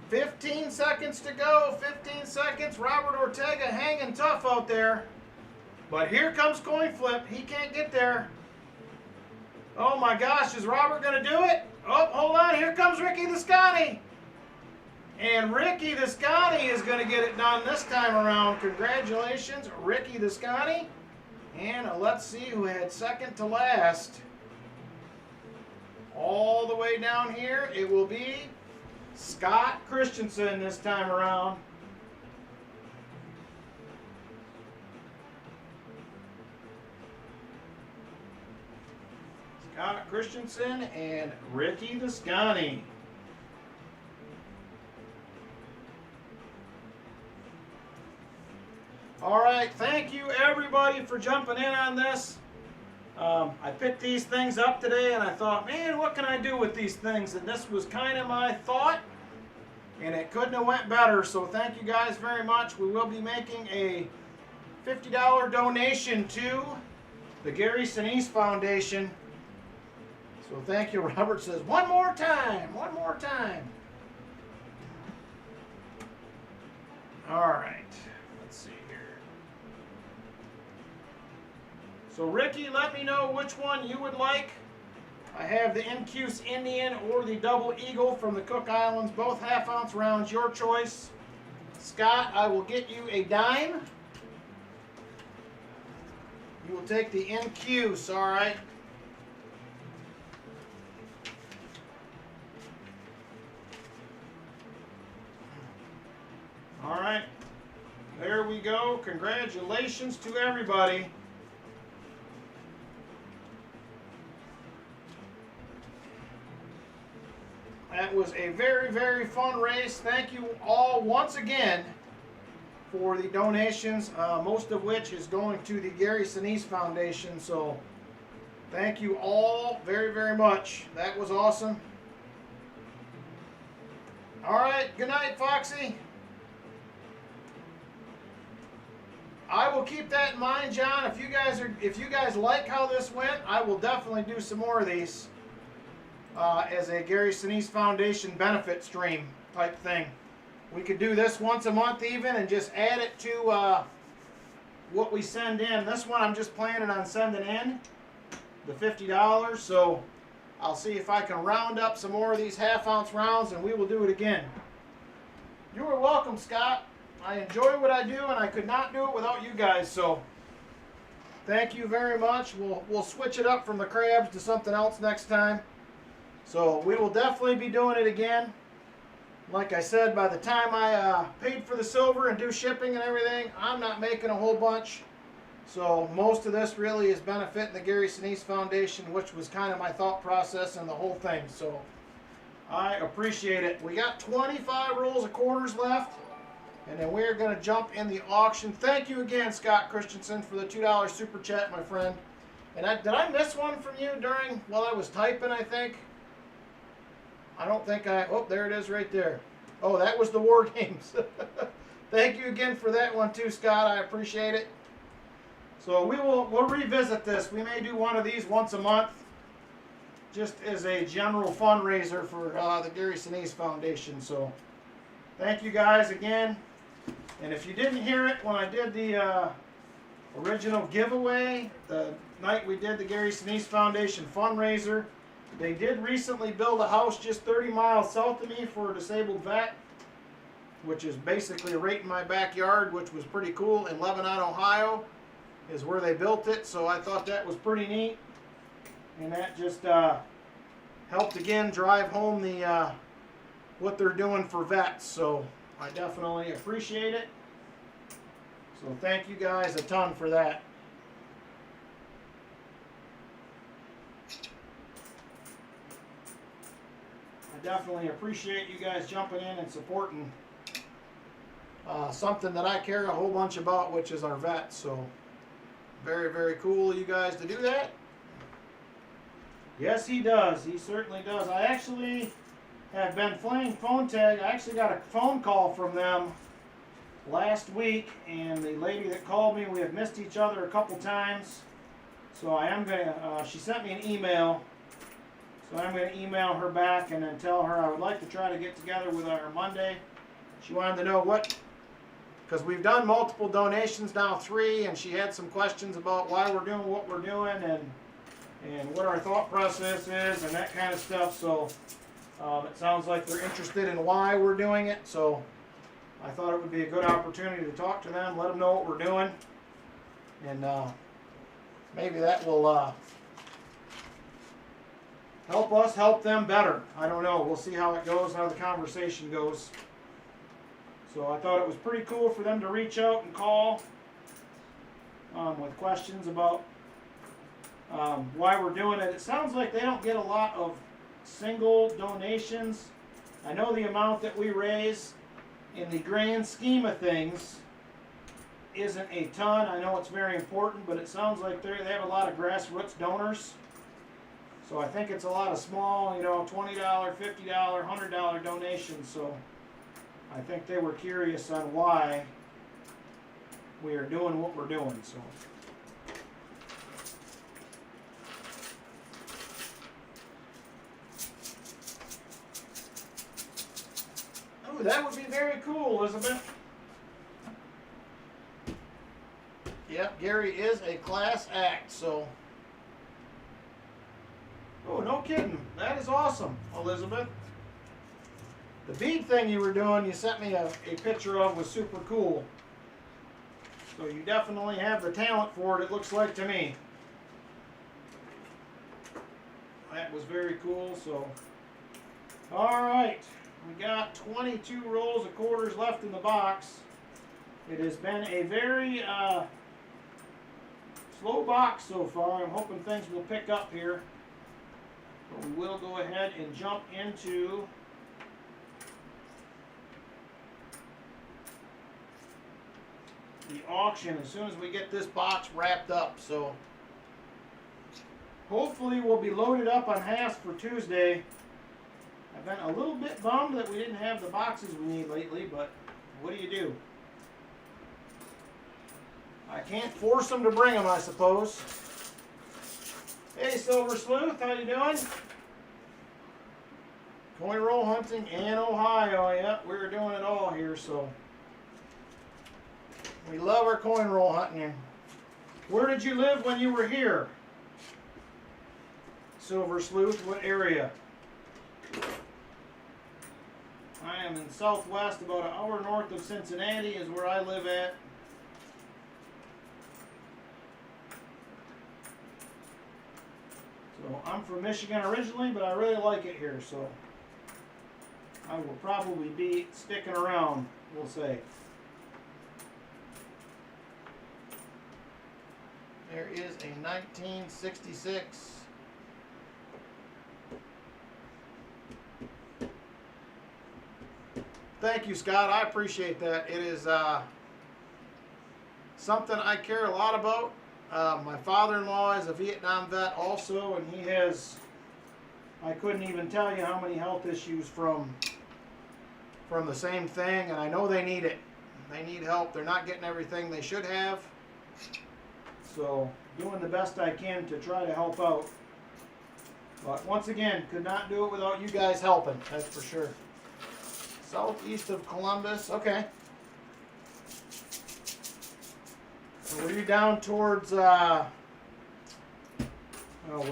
15 seconds to go. 15 seconds. Robert Ortega hanging tough out there. But here comes Coin Flip. He can't get there. Oh my gosh, is Robert going to do it? Oh, hold on. Here comes Ricky Descani. And Ricky Descani is going to get it done this time around. Congratulations, Ricky Descani. And let's see who had second to last. All the way down here, it will be Scott Christensen this time around. Scott Christensen and Ricky Descani. All right, thank you everybody for jumping in on this. I picked these things up today and I thought, man, what can I do with these things? And this was kind of my thought, and it couldn't have went better. So thank you guys very much. We will be making a $50 donation to the Gary Sinise Foundation. So thank you. Robert says, one more time, one more time. All right, let's see here. So Ricky, let me know which one you would like. I have the Incuse Indian or the Double Eagle from the Cook Islands, both half-ounce rounds, your choice. Scott, I will get you a dime. You will take the Incuse, all right? All right, there we go. Congratulations to everybody. That was a very, very fun race. Thank you all once again for the donations, most of which is going to the Gary Sinise Foundation. So thank you all very, very much. That was awesome. All right, good night, Foxy. I will keep that in mind, John. If you guys like how this went, I will definitely do some more of these as a Gary Sinise Foundation benefit stream type thing. We could do this once a month even and just add it to what we send in. This one I'm just planning on sending in the $50. So I'll see if I can round up some more of these half-ounce rounds and we will do it again. You are welcome, Scott. I enjoy what I do, and I could not do it without you guys, so thank you very much. We'll switch it up from the crabs to something else next time. So we will definitely be doing it again. Like I said, by the time I paid for the silver and do shipping and everything, I'm not making a whole bunch. So most of this really is benefiting the Gary Sinise Foundation, which was kind of my thought process and the whole thing. So I appreciate it. We got 25 rolls of quarters left. And then we're going to jump in the auction. Thank you again, Scott Christensen, for the $2 super chat, my friend. And did I miss one from you while I was typing, I think? I don't think oh, there it is right there. Oh, that was the War Games. Thank you again for that one too, Scott. I appreciate it. So we'll revisit this. We may do one of these once a month, just as a general fundraiser for the Gary Sinise Foundation. So thank you guys again. And if you didn't hear it when I did the original giveaway, the night we did the Gary Sinise Foundation fundraiser, they did recently build a house just 30 miles south of me for a disabled vet, which is basically right in my backyard, which was pretty cool. In Lebanon, Ohio is where they built it, so I thought that was pretty neat. And that just helped again drive home the what they're doing for vets. So I definitely appreciate it. So thank you guys a ton for that. I definitely appreciate you guys jumping in and supporting something that I care a whole bunch about, which is our vets. So very, very cool of you guys to do that. Yes, he does. He certainly does. I actually have been playing phone tag. I actually got a phone call from them last week, and the lady that called me, we have missed each other a couple times. So I am going to, she sent me an email. So I'm going to email her back and then tell her I would like to try to get together with her Monday. She wanted to know what, because we've done multiple donations now, 3, and she had some questions about why we're doing what we're doing and what our thought process is and that kind of stuff. So it sounds like they're interested in why we're doing it. So I thought it would be a good opportunity to talk to them, let them know what we're doing, and maybe that will help us help them better. I don't know. We'll see how it goes, how the conversation goes. So I thought it was pretty cool for them to reach out and call with questions about why we're doing it. It sounds like they don't get a lot of single donations. I know the amount that we raise in the grand scheme of things isn't a ton. I know it's very important, but it sounds like they have a lot of grassroots donors. So I think it's a lot of small, $20, $50, $100 donations. So I think they were curious on why we are doing what we're doing. So oh, that would be very cool, Elizabeth. Yep, Gary is a class act, so. Oh, no kidding. That is awesome, Elizabeth. The bead thing you were doing, you sent me a picture of, was super cool. So you definitely have the talent for it, it looks like to me. That was very cool, so. Alright, we got 22 rolls of quarters left in the box. It has been a very slow box so far. I'm hoping things will pick up here. But we will go ahead and jump into the auction as soon as we get this box wrapped up. So hopefully we'll be loaded up on halves for Tuesday. I've been a little bit bummed that we didn't have the boxes we need lately, but what do you do? I can't force them to bring them, I suppose. Hey, Silver Sleuth, how you doing? Coin roll hunting in Ohio. Yep, we're doing it all here, so we love our coin roll hunting. Where did you live when you were here? Silver Sleuth, what area? I am in Southwest, about an hour north of Cincinnati is where I live at. So I'm from Michigan originally, but I really like it here, so I will probably be sticking around, we'll say. There is a 1966 Thank you, Scott. I appreciate that. It is something I care a lot about. My father-in-law is a Vietnam vet also, and he has, I couldn't even tell you how many health issues from from the same thing, and I know they need it. They need help. They're not getting everything they should have. So, doing the best I can to try to help out. But once again, could not do it without you guys helping, that's for sure. Southeast of Columbus, okay. So were you down towards, what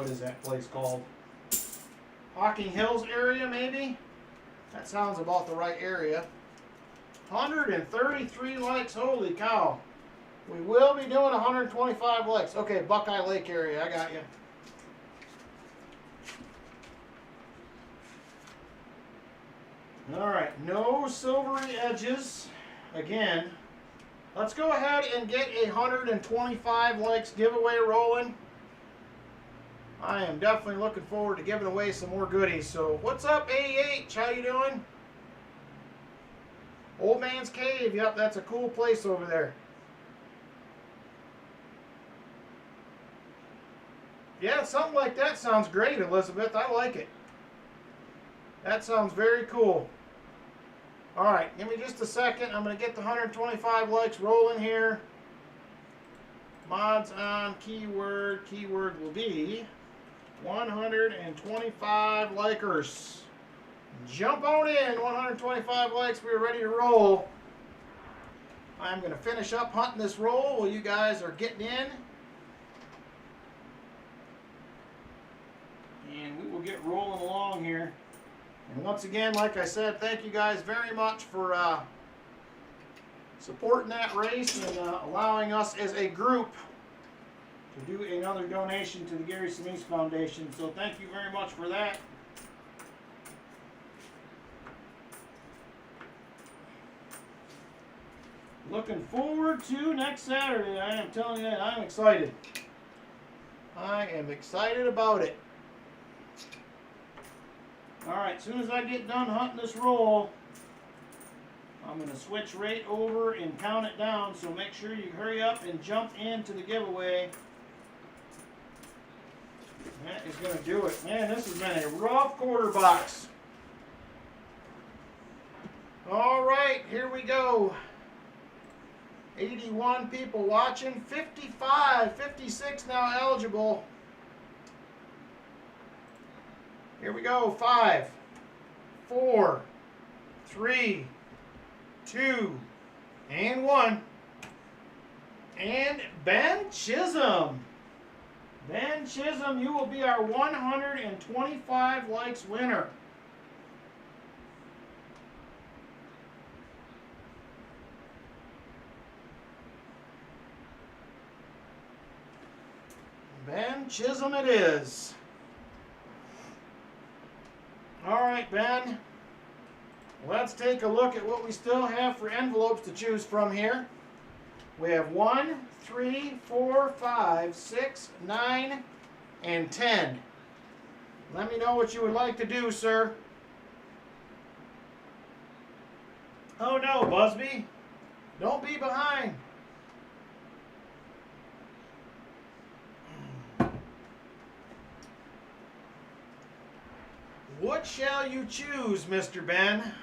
is that place called? Hocking Hills area, maybe? That sounds about the right area. 133 likes, holy cow. We will be doing 125 likes. Okay, Buckeye Lake area, I got you. Alright, no silvery edges. Again, let's go ahead and get a 125 likes giveaway rolling. I am definitely looking forward to giving away some more goodies. So, what's up, AH? How you doing? Old Man's Cave. Yep, that's a cool place over there. Yeah, something like that sounds great, Elizabeth. I like it. That sounds very cool. Alright, give me just a second. I'm going to get the 125 likes rolling here. Mods on keyword. Keyword will be 125 likers. Jump on in. 125 likes. We are ready to roll. I'm going to finish up hunting this roll while you guys are getting in. And we will get rolling along here. And once again, like I said, thank you guys very much for supporting that race and allowing us as a group to do another donation to the Gary Sinise Foundation. So thank you very much for that. Looking forward to next Saturday. I am telling you that. I'm excited. I am excited about it. Alright, as soon as I get done hunting this roll, I'm going to switch right over and count it down. So make sure you hurry up and jump into the giveaway. That is going to do it. Man, this has been a rough quarter box. Alright, here we go. 81 people watching. 55, 56 now eligible. Here we go. 5, 4, 3, 2, and 1. And Ben Chisholm. Ben Chisholm, you will be our 125 likes winner. Ben Chisholm it is. Alright, Ben. Let's take a look at what we still have for envelopes to choose from here. We have 1, 3, 4, 5, 6, 9, and 10. Let me know what you would like to do, sir. Oh no, Busby. Don't be behind. What shall you choose, Mr. Ben?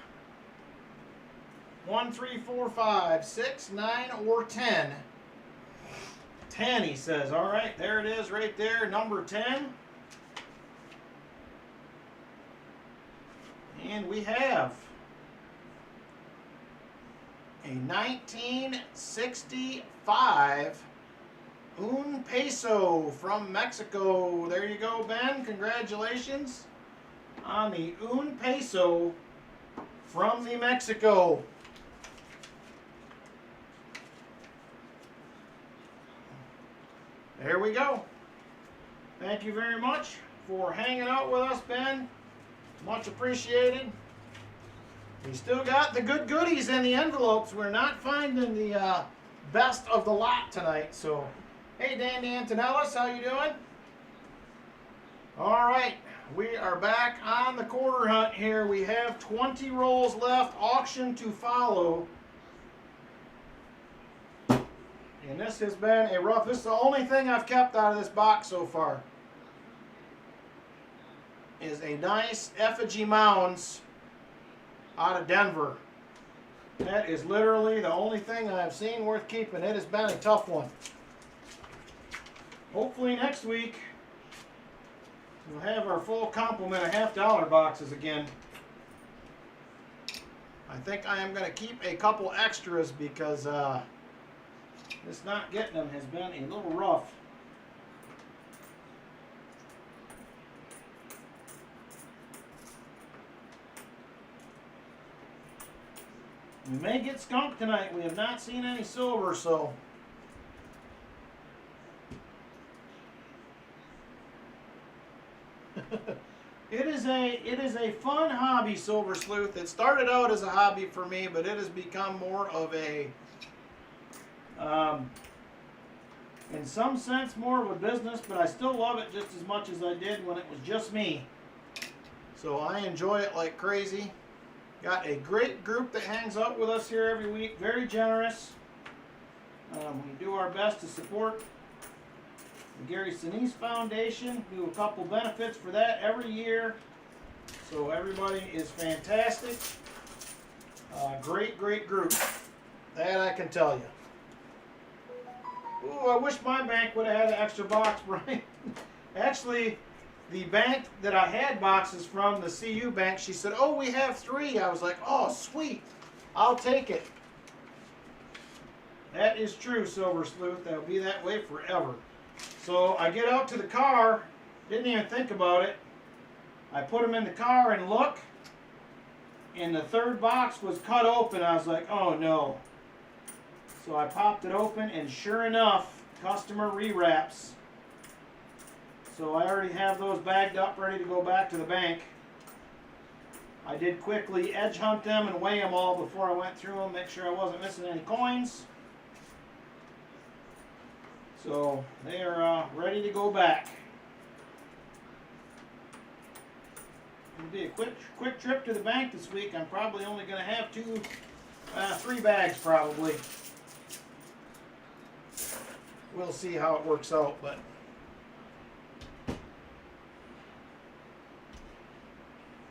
1, 3, 4, 5, 6, 9, or 10? 10, he says. All right, there it is right there, number 10. And we have a 1965 Un Peso from Mexico. There you go, Ben. Congratulations on the Un Peso from the Mexico. There we go. Thank you very much for hanging out with us, Ben. Much appreciated. We still got the good goodies in the envelopes. We're not finding the best of the lot tonight. So, hey, Danny Antonellis, how you doing? All right, we are back on the quarter hunt here. We have 20 rolls left, auction to follow. And this has been a rough, this is the only thing I've kept out of this box so far. Is a nice Effigy Mounds out of Denver. That is literally the only thing I've seen worth keeping. It has been a tough one. Hopefully next week we'll have our full complement of $50 boxes again. I think I am going to keep a couple extras because this not getting them has been a little rough. We may get skunked tonight. We have not seen any silver, so it is a fun hobby, Silver Sleuth. It started out as a hobby for me, but it has become more of a in some sense more of a business, but I still love it just as much as I did when it was just me. So I enjoy it like crazy. Got a great group that hangs out with us here every week. Very generous. We do our best to support the Gary Sinise Foundation. Do a couple benefits for that every year. So everybody is fantastic. Great group. That I can tell you. Ooh, I wish my bank would have had an extra box, Brian. Actually, the bank that I had boxes from, the CU bank, she said, "Oh, we have 3." I was like, "Oh, sweet. I'll take it." That is true, Silver Sleuth. That'll be that way forever. So I get out to the car, didn't even think about it. I put them in the car and look, and the third box was cut open. I was like, "Oh no." So I popped it open, and sure enough, customer rewraps. So I already have those bagged up, ready to go back to the bank. I did quickly edge hunt them and weigh them all before I went through them, make sure I wasn't missing any coins. So they are ready to go back. It'll be a quick trip to the bank this week. I'm probably only going to have 3 bags probably. We'll see how it works out, but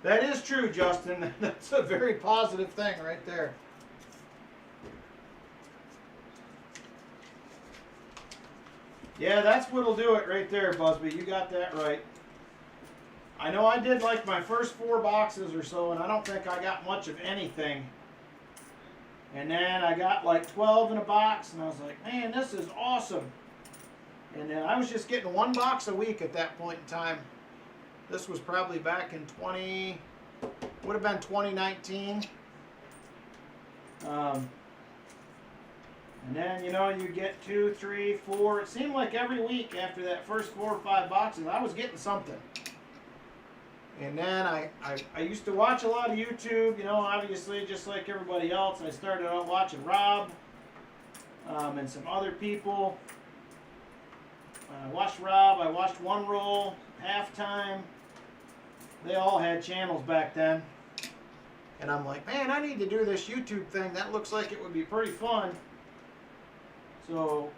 that is true, Justin. That's a very positive thing right there. Yeah, that's what'll do it right there, Busby. You got that right. I know I did like my first 4 boxes or so, and I don't think I got much of anything. And then I got like 12 in a box, and I was like, man, this is awesome. And then I was just getting 1 box a week at that point in time. This was probably back in would have been 2019. And then, you know, you get 2, 3, 4. It seemed like every week after that first 4 or 5 boxes, I was getting something. And then I used to watch a lot of YouTube, you know, obviously, just like everybody else. I started out watching Rob and some other people. I watched Rob, I watched One Roll, Halftime. They all had channels back then. And I'm like, man, I need to do this YouTube thing. That looks like it would be pretty fun. So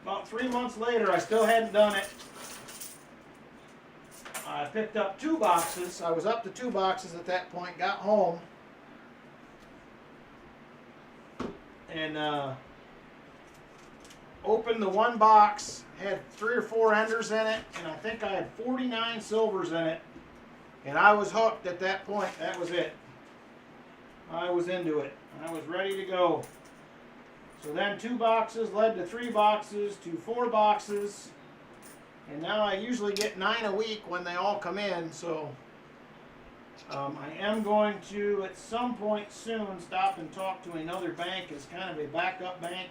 about 3 months later, I still hadn't done it. I picked up 2 boxes. I was up to 2 boxes at that point, got home. And opened the 1 box, had 3 or 4 enders in it, and I think I had 49 silvers in it. And I was hooked at that point. That was it. I was into it. I was ready to go. So then 2 boxes led to 3 boxes to 4 boxes. And now I usually get 9 a week when they all come in. So I am going to, at some point soon, stop and talk to another bank as kind of a backup bank.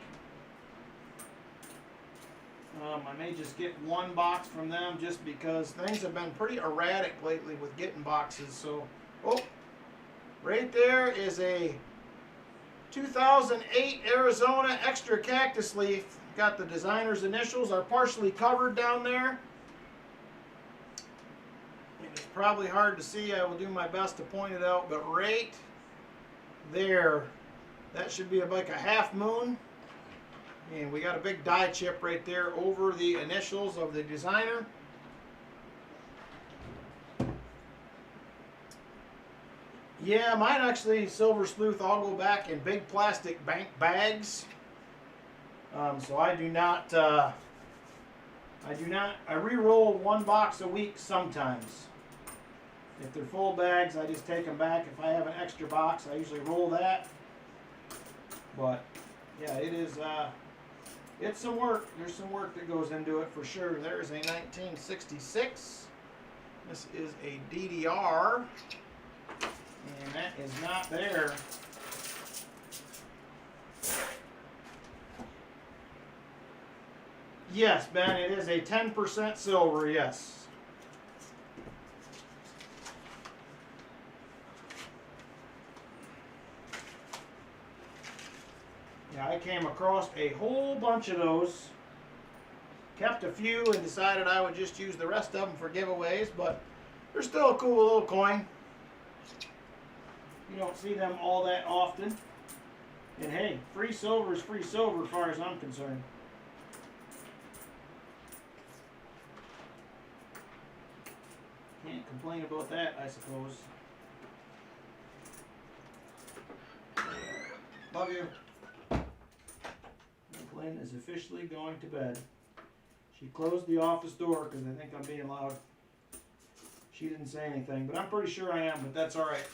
I may just get 1 box from them just because things have been pretty erratic lately with getting boxes. So, oh, right there is a 2008 Arizona extra cactus leaf. Got the designer's initials, are partially covered down there. It's probably hard to see. I will do my best to point it out, but right there, that should be like a half moon. And we got a big die chip right there over the initials of the designer. Yeah, mine actually, Silver Sleuth, I'll go back in big plastic bank bags. So I do not, I re-roll one box a week sometimes. If they're full bags, I just take them back. If I have an extra box, I usually roll that. But yeah, it is, it's some work. There's some work that goes into it for sure. There's a 1966. This is a DDR. And that is not there. Yes, Ben, it is a 10% silver, yes. Yeah, I came across a whole bunch of those. Kept a few and decided I would just use the rest of them for giveaways, but they're still a cool little coin. You don't see them all that often. And hey, free silver is free silver as far as I'm concerned. Can't complain about that, I suppose. Love you. Lynn is officially going to bed. She closed the office door because I think I'm being loud. She didn't say anything, but I'm pretty sure I am, but that's alright.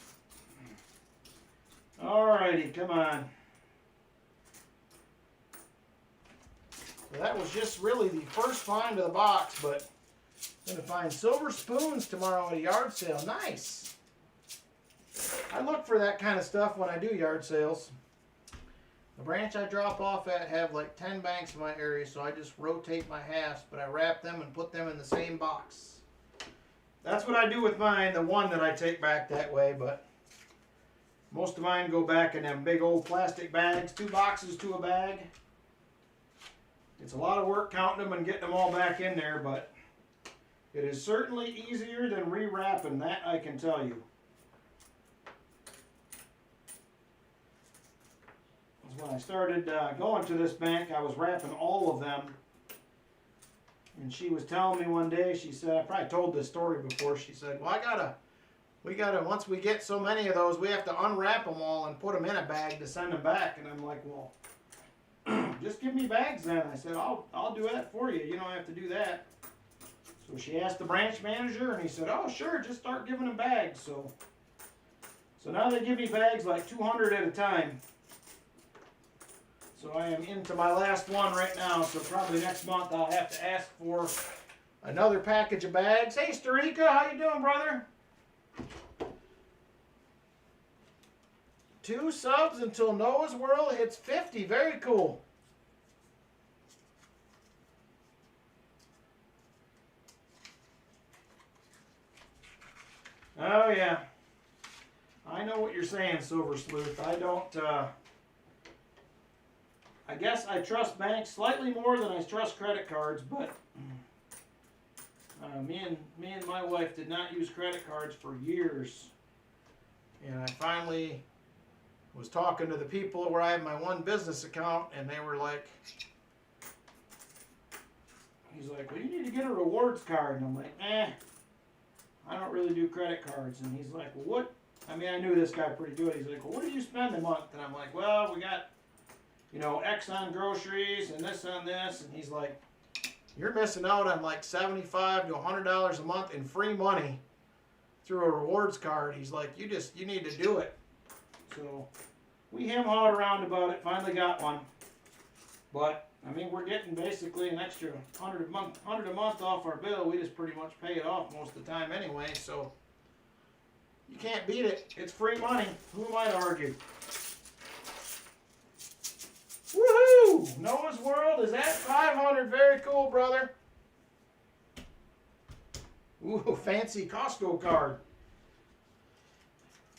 Alrighty, come on. So that was just really the first find of the box, but I'm going to find silver spoons tomorrow at a yard sale. Nice! I look for that kind of stuff when I do yard sales. The branch I drop off at have like 10 banks in my area, so I just rotate my halves, but I wrap them and put them in the same box. That's what I do with mine, the one that I take back that way, but most of mine go back in them big old plastic bags, 2 boxes to a bag. It's a lot of work counting them and getting them all back in there, but it is certainly easier than rewrapping, that I can tell you. When I started going to this bank, I was wrapping all of them. And she was telling me one day, she said, I probably told this story before, she said, well, we gotta, once we get so many of those, we have to unwrap them all and put them in a bag to send them back. And I'm like, well, just give me bags then. I said, I'll do that for you. You don't have to do that. So she asked the branch manager, and he said, oh, sure, just start giving them bags. So now they give me bags like 200 at a time. So I am into my last one right now, so probably next month I'll have to ask for another package of bags. Hey, Starika, how you doing, brother? 2 subs until Noah's World hits 50. Very cool. Oh, yeah. I know what you're saying, Silver Sleuth. I don't... I guess I trust banks slightly more than I trust credit cards, but me and my wife did not use credit cards for years. And I finally was talking to the people where I have my one business account, and they were like, he's like, well, you need to get a rewards card. And I'm like, I don't really do credit cards. And he's like, well, what? I mean, I knew this guy pretty good. He's like, well, what do you spend a month? And I'm like, well, we got, you know, X on groceries and this on this. And he's like, you're missing out on like $75 to $100 a month in free money through a rewards card. He's like, you need to do it. So we hem-hawed around about it, finally got one. But I mean, we're getting basically an extra $100 a month off our bill. We just pretty much pay it off most of the time anyway, so you can't beat it. It's free money. Who am I to argue? Woohoo! Noah's World is at 500. Very cool, brother. Ooh, fancy Costco card.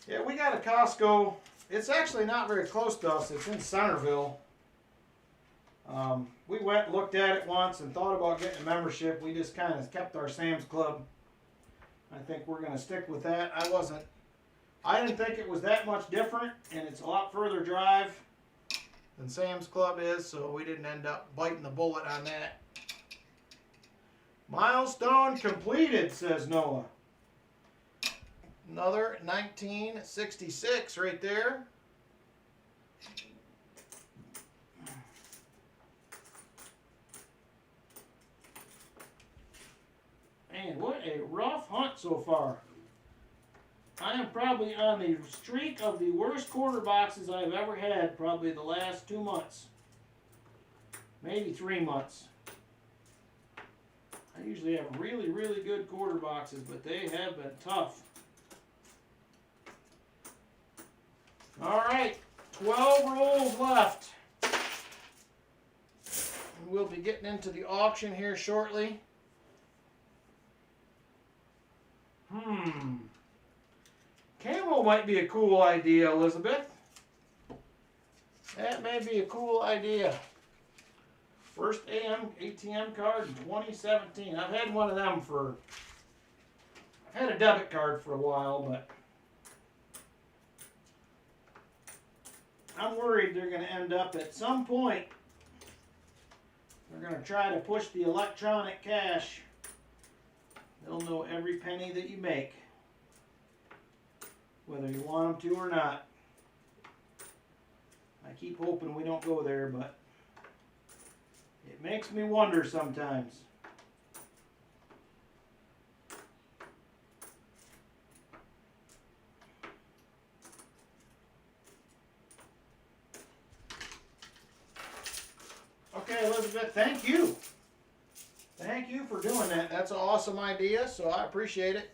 Yeah, we got a Costco. It's actually not very close to us. It's in Centerville. We went and looked at it once and thought about getting a membership. We just kind of kept our Sam's Club. I think we're going to stick with that. I didn't think it was that much different, and it's a lot further drive than Sam's Club is, so we didn't end up biting the bullet on that. Milestone completed, says Noah. Another 1966 right there. Man, what a rough hunt so far. I am probably on the streak of the worst quarter boxes I've ever had, probably the last 2 months. Maybe 3 months. I usually have really, really good quarter boxes, but they have been tough. Alright, 12 rolls left. We'll be getting into the auction here shortly. Camo might be a cool idea, Elizabeth. That may be a cool idea. First ATM card in 2017. I've had one of them for... I've had a debit card for a while, but... I'm worried they're going to end up at some point. They're going to try to push the electronic cash. They'll know every penny that you make, whether you want them to or not. I keep hoping we don't go there, but it makes me wonder sometimes. Okay, Elizabeth, thank you. Thank you for doing that. That's an awesome idea, so I appreciate it.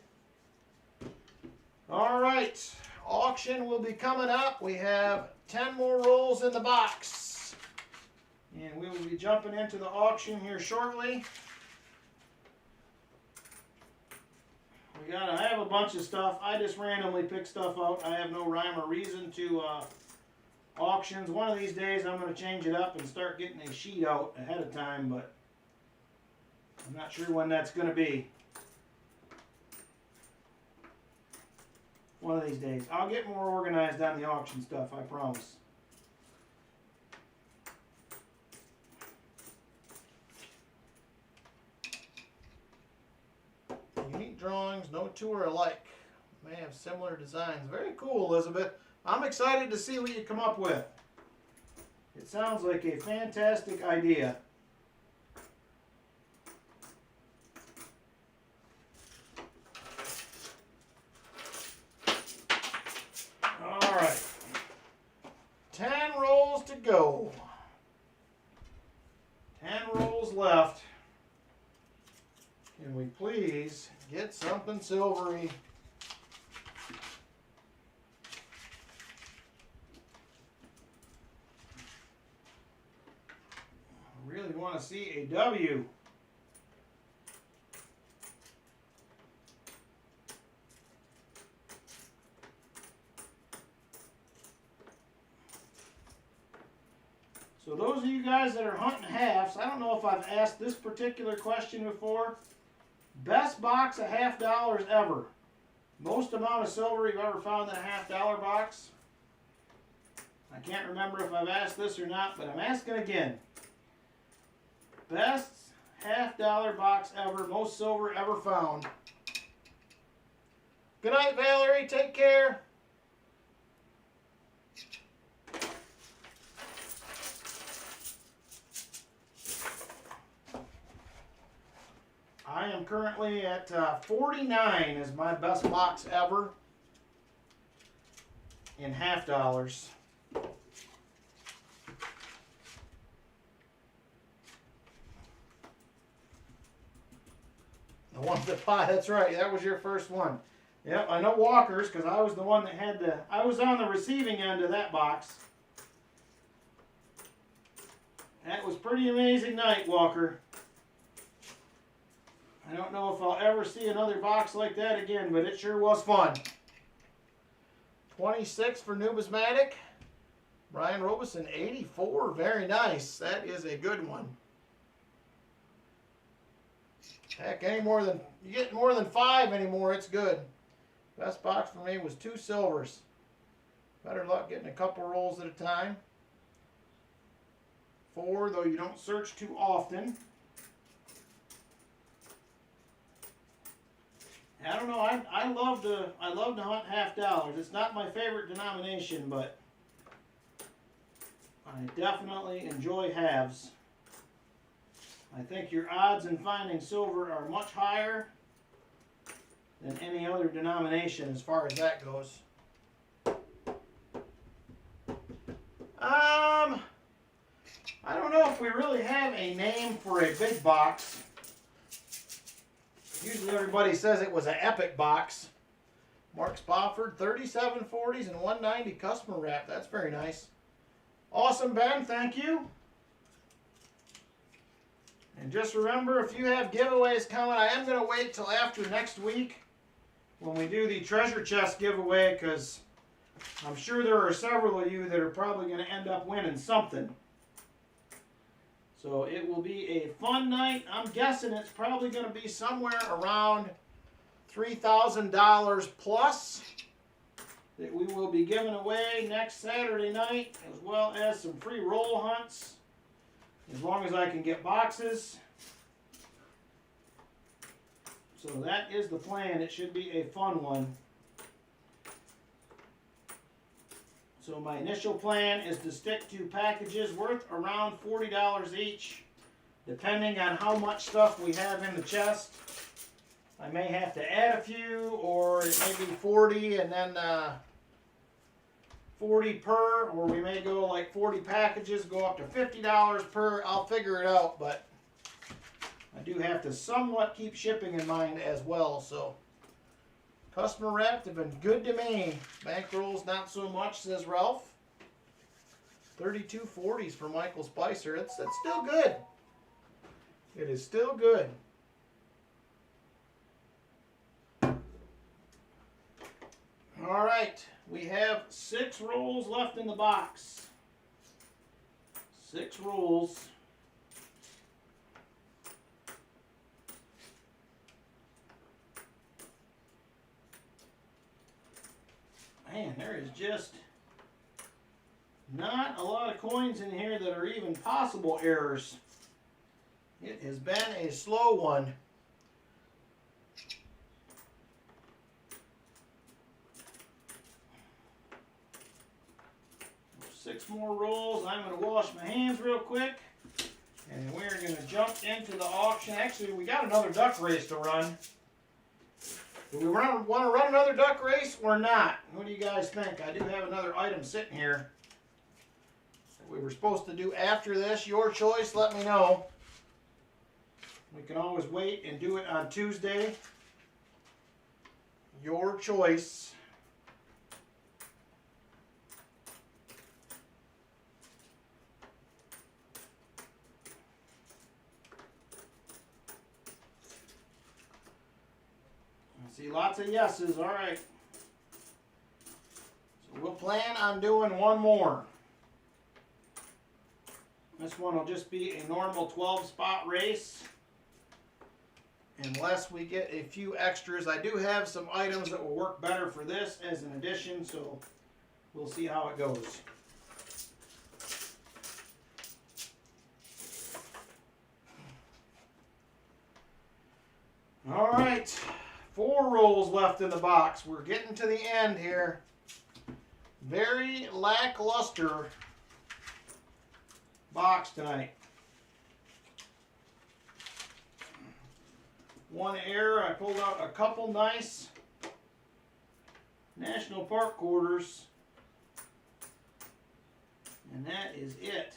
All right, auction will be coming up. We have 10 more rolls in the box. And we will be jumping into the auction here shortly. I have a bunch of stuff. I just randomly pick stuff out. I have no rhyme or reason to auctions. One of these days I'm going to change it up and start getting a sheet out ahead of time, but I'm not sure when that's going to be. One of these days. I'll get more organized on the auction stuff, I promise. Unique drawings, no two are alike. May have similar designs. Very cool, Elizabeth. I'm excited to see what you come up with. It sounds like a fantastic idea. All right. 10 rolls to go. 10 rolls left. Can we please get something silvery? I really want to see a W. So those of you guys that are hunting halves, I don't know if I've asked this particular question before. Best box of $50 ever. Most amount of silver you've ever found in a $50 box. I can't remember if I've asked this or not, but I'm asking again. Best $50 box ever. Most silver ever found. Good night, Valerie. Take care. I am currently at 49 is my best box ever in $50. The ones that pie, that's right, that was your first one. Yep, I know Walker's because I was the one that had the, I was on the receiving end of that box. That was pretty amazing night, Walker. I don't know if I'll ever see another box like that again, but it sure was fun. 26 for numismatic. Brian Robeson, 84. Very nice. That is a good one. Heck, any more than, you get more than 5 anymore, it's good. Best box for me was 2 silvers. Better luck getting a couple rolls at a time. 4, though you don't search too often. I don't know. I love to hunt half dollars. It's not my favorite denomination, but I definitely enjoy halves. I think your odds in finding silver are much higher than any other denomination as far as that goes. I don't know if we really have a name for a big box. Usually everybody says it was an epic box. Mark Spofford, 3740s and 190 customer wrap. That's very nice. Awesome, Ben. Thank you. And just remember, if you have giveaways coming, I am going to wait till after next week when we do the treasure chest giveaway, because I'm sure there are several of you that are probably going to end up winning something. So it will be a fun night. I'm guessing it's probably going to be somewhere around $3,000 plus that we will be giving away next Saturday night, as well as some free roll hunts, as long as I can get boxes. So that is the plan. It should be a fun one. So my initial plan is to stick to packages worth around $40 each, depending on how much stuff we have in the chest. I may have to add a few, or it may be 40 and then 40 per, or we may go like 40 packages, go up to $50 per. I'll figure it out, but I do have to somewhat keep shipping in mind as well. So customer wrapped have been good to me. Bankrolls not so much, says Ralph. 3240s for Michael Spicer. It's still good. It is still good. All right, we have 6 rolls left in the box. 6 rolls. Man, there is just not a lot of coins in here that are even possible errors. It has been a slow one. Six more rolls. I'm going to wash my hands real quick, and we're going to jump into the auction. Actually, we got another duck race to run. Do we want to run another duck race or not? What do you guys think? I do have another item sitting here that we were supposed to do after this. Your choice. Let me know. We can always wait and do it on Tuesday. Your choice. See, lots of yeses. All right. So we'll plan on doing one more. This one will just be a normal 12-spot race, unless we get a few extras. I do have some items that will work better for this as an addition, so we'll see how it goes. All right. 4 rolls left in the box. We're getting to the end here. Very lackluster box tonight. One error. I pulled out a couple nice National Park quarters, and that is it.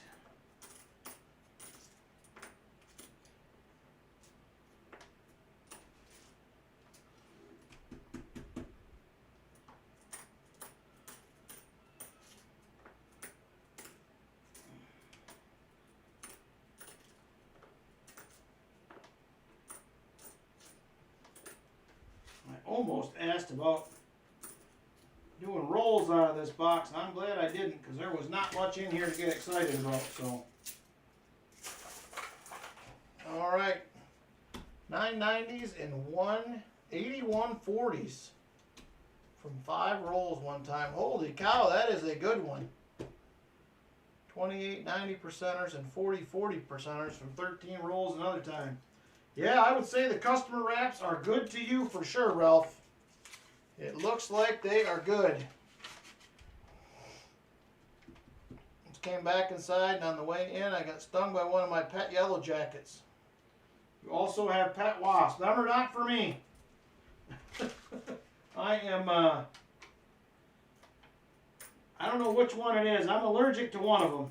Almost asked about doing rolls out of this box. I'm glad I didn't, because there was not much in here to get excited about. So, all right, 990s and 18140s from 5 rolls one time. Holy cow, that is a good one. 28 90 percenters and 40 40 percenters from 13 rolls another time. Yeah, I would say the customer wraps are good to you for sure, Ralph. It looks like they are good. Just came back inside, and on the way in, I got stung by one of my pet yellow jackets. You also have pet wasps. Them are not for me. I am, I don't know which one it is. I'm allergic to one of them.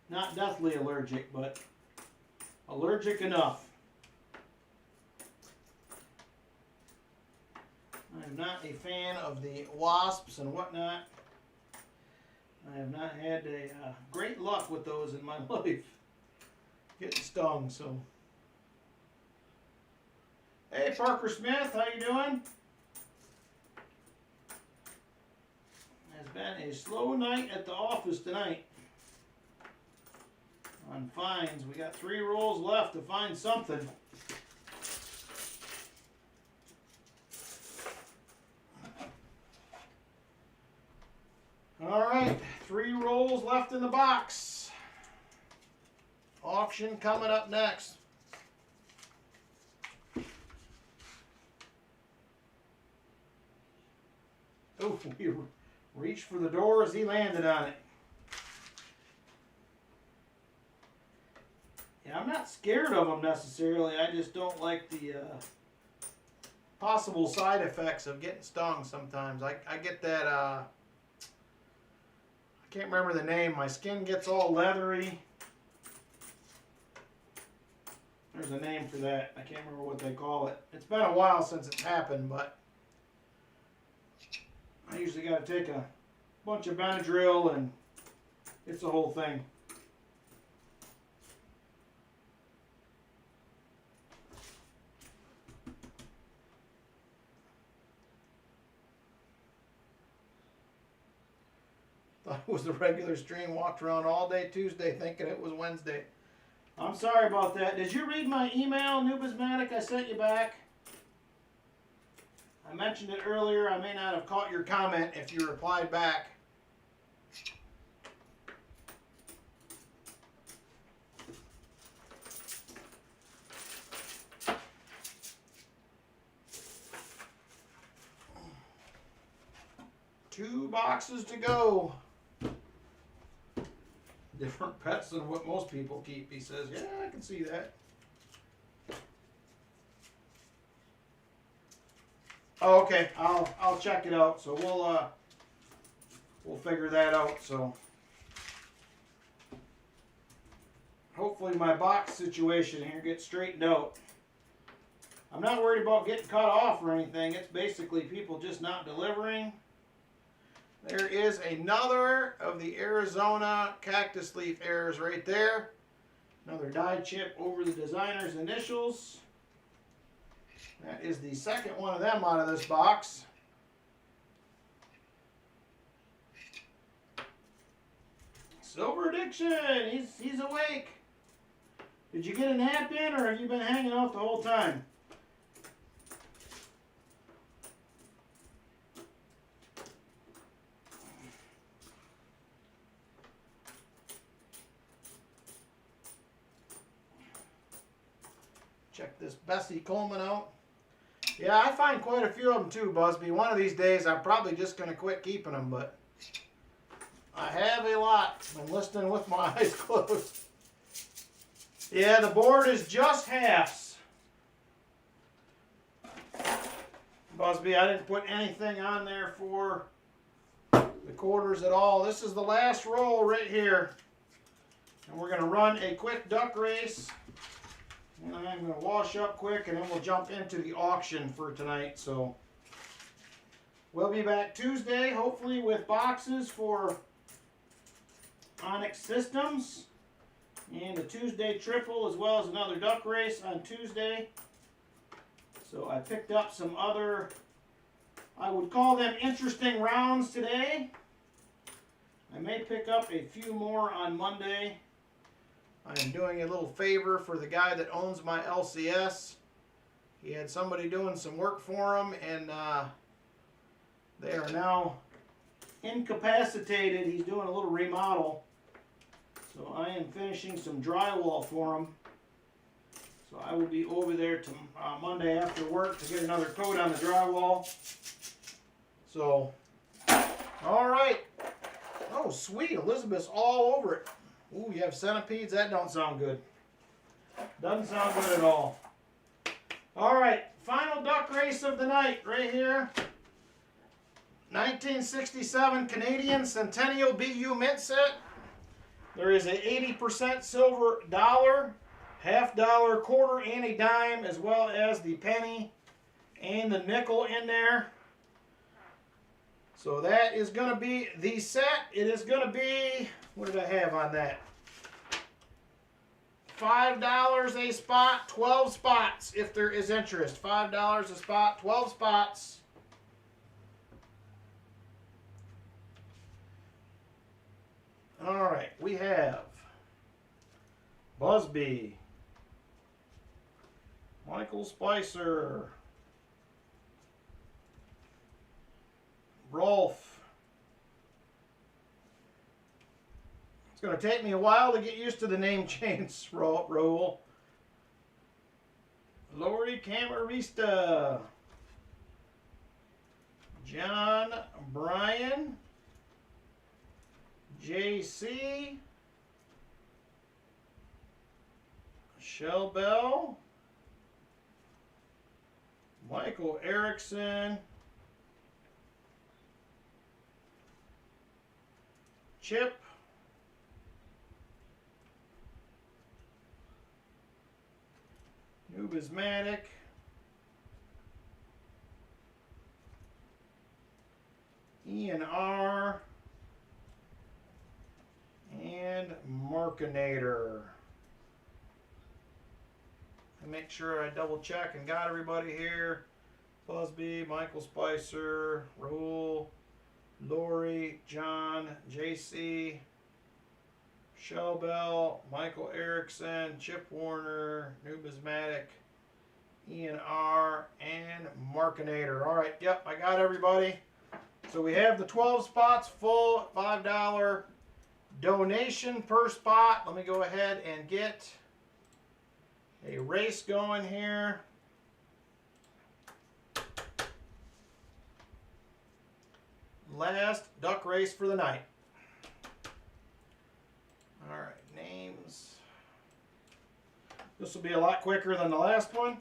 Not deathly allergic, but allergic enough. I am not a fan of the wasps and whatnot. I have not had a great luck with those in my life. Getting stung, so. Hey, Parker Smith, how you doing? Has been a slow night at the office tonight. On fines, we got 3 rolls left to find something. All right, 3 rolls left in the box. Auction coming up next. Oh, we reached for the door as he landed on it. Yeah, I'm not scared of them necessarily. I just don't like the possible side effects of getting stung sometimes. I get that, I can't remember the name. My skin gets all leathery. There's a name for that. I can't remember what they call it. It's been a while since it's happened, but I usually got to take a bunch of Benadryl and it's the whole thing. Thought it was a regular stream, walked around all day Tuesday thinking it was Wednesday. I'm sorry about that. Did you read my email, Numismatic, I sent you back? I mentioned it earlier. I may not have caught your comment if you replied back. Two boxes to go. Different pets than what most people keep, he says. Yeah, I can see that. Oh, okay, I'll check it out. So we'll figure that out. So hopefully my box situation here gets straightened out. I'm not worried about getting cut off or anything. It's basically people just not delivering. There is another of the Arizona cactus leaf errors right there. Another die chip over the designer's initials. That is the second one of them out of this box. Silver Addiction, he's awake. Did you get a nap in or have you been hanging out the whole time? Check this Bessie Coleman out. Yeah, I find quite a few of them too, Busby. One of these days I'm probably just going to quit keeping them, but I have a lot. I'm listening with my eyes closed. Yeah, the board is just halves. Busby, I didn't put anything on there for the quarters at all. This is the last roll right here. And we're going to run a quick duck race. And I'm going to wash up quick and then we'll jump into the auction for tonight. So we'll be back Tuesday, hopefully with boxes for Onyx Systems and a Tuesday triple as well as another duck race on Tuesday. So I picked up some other, I would call them interesting rounds today. I may pick up a few more on Monday. I am doing a little favor for the guy that owns my LCS. He had somebody doing some work for him and they are now incapacitated. He's doing a little remodel. So I am finishing some drywall for him. So I will be over there to Monday after work to get another coat on the drywall. So, all right. Oh, sweet. Elizabeth's all over it. Ooh, you have centipedes? That don't sound good. Doesn't sound good at all. All right. Final duck race of the night right here. 1967 Canadian Centennial BU mint set. There is a 80% silver dollar, half-dollar, quarter, and a dime, as well as the penny and the nickel in there. So that is going to be the set. It is going to be, what did I have on that? $5 a spot, 12 spots if there is interest. $5 a spot, 12 spots. All right, we have Busby, Michael Spicer, Rolf. It's going to take me a while to get used to the name change, Raul. Lori Camarista, John Bryan, JC, Shell Bell, Michael Erickson, Chip, Numismatic, Ian R, and Markinator. And make sure I double check and got everybody here. Busby, Michael Spicer, Raul, Lori, John, JC, Shellbell, Michael Erickson, Chip Warner, Numismatic, Ian R, and Markinator. All right, yep, I got everybody. So we have the 12 spots full, $5 donation per spot. Let me go ahead and get a race going here. Last duck race for the night. All right, names. This will be a lot quicker than the last one.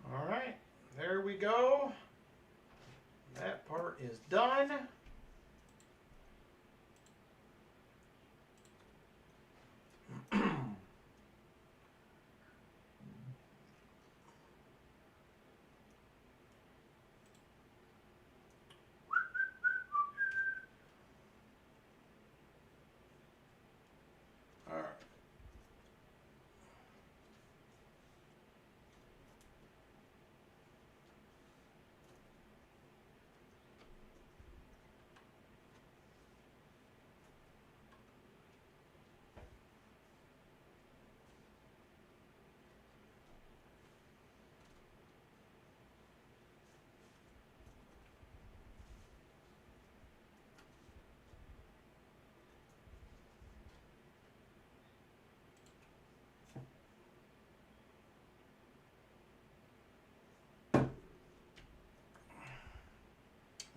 All right, there we go. That part is done. All right.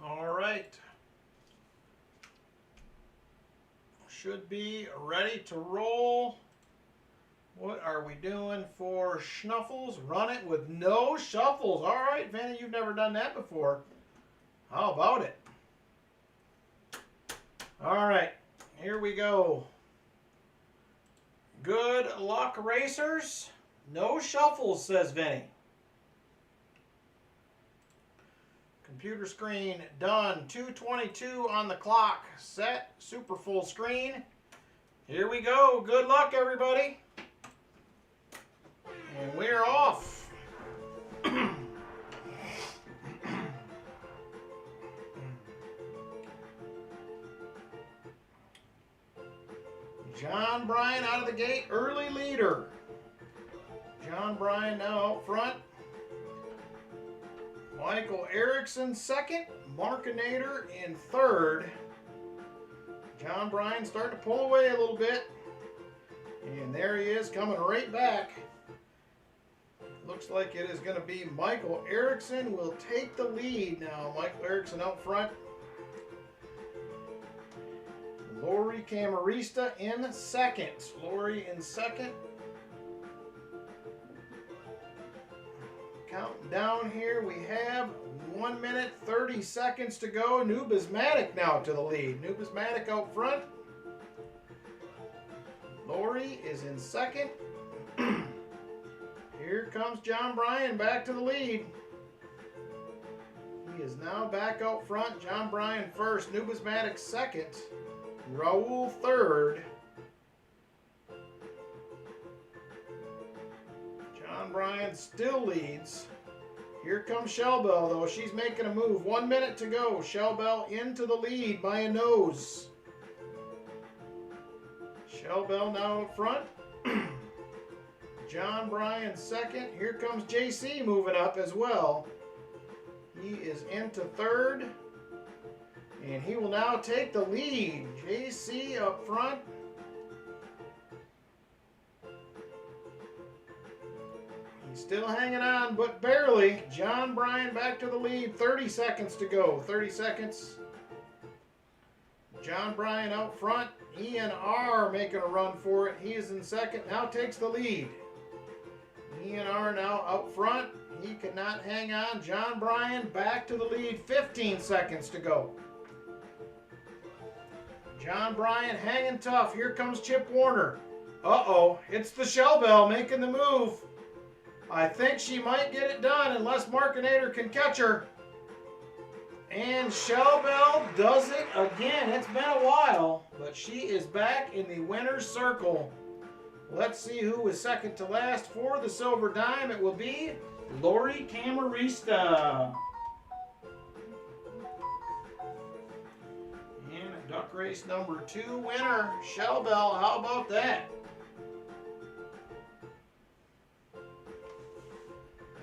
All right. Should be ready to roll. What are we doing for Schnuffles? Run it with no shuffles. All right, Vanny, you've never done that before. How about it? All right, here we go. Good luck, racers. No shuffles, says Vinny. Computer screen done. 2:22 on the clock. Set. Super full screen. Here we go. Good luck, everybody. And we're off. John Bryan out of the gate, early leader. John Bryan now out front. Michael Erickson second. Markinator in third. John Bryan starting to pull away a little bit. And there he is coming right back. Looks like it is going to be Michael Erickson will take the lead now. Michael Erickson out front. Lori Camarista in second. Lori in second. Counting down here, we have 1 minute 30 seconds to go. Nubismatic now to the lead. Nubismatic out front. Lori is in second. Here comes John Bryan back to the lead. He is now back out front. John Bryan first. Nubismatic second. Raul third. John Bryan still leads. Here comes Shellbell though. She's making a move. 1 minute to go. Shellbell into the lead by a nose. Shellbell now up front. John Bryan second. Here comes JC moving up as well. He is into third. And he will now take the lead. JC up front. He's still hanging on, but barely. John Bryan back to the lead. 30 seconds to go. 30 seconds. John Bryan out front. Ian R. making a run for it. He is in second. Now takes the lead. Ian R. now out front. He cannot hang on. John Bryan back to the lead. 15 seconds to go. John Bryan hanging tough. Here comes Chip Warner. Uh-oh. It's the Shellbell making the move. I think she might get it done unless Markinator can catch her. And Shellbell does it again. It's been a while, but she is back in the winner's circle. Let's see who is second to last for the silver dime. It will be Lori Camarista. And duck race number 2 winner, Shellbell. How about that?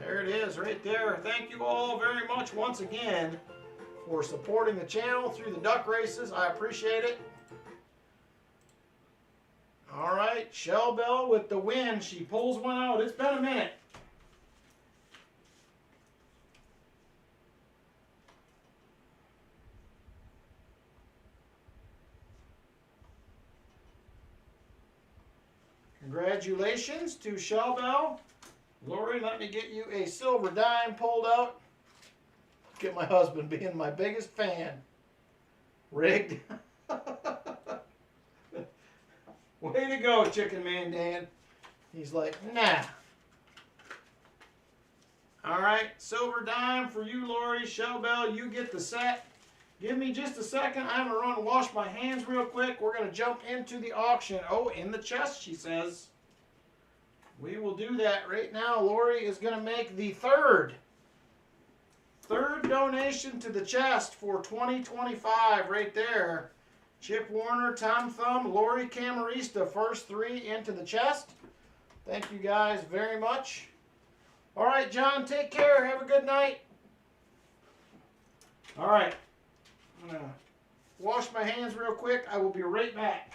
There it is right there. Thank you all very much once again for supporting the channel through the duck races. I appreciate it. All right, Shellbell with the win. She pulls one out. It's been a minute. Congratulations to Shellbell. Lori, let me get you a silver dime pulled out. Look at my husband being my biggest fan. Rigged. Way to go, Chicken Man Dan. He's like, nah. All right, silver dime for you, Lori. Shellbell, you get the set. Give me just a second. I'm going to run and wash my hands real quick. We're going to jump into the auction. Oh, in the chest, she says. We will do that right now. Lori is going to make the third donation to the chest for 2025 right there. Chip Warner, Tom Thumb, Lori Camarista, first 3 into the chest. Thank you guys very much. All right, John, take care. Have a good night. All right. I'm going to wash my hands real quick. I will be right back.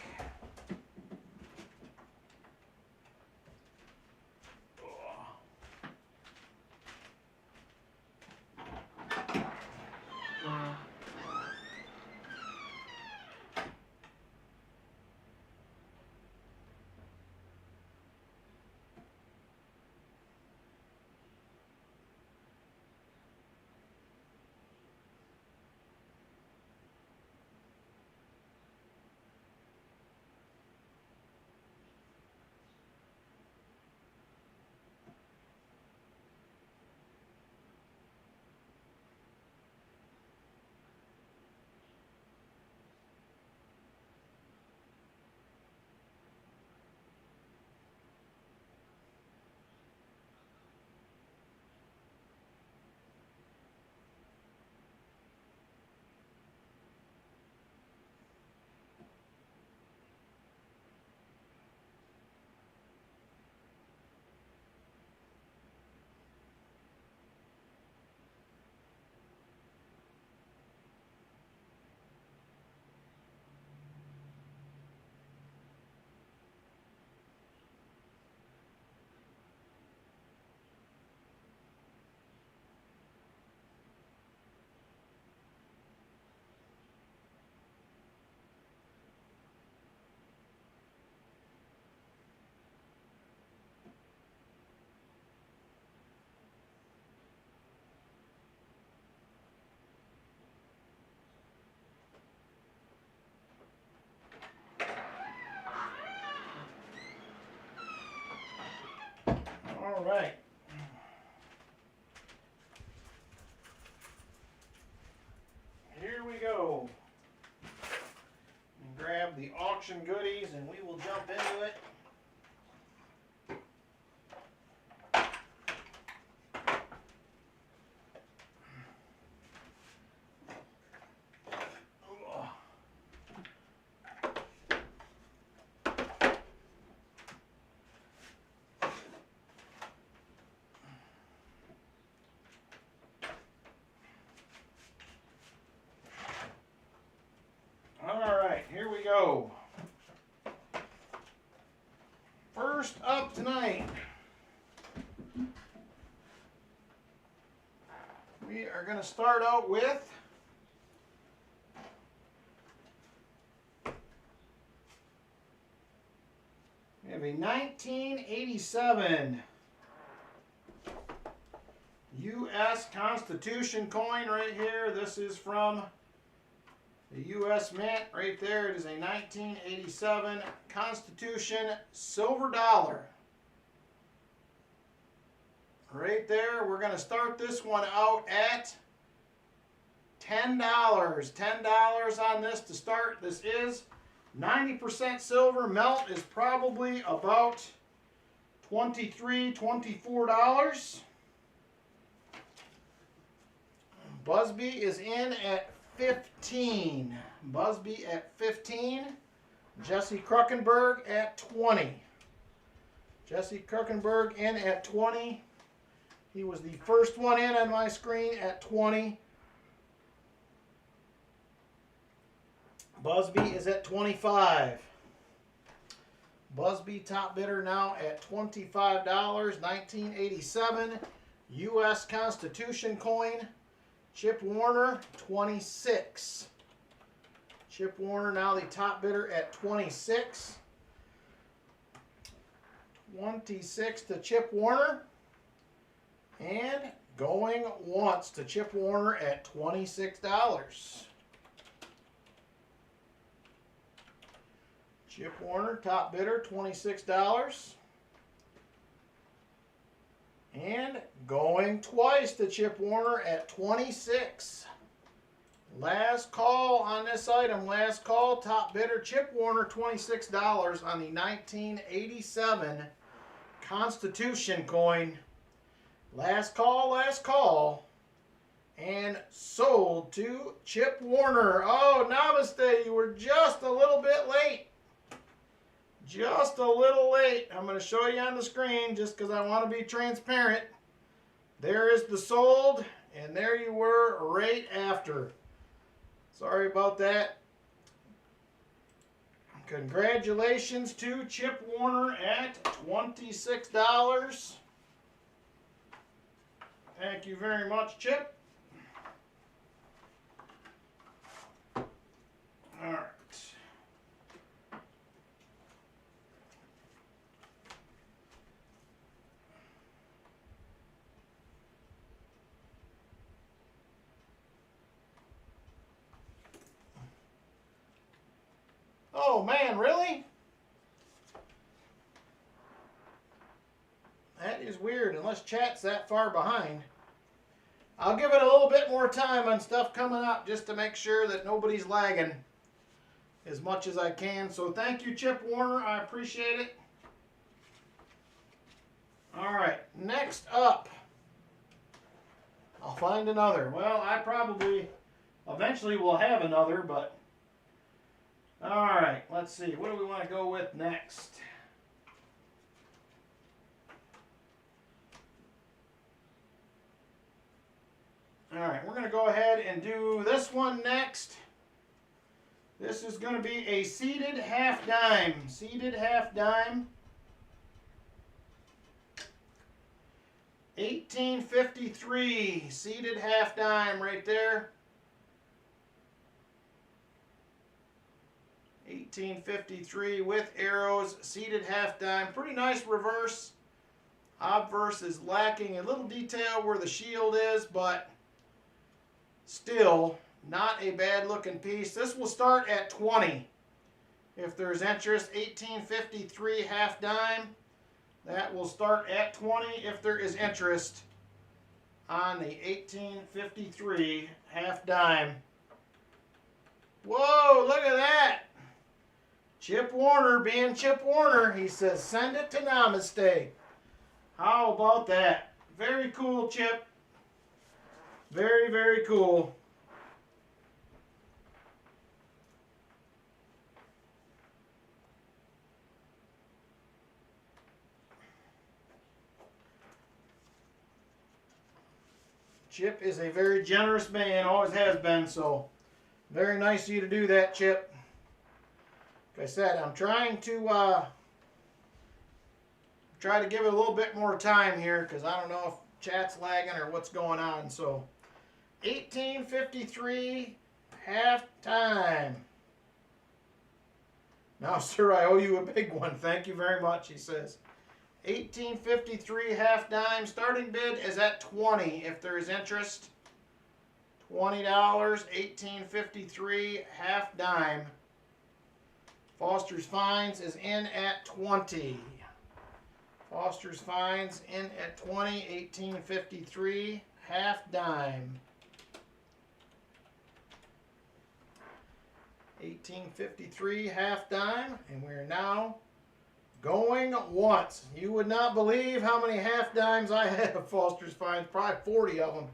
All right. Here we go. And grab the auction goodies and we will jump into it. Here we go. First up tonight, we are going to start out with we have a 1987 U.S. Constitution coin right here. This is from the U.S. Mint right there. It is a 1987 Constitution silver dollar. Right there. We're going to start this one out at $10. $10 on this to start. This is 90% silver. Melt is probably about $23, $24. Busby is in at 15. Busby at 15. Jesse Kruckenberg at 20. Jesse Kruckenberg in at 20. He was the first one in on my screen at 20. Busby is at 25. Busby top bidder now at $25. 1987 U.S. Constitution coin. Chip Warner, 26. Chip Warner now the top bidder at 26. 26 to Chip Warner. And going once to Chip Warner at $26. Chip Warner, top bidder, $26. And going twice to Chip Warner at 26. Last call on this item. Last call. Top bidder Chip Warner, $26 on the 1987 Constitution coin. Last call, last call. And sold to Chip Warner. Oh, Namaste, you were just a little bit late. Just a little late. I'm going to show you on the screen just because I want to be transparent. There is the sold, and there you were right after. Sorry about that. Congratulations to Chip Warner at $26. Thank you very much, Chip. All right. Oh man, really? That is weird, unless chat's that far behind. I'll give it a little bit more time on stuff coming up just to make sure that nobody's lagging as much as I can. So thank you, Chip Warner. I appreciate it. All right, next up. I'll find another. Well, I probably eventually will have another, but all right, let's see. What do we want to go with next? All right, we're going to go ahead and do this one next. This is going to be a seeded half dime. Seeded half dime. 1853. Seeded half dime right there. 1853 with arrows. Seeded half dime. Pretty nice reverse. Obverse is lacking a little detail where the shield is, but still not a bad looking piece. This will start at 20 if there's interest. 1853 half dime. That will start at 20 if there is interest on the 1853 half dime. Whoa, look at that. Chip Warner being Chip Warner. He says, send it to Namaste. How about that? Very cool, Chip. Very, very cool. Chip is a very generous man, always has been, so very nice of you to do that, Chip. Like I said, I'm trying to try to give it a little bit more time here because I don't know if chat's lagging or what's going on. So 1853 halftime. Now, sir, I owe you a big one. Thank you very much, he says. 1853 half dime. Starting bid is at 20 if there is interest. $20, 1853 half dime. Foster's Finds is in at 20. Foster's Finds in at 20, 1853 half dime. 1853 half dime, and we're now going once. You would not believe how many half dimes I have, Foster's Finds, probably 40 of them.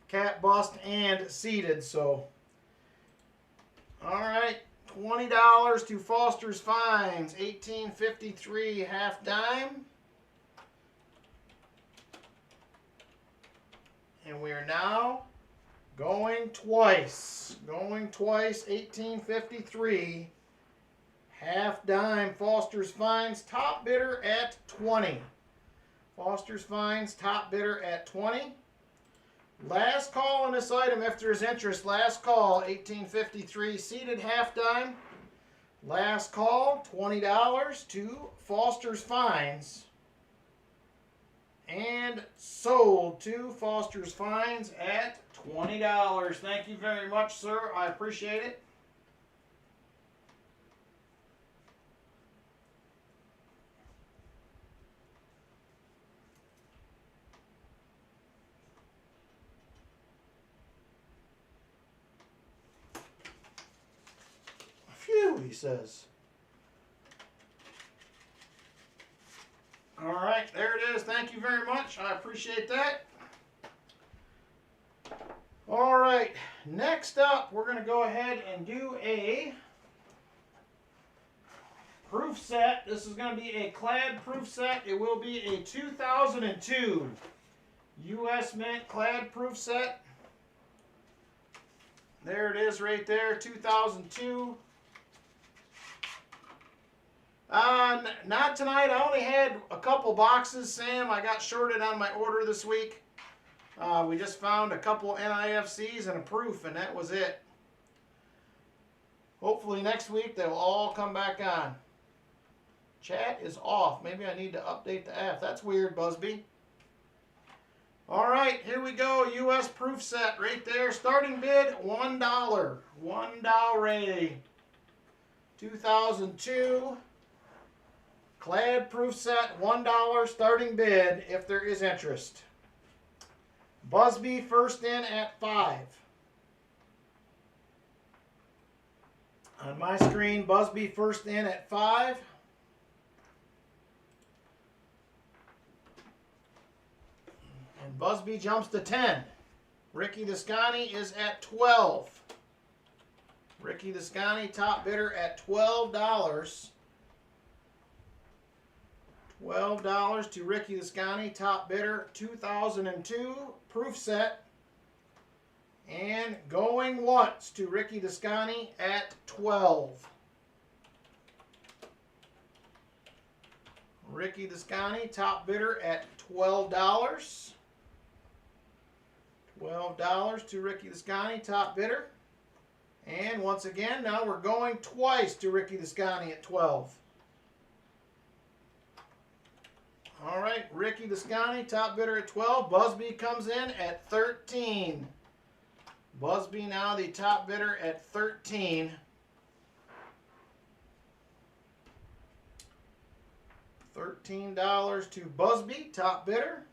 Cat bust and seated, so. All right, $20 to Foster's Finds, 1853 half dime. And we are now going twice. Going twice, 1853 half dime. Foster's Finds, top bidder at 20. Foster's Finds, top bidder at 20. Last call on this item if there's interest. Last call, 1853 seated half dime. Last call, $20 to Foster's Finds. And sold to Foster's Finds at $20. Thank you very much, sir. I appreciate it. Phew, he says. All right, there it is. Thank you very much. I appreciate that. All right, next up, we're going to go ahead and do a proof set. This is going to be a clad proof set. It will be a 2002 U.S. Mint clad proof set. There it is right there, 2002. Not tonight. I only had a couple boxes, Sam. I got shorted on my order this week. We just found a couple NIFCs and a proof, and that was it. Hopefully next week they'll all come back on. Chat is off. Maybe I need to update the app. That's weird, Busby. All right, here we go. U.S. proof set right there. Starting bid, $1. $1. 2002. Clad proof set, $1 starting bid if there is interest. Busby first in at 5. On my screen, Busby first in at 5. And Busby jumps to 10. Ricky Descani is at 12. Ricky Descani, top bidder at $12. $12 to Ricky Descani, top bidder, 2002 proof set. And going once to Ricky Descani at 12. Ricky Descani, top bidder at $12. $12 to Ricky Descani, top bidder. And once again, now we're going twice to Ricky Descani at 12. All right, Ricky Descani, top bidder at 12. Busby comes in at 13. Busby now the top bidder at 13. $13 to Busby, top bidder.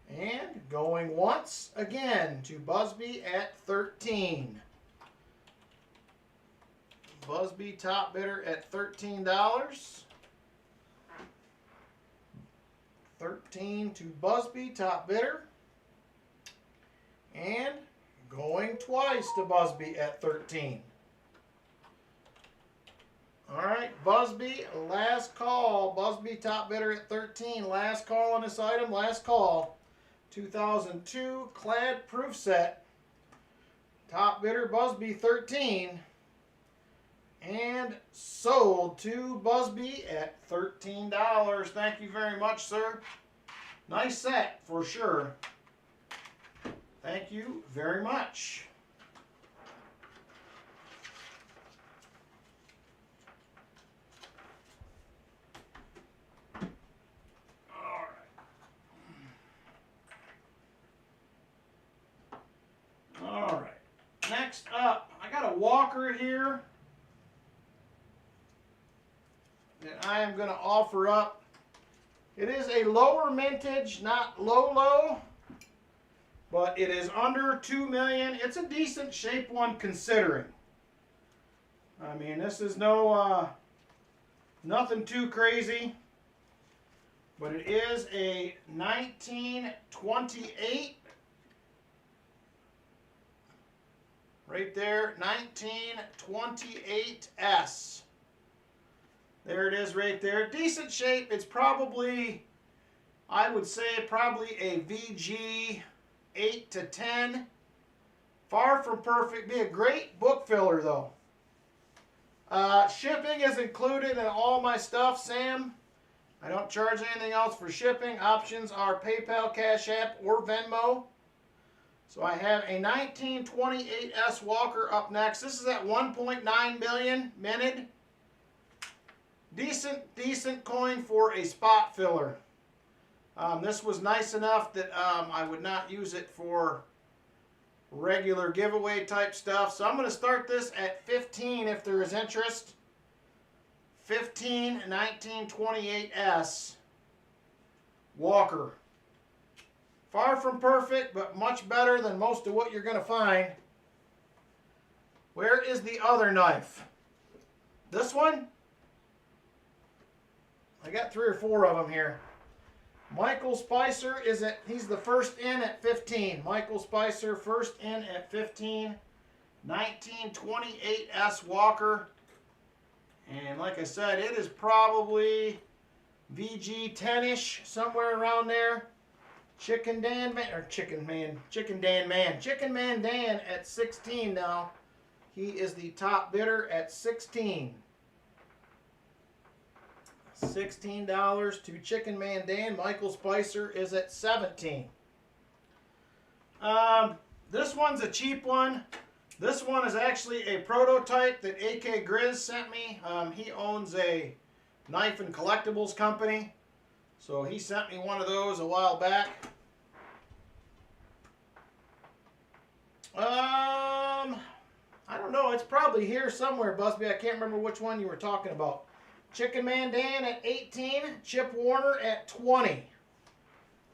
And going once again to Busby at 13. Busby, top bidder at $13. 13 to Busby, top bidder. And going twice to Busby at 13. All right, Busby, last call. Busby, top bidder at 13. Last call on this item, last call. 2002 clad proof set. Top bidder, Busby, 13. And sold to Busby at $13. Thank you very much, sir. Nice set for sure. Thank you very much. All right. Next up, I got a walker here that I am going to offer up. It is a lower mintage, not low, but it is under 2 million. It's a decent shape one considering. I mean, this is no nothing too crazy, but it is a 1928. Right there, 1928S. There it is right there. Decent shape. It's probably, I would say, probably a VG 8 to 10. Far from perfect. Be a great book filler, though. Shipping is included in all my stuff, Sam. I don't charge anything else for shipping. Options are PayPal, Cash App, or Venmo. So I have a 1928S Walker up next. This is at 1.9 million minted. Decent coin for a spot filler. This was nice enough that I would not use it for regular giveaway type stuff. So I'm going to start this at 15 if there is interest. 15 1928S Walker. Far from perfect, but much better than most of what you're going to find. Where is the other knife? This one? I got 3 or 4 of them here. Michael Spicer is at, he's the first in at 15. Michael Spicer, first in at 15. 1928S Walker. And like I said, it is probably VG 10-ish, somewhere around there. Chicken Dan Man at 16 now. He is the top bidder at 16. $16 to Chicken Man Dan. Michael Spicer is at 17. This one's a cheap one. This one is actually a prototype that AK Grizz sent me. He owns a knife and collectibles company. So he sent me one of those a while back. I don't know. It's probably here somewhere, Busby. I can't remember which one you were talking about. Chicken Man Dan at 18. Chip Warner at 20.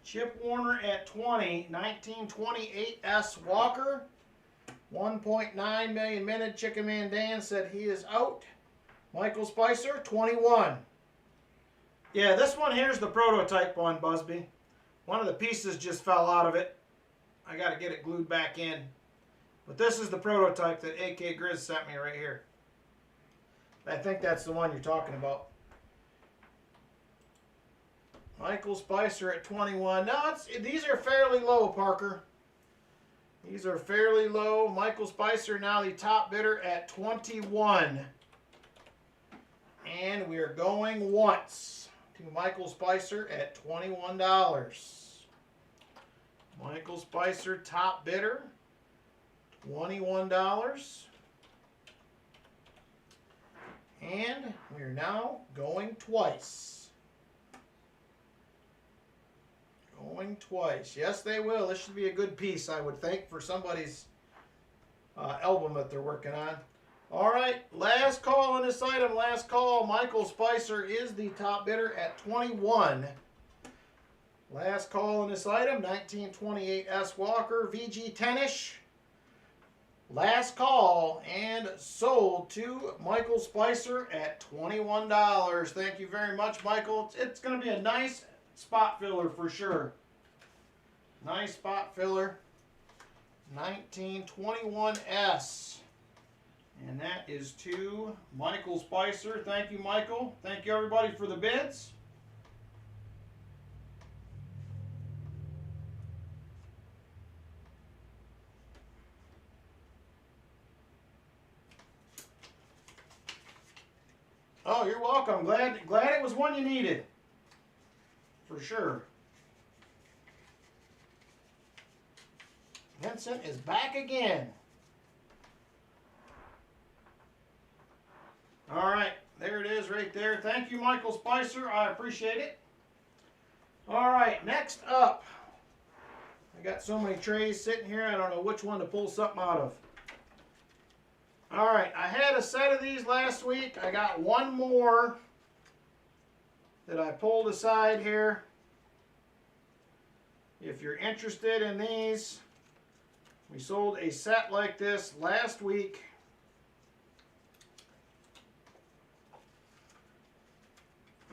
Chip Warner at 20. 1928S Walker. 1.9 million minute. Chicken Man Dan said he is out. Michael Spicer, 21. Yeah, this one here's the prototype one, Busby. One of the pieces just fell out of it. I got to get it glued back in. But this is the prototype that AK Grizz sent me right here. I think that's the one you're talking about. Michael Spicer at 21. No, these are fairly low, Parker. These are fairly low. Michael Spicer now the top bidder at 21. And we're going once to Michael Spicer at $21. Michael Spicer top bidder, $21. And we're now going twice. Going twice. Yes, they will. This should be a good piece, I would think, for somebody's album that they're working on. All right, last call on this item. Last call. Michael Spicer is the top bidder at 21. Last call on this item. 1928 S Walker VG 10ish. Last call and sold to Michael Spicer at $21. Thank you very much, Michael. It's going to be a nice spot filler for sure. Nice spot filler. 1921S. And that is to Michael Spicer. Thank you, Michael. Thank you, everybody, for the bids. Oh, you're welcome. Glad it was one you needed. For sure. Vincent is back again. All right, there it is right there. Thank you, Michael Spicer. I appreciate it. All right, next up. I got so many trays sitting here, I don't know which one to pull something out of. All right, I had a set of these last week. I got one more that I pulled aside here. If you're interested in these, we sold a set like this last week.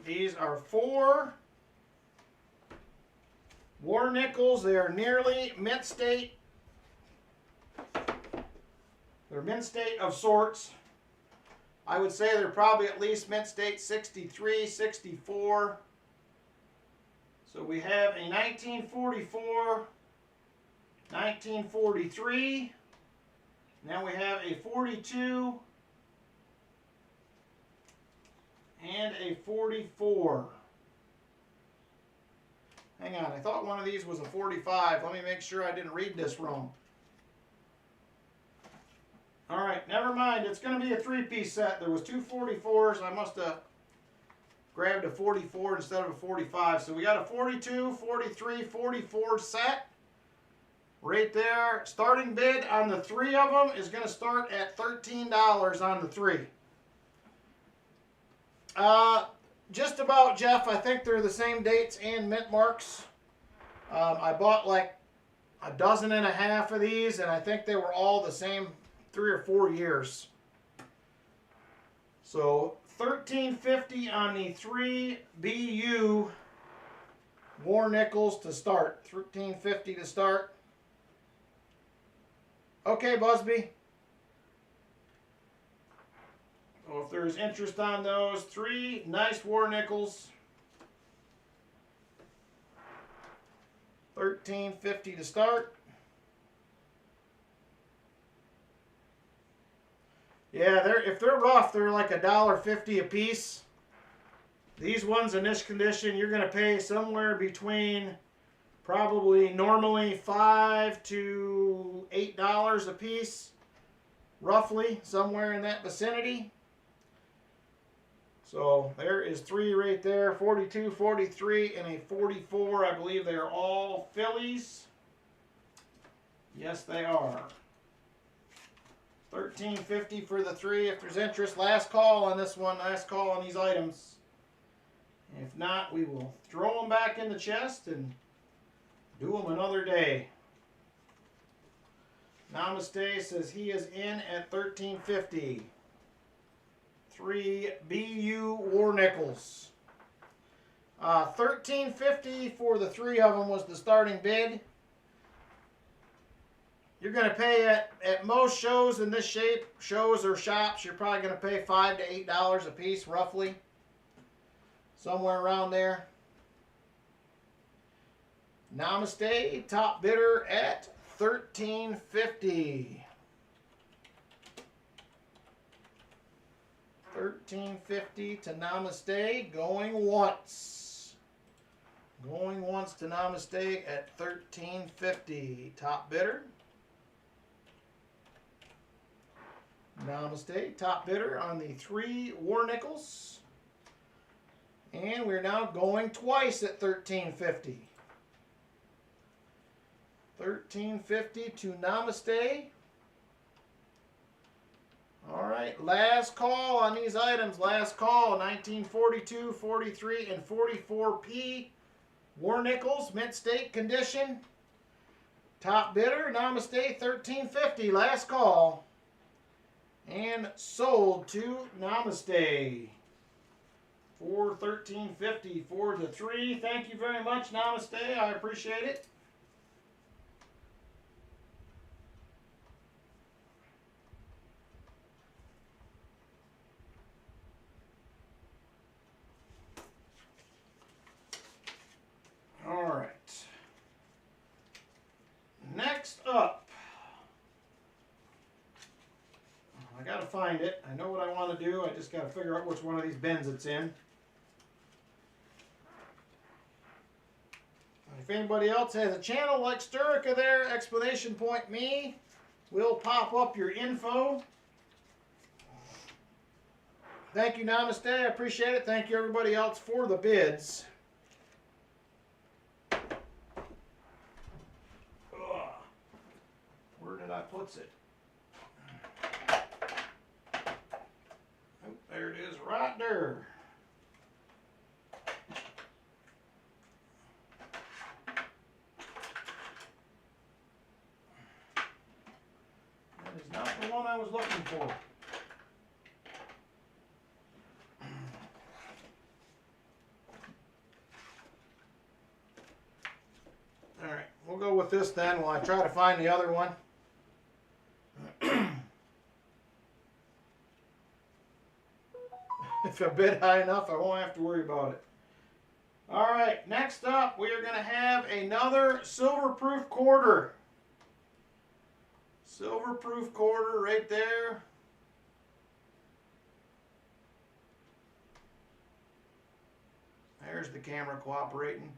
These are 4 war nickels. They are nearly mint state. They're mint state of sorts. I would say they're probably at least mint state 63, 64. So we have a 1944, 1943. Now we have a 42 and a 44. Hang on, I thought one of these was a 45. Let me make sure I didn't read this wrong. All right, never mind. It's going to be a 3-piece set. There was 2 44s. I must have grabbed a 44 instead of a 45. So we got a 42, 43, 44 set right there. Starting bid on the 3 of them is going to start at $13 on the 3. Just about, Jeff. I think they're the same dates and mint marks. I bought like a dozen and a half of these, and I think they were all the same 3 or 4 years. So $13.50 on the 3 BU war nickels to start. $13.50 to start. Okay, Busby. So if there's interest on those, 3 nice war nickels. $13.50 to start. Yeah, if they're rough, they're like $1.50 a piece. These ones in this condition, you're going to pay somewhere between probably normally $5 to $8 a piece, roughly, somewhere in that vicinity. So there is 3 right there, 42, 43, and a 44. I believe they are all Phillies. Yes, they are. $13.50 for the 3 if there's interest. Last call on this one. Last call on these items. If not, we will throw them back in the chest and do them another day. Namaste says he is in at $13.50. 3 BU war nickels. $13.50 for the 3 of them was the starting bid. You're going to pay at most shows in this shape, shows or shops, you're probably going to pay $5 to $8 a piece, roughly. Somewhere around there. Namaste, top bidder at $13.50. $13.50 to Namaste, going once. Going once to Namaste at $13.50. Top bidder. Namaste, top bidder on the 3 war nickels. And we're now going twice at $13.50. $13.50 to Namaste All right, last call on these items. Last call, 1942, 43, and 44p. War nickels, mint state condition. Top bidder, Namaste, 1350. Last call. And sold to Namaste for 1350 for the 3. Thank you very much, Namaste. I appreciate it. All right. Next up, I gotta find it. I know what I want to do. I just gotta figure out which one of these bins it's in. If anybody else has a channel like Sturika there, explanation point me, we'll pop up your info. Thank you, Namaste. I appreciate it. Thank you, everybody else, for the bids. Where did I put it? Oh, there it is, right there. That is not the one I was looking for. All right, we'll go with this then while I try to find the other one. If I bid high enough, I won't have to worry about it. All right, next up, we are going to have another silver-proof quarter. Silver-proof quarter right there. There's the camera cooperating.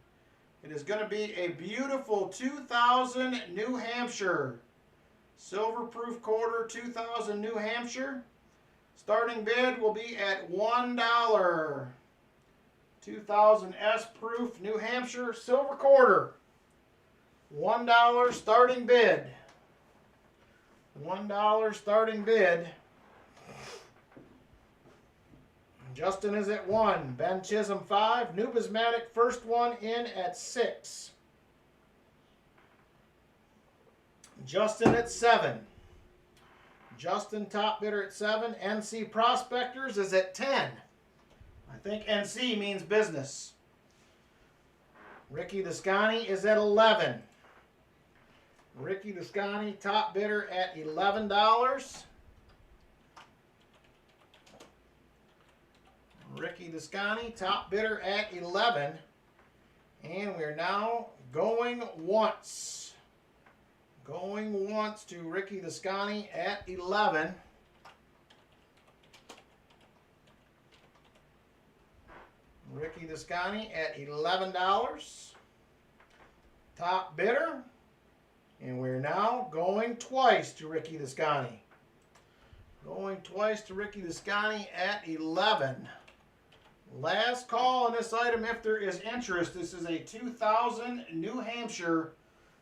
It is going to be a beautiful 2000 New Hampshire. Silver-proof quarter, 2000 New Hampshire. Starting bid will be at $1. 2000 S-proof New Hampshire silver quarter. $1 starting bid. $1 starting bid. Justin is at 1. Ben Chisholm 5. Numismatic first one in at 6. Justin at 7. Justin top bidder at 7. NC Prospectors is at 10. I think NC means business. Ricky Descani is at 11. Ricky Descani top bidder at $11. Ricky Descani top bidder at 11. And we're now going once. Going once to Ricky Descani at 11. Ricky Descani at $11. Top bidder. And we're now going twice to Ricky Descani. Going twice to Ricky Descani at 11. Last call on this item if there is interest. This is a 2000 New Hampshire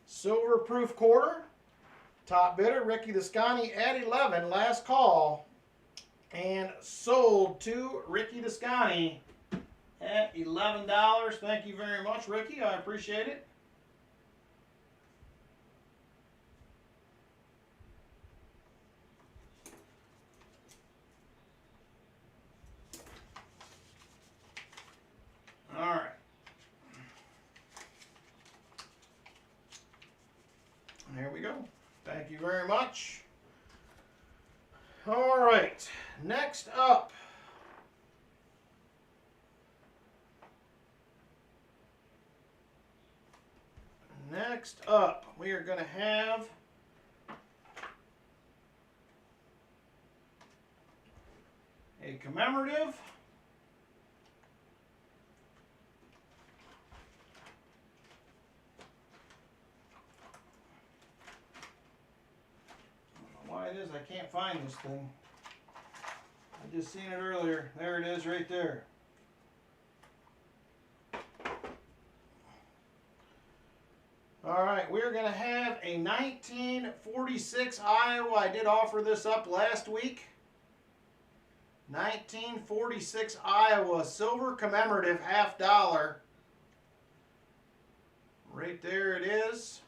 silver-proof quarter. Top bidder, Ricky Descani at 11. Last call. And sold to Ricky Descani at $11. Thank you very much, Ricky. I appreciate it. All right. There we go. Thank you very much. All right. Next up. Next up, we are going to have a commemorative why it is I can't find this thing. I just seen it earlier. There it is right there. Alright, we're going to have a 1946 Iowa. I did offer this up last week. 1946 Iowa silver commemorative $50. Right there it is.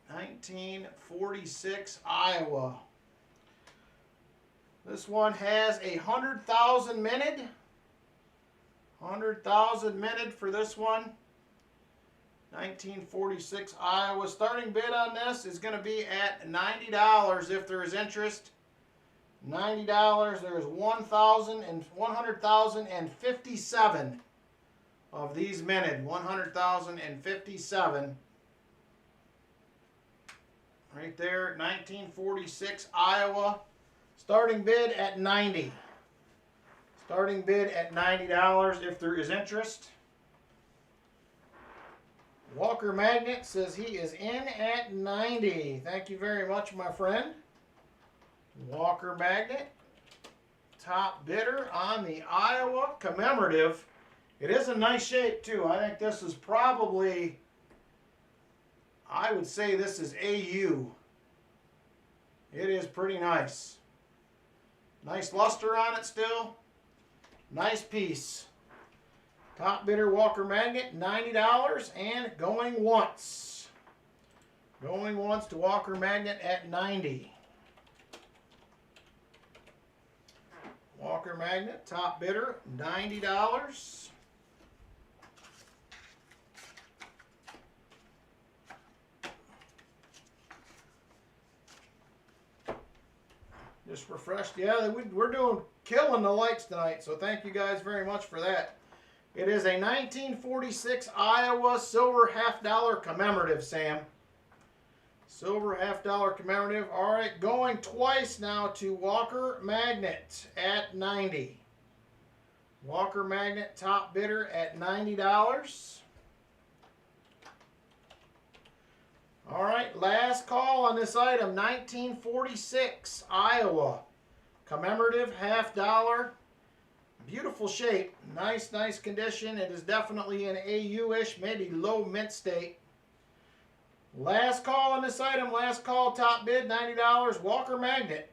1946 Iowa. This one has 100,000 minted. 100,000 minted for this one. 1946 Iowa. Starting bid on this is going to be at $90 if there is interest. $90. There's 100,057 of these minted. 100,057. Right there, 1946 Iowa. Starting bid at $90. Starting bid at $90 if there is interest. Walker Magnet says he is in at $90. Thank you very much, my friend. Walker Magnet, top bidder on the Iowa commemorative. It is a nice shape too. I think this is probably, I would say this is AU. It is pretty nice. Nice luster on it still. Nice piece. Top bidder Walker Magnet, $90 and going once. Going once to Walker Magnet at $90. Walker Magnet, top bidder, $90. Just refreshed. Yeah, we're doing killing the likes tonight, so thank you guys very much for that. It is a 1946 Iowa silver $50 commemorative, Sam. Silver $50 commemorative. All right, going twice now to Walker Magnet at $90. Walker Magnet, top bidder at $90. All right, last call on this item, 1946 Iowa commemorative $50. Beautiful shape, nice condition. It is definitely an AU-ish, maybe low mint state. Last call on this item, last call, top bid, $90, Walker Magnet.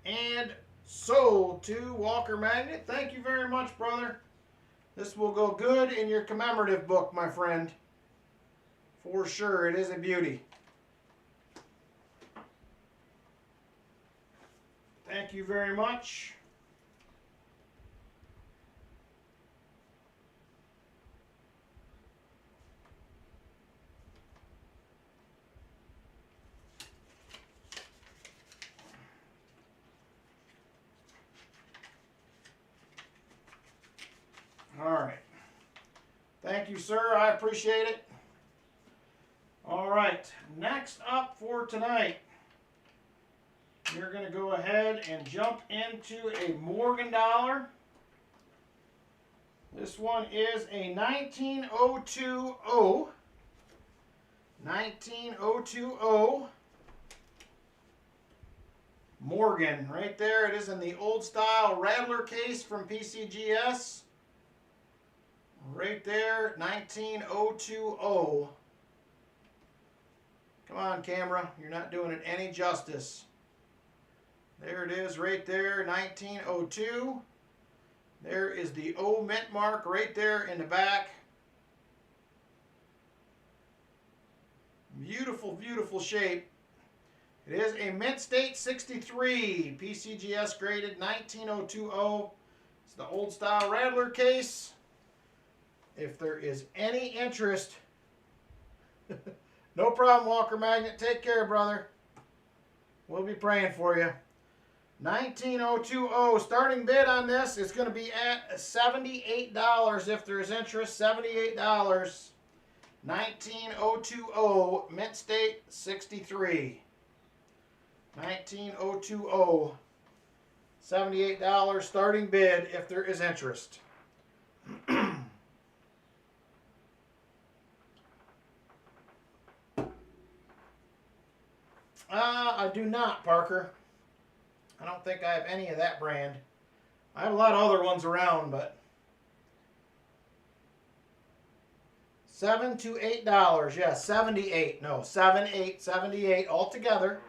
And sold to Walker Magnet. Thank you very much, brother. This will go good in your commemorative book, my friend. For sure, it is a beauty. Thank you very much. All right. Thank you, sir. I appreciate it. All right. Next up for tonight, we're going to go ahead and jump into a Morgan dollar. This one is a 19020. 19020 Morgan. Right there. It is in the old style Rattler case from PCGS. Right there, 19020. Come on, camera. You're not doing it any justice. There it is right there, 1902. There is the O mint mark right there in the back. Beautiful, beautiful shape. It is a mint state 63, PCGS graded 19020. It's the old style Rattler case. If there is any interest, no problem, Walker Magnet. Take care, brother. We'll be praying for you. 19020. Starting bid on this is going to be at $78 if there is interest. $78. 19020. Mint state 63. 19020. $78 starting bid if there is interest. I do not, Parker. I don't think I have any of that brand. I have a lot of other ones around, but $7 to $8. Yes, 78. No, 78 altogether.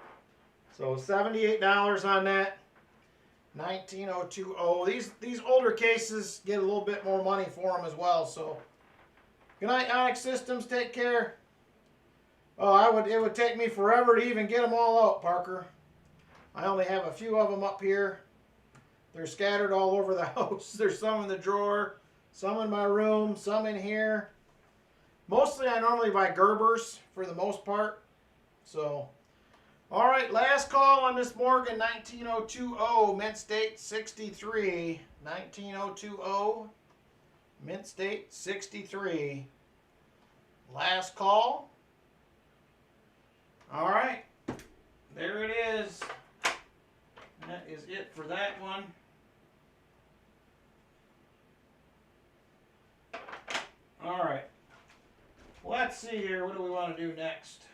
So $78 on that. 19020. These older cases get a little bit more money for them as well. So good night, Onyx Systems. Take care. Oh, it would take me forever to even get them all out, Parker. I only have a few of them up here. They're scattered all over the house. There's some in the drawer, some in my room, some in here. Mostly I normally buy Gerbers for the most part. So, all right, last call on this Morgan 19020, Mint State 63. 19020, Mint State 63. Last call. All right, there it is. That is it for that one. All right. Let's see here. What do we want to do next?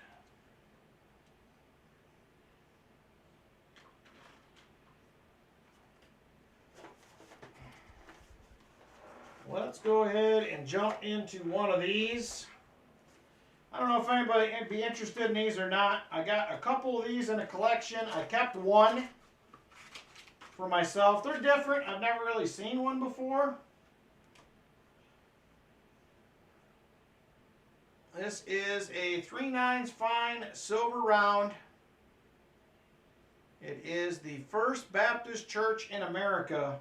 Let's go ahead and jump into one of these. I don't know if anybody would be interested in these or not. I got a couple of these in a collection. I kept one for myself. They're different. I've never really seen one before. This is a 3/9 fine silver round. It is the First Baptist Church in America.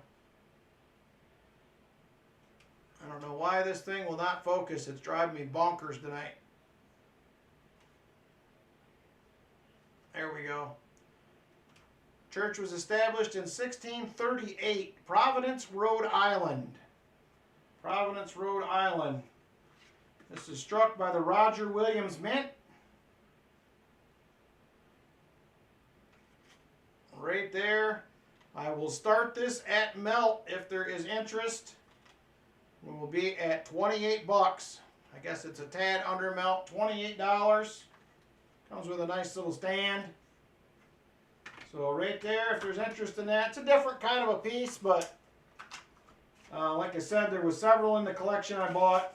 I don't know why this thing will not focus. It's driving me bonkers tonight. There we go. Church was established in 1638, Providence, Rhode Island. Providence, Rhode Island. This is struck by the Roger Williams Mint. Right there. I will start this at melt if there is interest. We will be at 28 bucks. I guess it's a tad under melt. $28. Comes with a nice little stand. So right there, if there's interest in that, it's a different kind of a piece, but like I said, there was several in the collection I bought.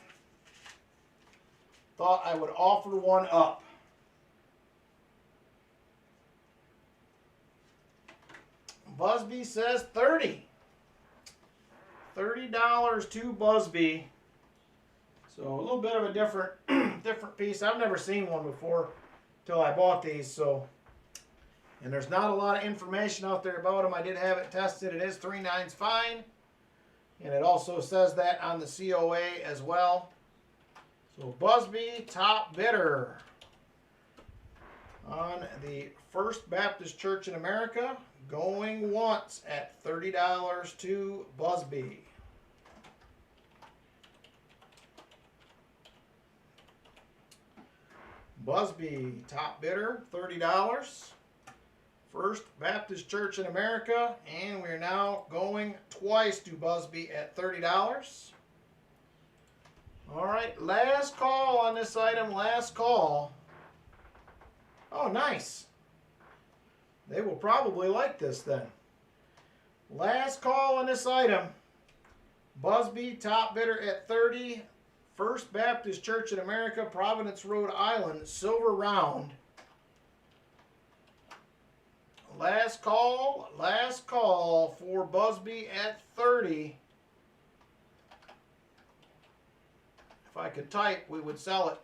Thought I would offer one up. Busby says 30. $30 to Busby. So a little bit of a different different piece. I've never seen one before till I bought these. So, and there's not a lot of information out there about them. I did have it tested. It is 3/9 fine, and it also says that on the COA as well. So Busby, top bidder on the First Baptist Church in America, going once at $30 to Busby. Busby, top bidder, $30. First Baptist Church in America, and we're now going twice to Busby at $30. All right, last call on this item, last call. Oh, nice. They will probably like this then. Last call on this item. Busby, top bidder at 30. First Baptist Church in America, Providence, Rhode Island, silver round. Last call for Busby at 30. If I could type, we would sell it.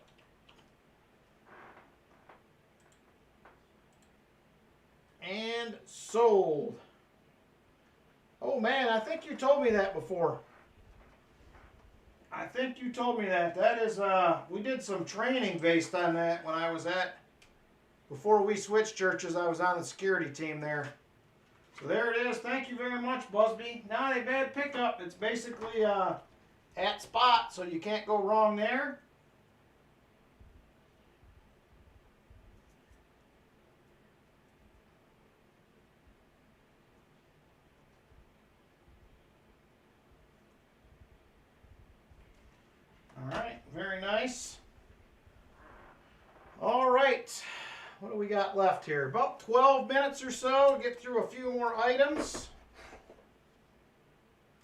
And sold. Oh man, I think you told me that before. I think you told me that. That is, we did some training based on that when I was before we switched churches, I was on the security team there. So there it is. Thank you very much, Busby. Not a bad pickup. It's basically at spot, so you can't go wrong there. All right, very nice. All right, what do we got left here? About 12 minutes or so to get through a few more items.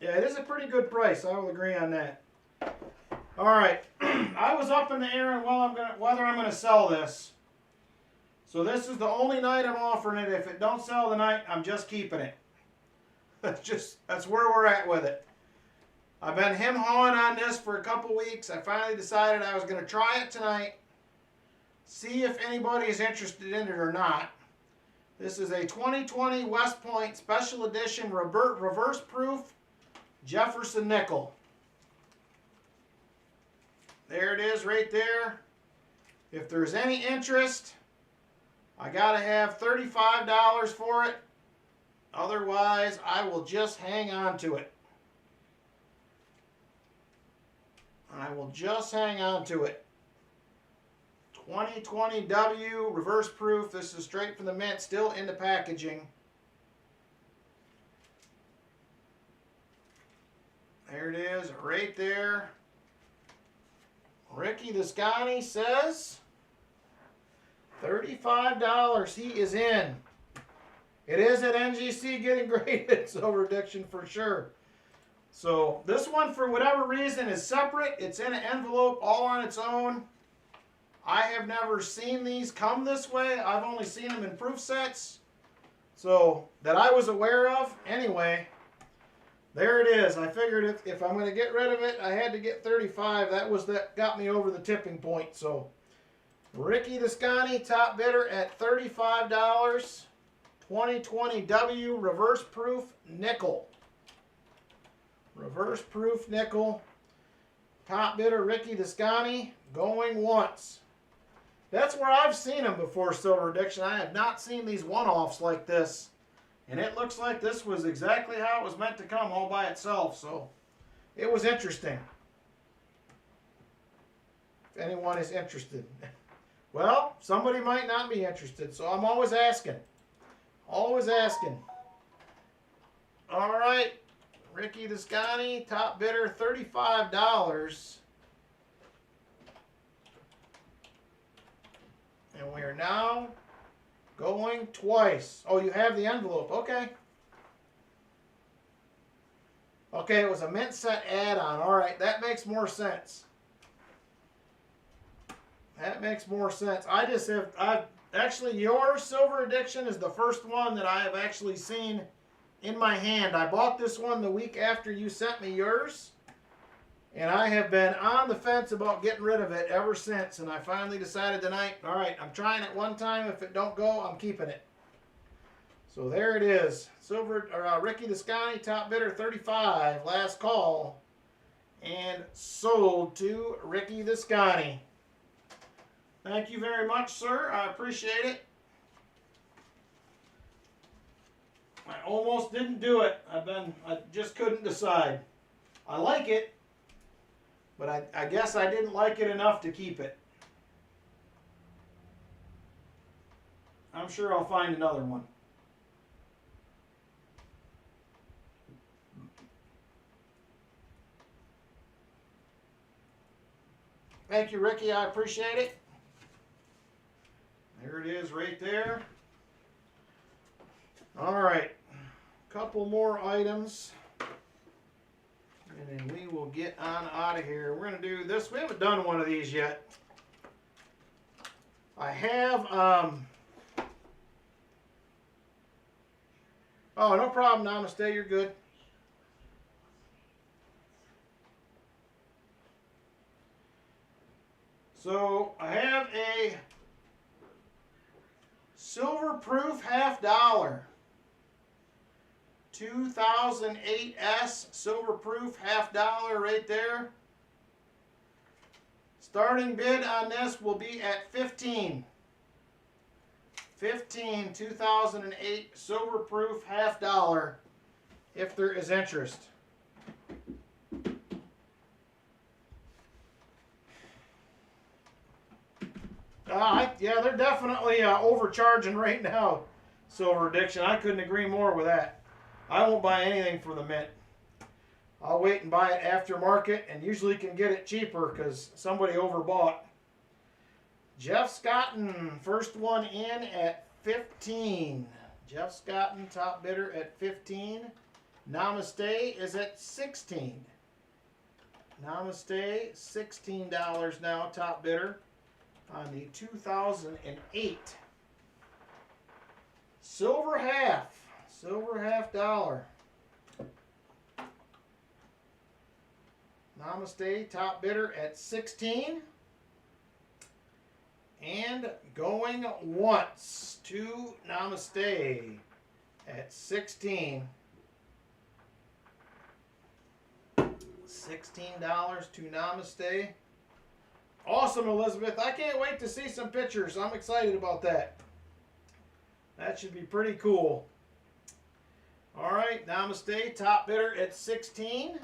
Yeah, it is a pretty good price. I will agree on that. All right, I was up in the air on whether I'm going to sell this. So this is the only night I'm offering it. If it don't sell tonight, I'm just keeping it. That's where we're at with it. I've been hem-hawing on this for a couple weeks. I finally decided I was going to try it tonight. See if anybody is interested in it or not. This is a 2020 West Point Special Edition Reverse Proof Jefferson Nickel. There it is right there. If there's any interest, I gotta have $35 for it. Otherwise, I will just hang on to it. I will just hang on to it. 2020W reverse proof. This is straight from the mint, still in the packaging. There it is, right there. Ricky the Scotty says $35. He is in. It is at NGC getting graded, Silver Addiction for sure. So this one, for whatever reason, is separate. It's in an envelope all on its own. I have never seen these come this way. I've only seen them in proof sets. So, that I was aware of. Anyway, there it is. I figured if I'm going to get rid of it, I had to get 35. That got me over the tipping point. So, Ricky the Scotty, top bidder at $35. 2020W reverse proof nickel. Reverse proof nickel. Top bidder Ricky the Scotty, going once. That's where I've seen them before, Silver Addiction. I have not seen these one-offs like this. And it looks like this was exactly how it was meant to come all by itself. So it was interesting. If anyone is interested. Well, somebody might not be interested. So I'm always asking. Always asking. All right. Ricky the Scotty, top bidder, $35. And we are now going twice. Oh, you have the envelope. Okay. Okay, it was a mint set add-on. All right, that makes more sense. That makes more sense. Actually, your Silver Addiction is the first one that I have actually seen in my hand. I bought this one the week after you sent me yours. And I have been on the fence about getting rid of it ever since. And I finally decided tonight, all right, I'm trying it one time. If it don't go, I'm keeping it. So there it is. Ricky the Scotty, top bidder, 35. Last call. And sold to Ricky the Scotty. Thank you very much, sir. I appreciate it. I almost didn't do it. I just couldn't decide. I like it. But I guess I didn't like it enough to keep it. I'm sure I'll find another one. Thank you, Ricky. I appreciate it. There it is right there. All right. Couple more items. And then we will get on out of here. We're going to do this. We haven't done one of these yet. I have, oh, no problem, Namaste. You're good. So, I have a silver proof $50. 2008S silver proof $50 right there. Starting bid on this will be at 15. 15 2008 silver proof $50 if there is interest. Yeah, they're definitely overcharging right now, Silver Addiction. I couldn't agree more with that. I won't buy anything from the mint. I'll wait and buy it aftermarket, and usually can get it cheaper because somebody overbought. Jeff Scotton, first one in at 15. Jeff Scotton, top bidder at 15. Namaste is at 16. Namaste, $16 now, top bidder on the 2008 Silver half. Silver half dollar. Namaste, top bidder at 16. And going once to Namaste at 16. $16 to Namaste. Awesome, Elizabeth. I can't wait to see some pictures. I'm excited about that. That should be pretty cool. All right, Namaste, top bidder at 16.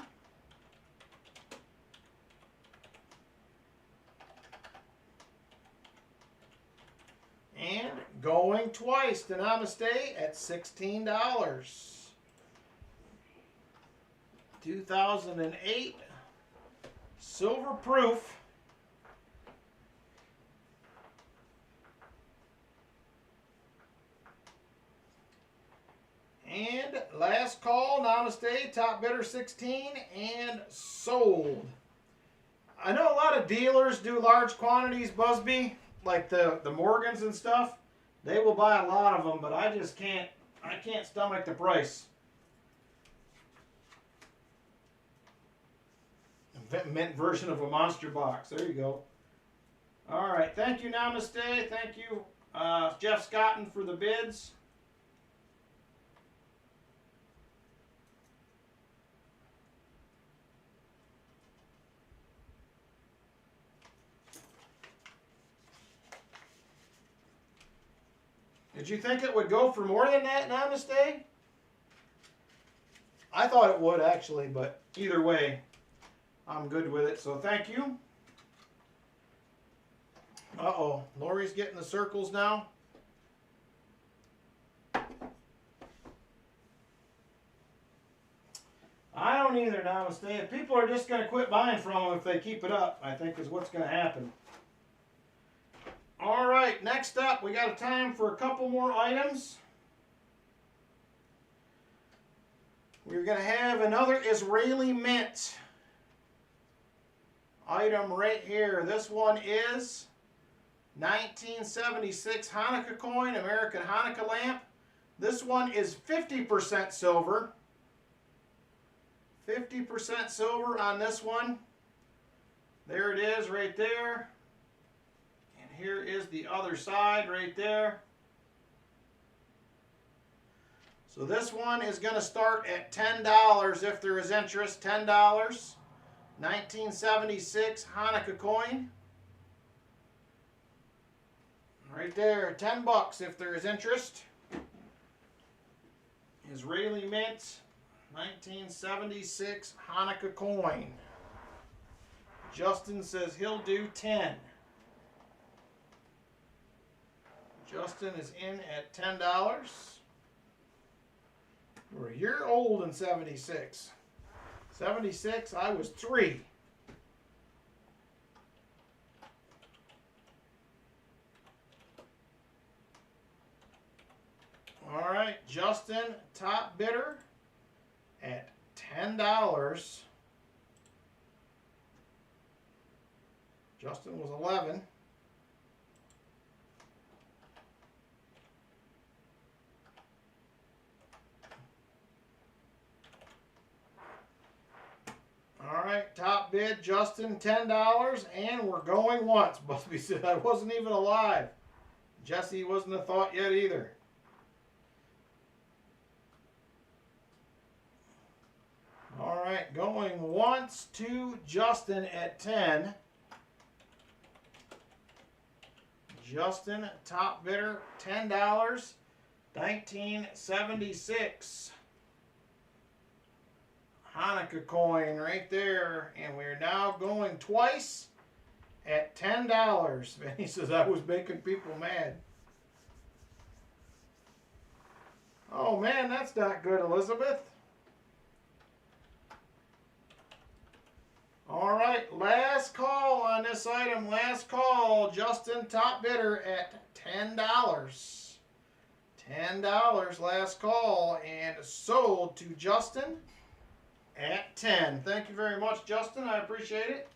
And going twice to Namaste at $16. 2008 silver proof. And last call, Namaste, top bidder 16 and sold. I know a lot of dealers do large quantities, Busby, like the Morgans and stuff. They will buy a lot of them, but I just can't stomach the price. Mint version of a monster box. There you go. All right. Thank you, Namaste. Thank you, Jeff Scotton, for the bids. Did you think it would go for more than that, Namaste? I thought it would, actually, but either way, I'm good with it, so thank you. Uh-oh, Lori's getting the circles now. I don't either, Namaste. People are just going to quit buying from them if they keep it up, I think is what's going to happen. All right, next up, we got time for a couple more items. We're going to have another Israeli mint item right here. This one is 1976 Hanukkah coin, American Hanukkah lamp. This one is 50% silver. 50% silver on this one. There it is right there. And here is the other side right there. So this one is going to start at $10 if there is interest. $10. 1976 Hanukkah coin. Right there, 10 bucks if there is interest. Israeli mint, 1976 Hanukkah coin. Justin says he'll do 10. Justin is in at $10. We're a year old in 76. 76, I was 3. All right, Justin, top bidder at $10. Justin was 11. All right, top bid, Justin, $10, and we're going once. Busby said I wasn't even alive. Jesse wasn't a thought yet either. All right, going once to Justin at 10. Justin, top bidder, $10, 1976. Hanukkah coin right there, and we're now going twice at $10. And he says I was making people mad. Oh man, that's not good, Elizabeth. All right, last call on this item. Last call, Justin, top bidder at $10. $10, last call, and sold to Justin at 10. Thank you very much, Justin. I appreciate it.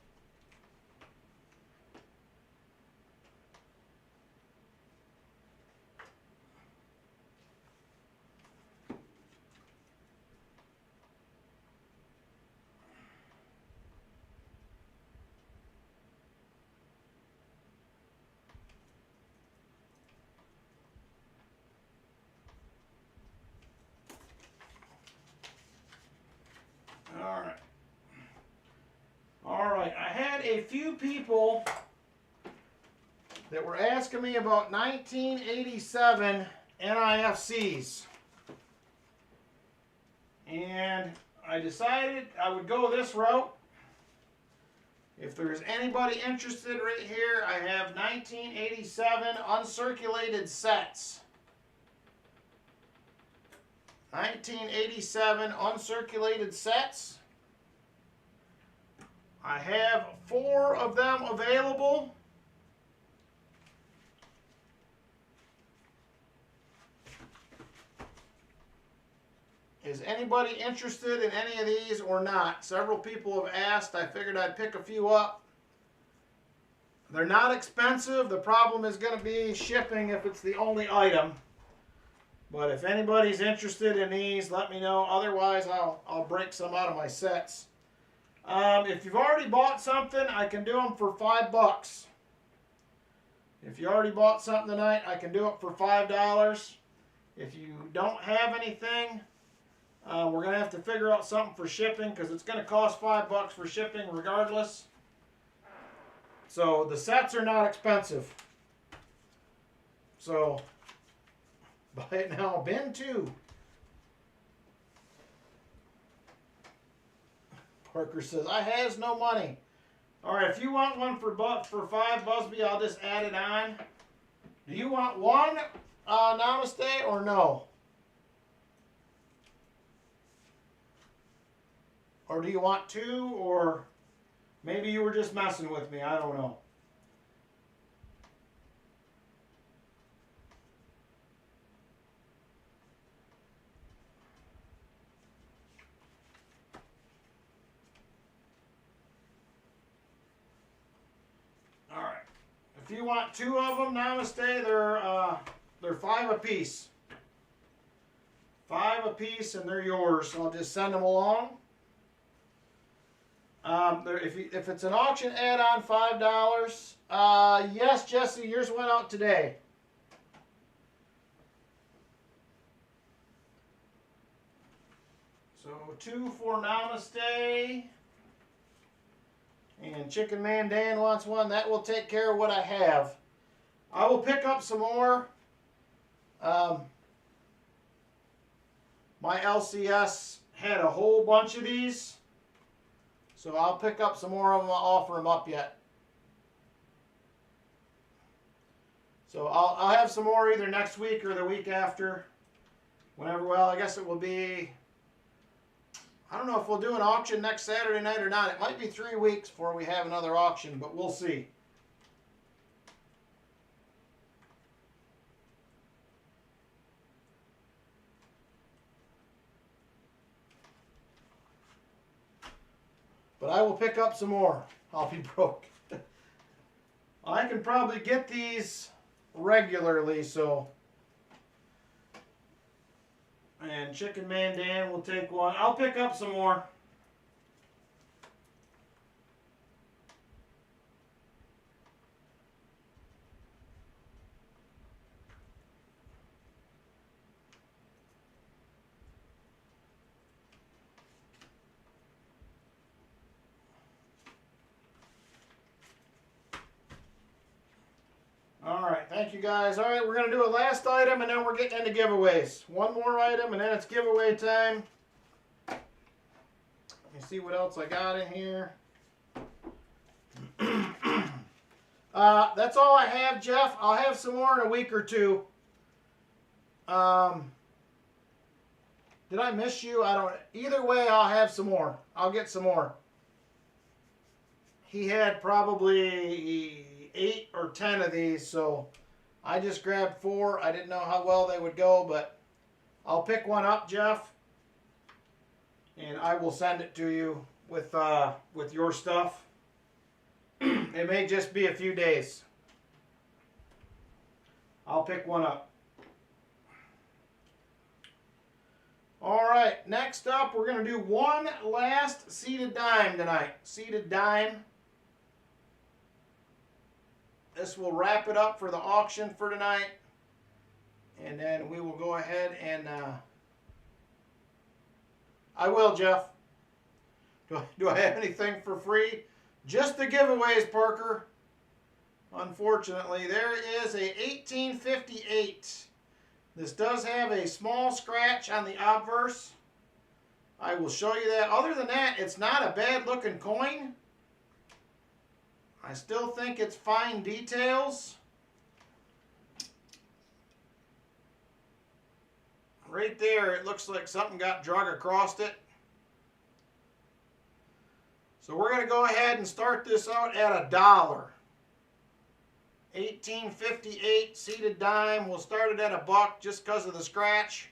a few people that were asking me about 1987 NIFCs. And I decided I would go this route. If there's anybody interested right here, I have 1987 uncirculated sets. 1987 uncirculated sets. I have 4 of them available. Is anybody interested in any of these or not? Several people have asked. I figured I'd pick a few up. They're not expensive. The problem is going to be shipping if it's the only item. But if anybody's interested in these, let me know. Otherwise, I'll break some out of my sets. If you've already bought something, I can do them for $5. If you already bought something tonight, I can do it for $5. If you don't have anything, we're going to have to figure out something for shipping because it's going to cost $5 for shipping regardless. So the sets are not expensive. So buy it now. Bin 2. Parker says, I has no money. All right, if you want one for $5, Busby, I'll just add it on. Do you want one Namaste or no? Or do you want 2, or maybe you were just messing with me? I don't know. All right. If you want 2 of them, Namaste, they're 5 apiece. 5 apiece, and they're yours. So I'll just send them along. If it's an auction add-on, $5. Yes, Jesse, yours went out today. So 2 for Namaste. And Chicken Man Dan wants one. That will take care of what I have. I will pick up some more. My LCS had a whole bunch of these. So I'll pick up some more of them. I'll offer them up yet. So I'll have some more either next week or the week after. Whenever, well, I guess it will be, I don't know if we'll do an auction next Saturday night or not. It might be 3 weeks before we have another auction, but we'll see. But I will pick up some more. I'll be broke. I can probably get these regularly, so. And Chicken Man Dan will take one. I'll pick up some more. All right, thank you guys. All right, we're going to do a last item and then we're getting into giveaways. One more item and then it's giveaway time. Let me see what else I got in here. That's all I have, Jeff. I'll have some more in a week or 2. Did I miss you? I don't. Either way, I'll have some more. I'll get some more. He had probably 8 or 10 of these, so I just grabbed 4. I didn't know how well they would go, but I'll pick one up, Jeff, and I will send it to you with your stuff. It may just be a few days. I'll pick one up. All right, next up, we're going to do one last seated dime tonight. Seated dime. This will wrap it up for the auction for tonight. And then we will go ahead and... I will, Jeff. Do I have anything for free? Just the giveaways, Parker. Unfortunately, there is a 1858. This does have a small scratch on the obverse. I will show you that. Other than that, it's not a bad looking coin. I still think it's fine details. Right there, it looks like something got drug across it. So we're going to go ahead and start this out at $1. 1858 seated dime. We'll start it at $1 just because of the scratch.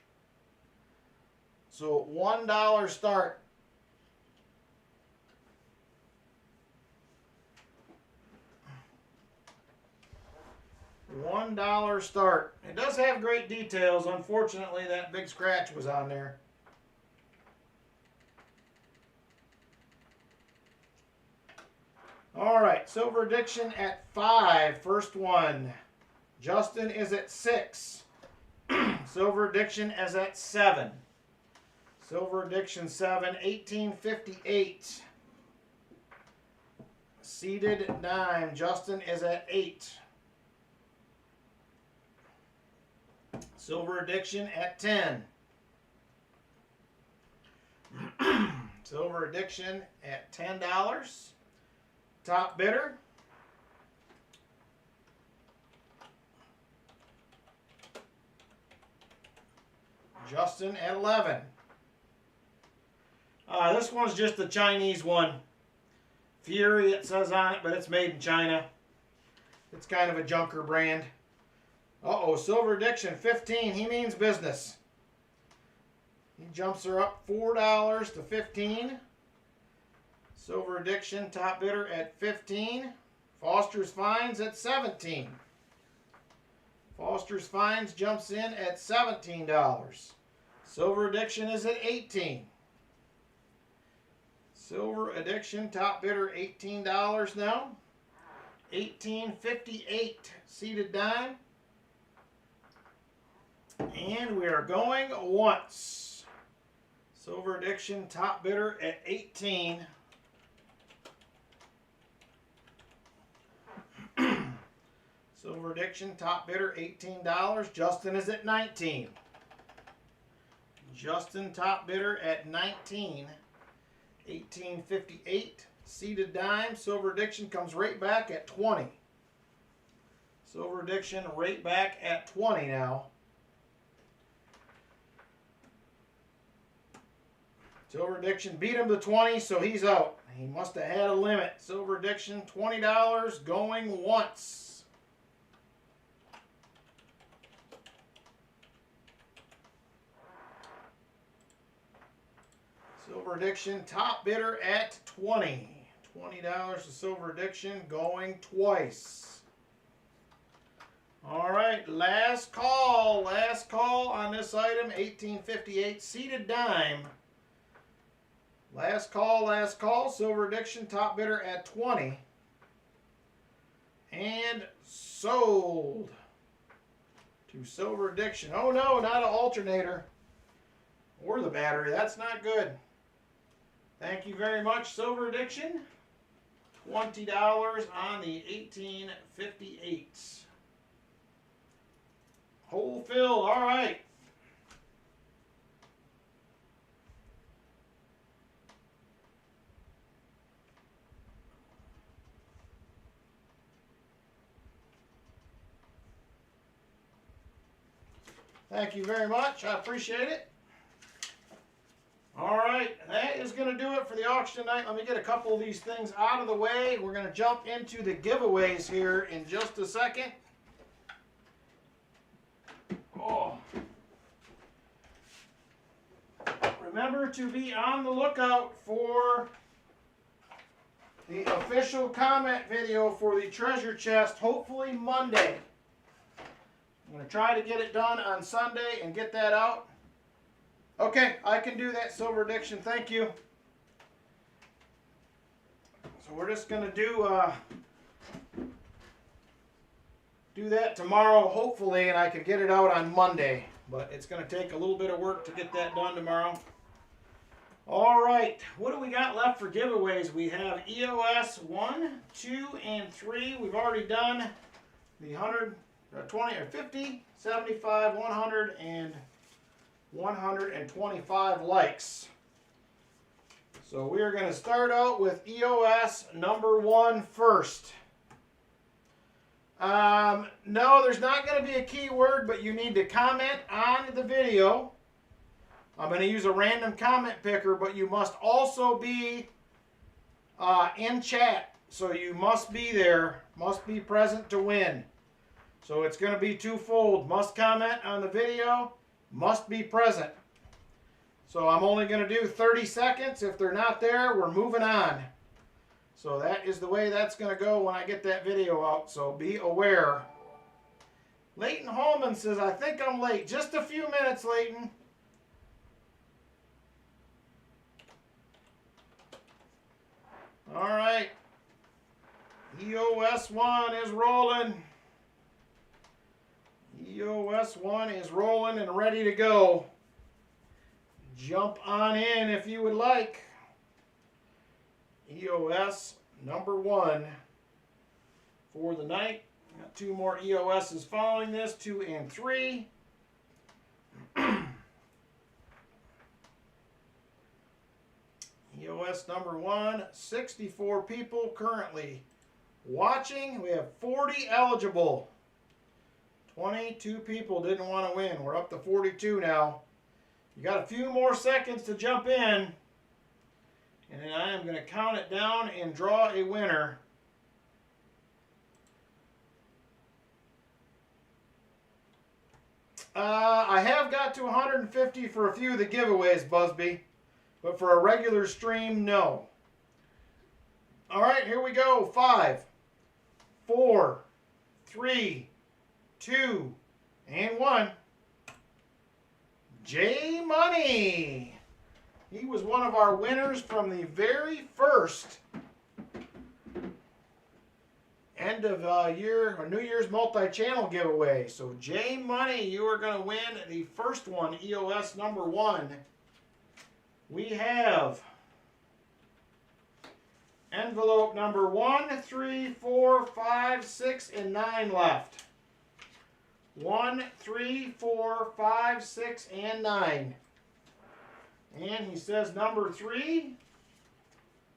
So $1 start. $1 start. It does have great details. Unfortunately, that big scratch was on there. All right, silver addiction at 5. First one. Justin is at 6. Silver addiction is at 7. Silver addiction 7, 1858. Seated dime. Justin is at 8. Silver addiction at 10. Silver addiction at $10. Top bidder. Justin at 11. This one's just the Chinese one. Fury, it says on it, but it's made in China. It's kind of a junker brand. Uh-oh, silver addiction, 15. He means business. He jumps her up $4 to 15. Silver addiction, top bidder at 15. Foster's Finds at 17. Foster's Finds jumps in at $17. Silver addiction is at 18. Silver addiction, top bidder $18 now. 1858 seated dime. And we are going once. Silver addiction, top bidder at 18. Silver addiction, top bidder $18. Justin is at 19. Justin, top bidder at 19. 1858 seated dime. Silver addiction comes right back at 20. Silver addiction right back at 20 now. Silver addiction beat him to 20, so he's out. He must have had a limit. Silver addiction, $20 going once. Silver addiction, top bidder at 20. $20 to silver addiction going twice. All right, last call on this item, 1858 seated dime. Last call, silver addiction, top bidder at 20. And sold to silver addiction. Oh no, not an alternator or the battery. That's not good. Thank you very much, silver addiction. $20 on the 1858. Hole fill, all right. Thank you very much. I appreciate it. All right, that is going to do it for the auction tonight. Let me get a couple of these things out of the way. We're going to jump into the giveaways here in just a second. Oh. Remember to be on the lookout for the official comment video for the treasure chest, hopefully Monday. I'm going to try to get it done on Sunday and get that out. Okay, I can do that, silver addiction. Thank you. So we're just going to do that tomorrow, hopefully, and I can get it out on Monday. But it's going to take a little bit of work to get that done tomorrow. All right, what do we got left for giveaways? We have EOS 1, 2, and 3. We've already done the 100, 20, or 50, 75, 100, and 125 likes. So we are going to start out with EOS number 1 first. No, there's not going to be a keyword, but you need to comment on the video. I'm going to use a random comment picker, but you must also be in chat. So you must be there, must be present to win. So it's going to be twofold. Must comment on the video, must be present. So I'm only going to do 30 seconds. If they're not there, we're moving on. So that is the way that's going to go when I get that video out. So be aware. Leighton Holman says, I think I'm late. Just a few minutes, Leighton. All right. EOS 1 is rolling. EOS 1 is rolling and ready to go. Jump on in if you would like. EOS number 1 for the night. Got 2 more EOSs following this, 2 and 3. EOS number 1, 64 people currently watching. We have 40 eligible. 22 people didn't want to win. We're up to 42 now. You got a few more seconds to jump in. And then I am going to count it down and draw a winner. I have got to 150 for a few of the giveaways, Busby. But for a regular stream, no. All right, here we go. 5, 4, 3, 2, and 1. J Money. He was one of our winners from the very first end of year or New Year's multi-channel giveaway. So J Money, you are going to win the first one, EOS number 1. We have envelope number 1, 3, 4, 5, 6, and 9 left. 1, 3, 4, 5, 6, and 9. And he says number 3.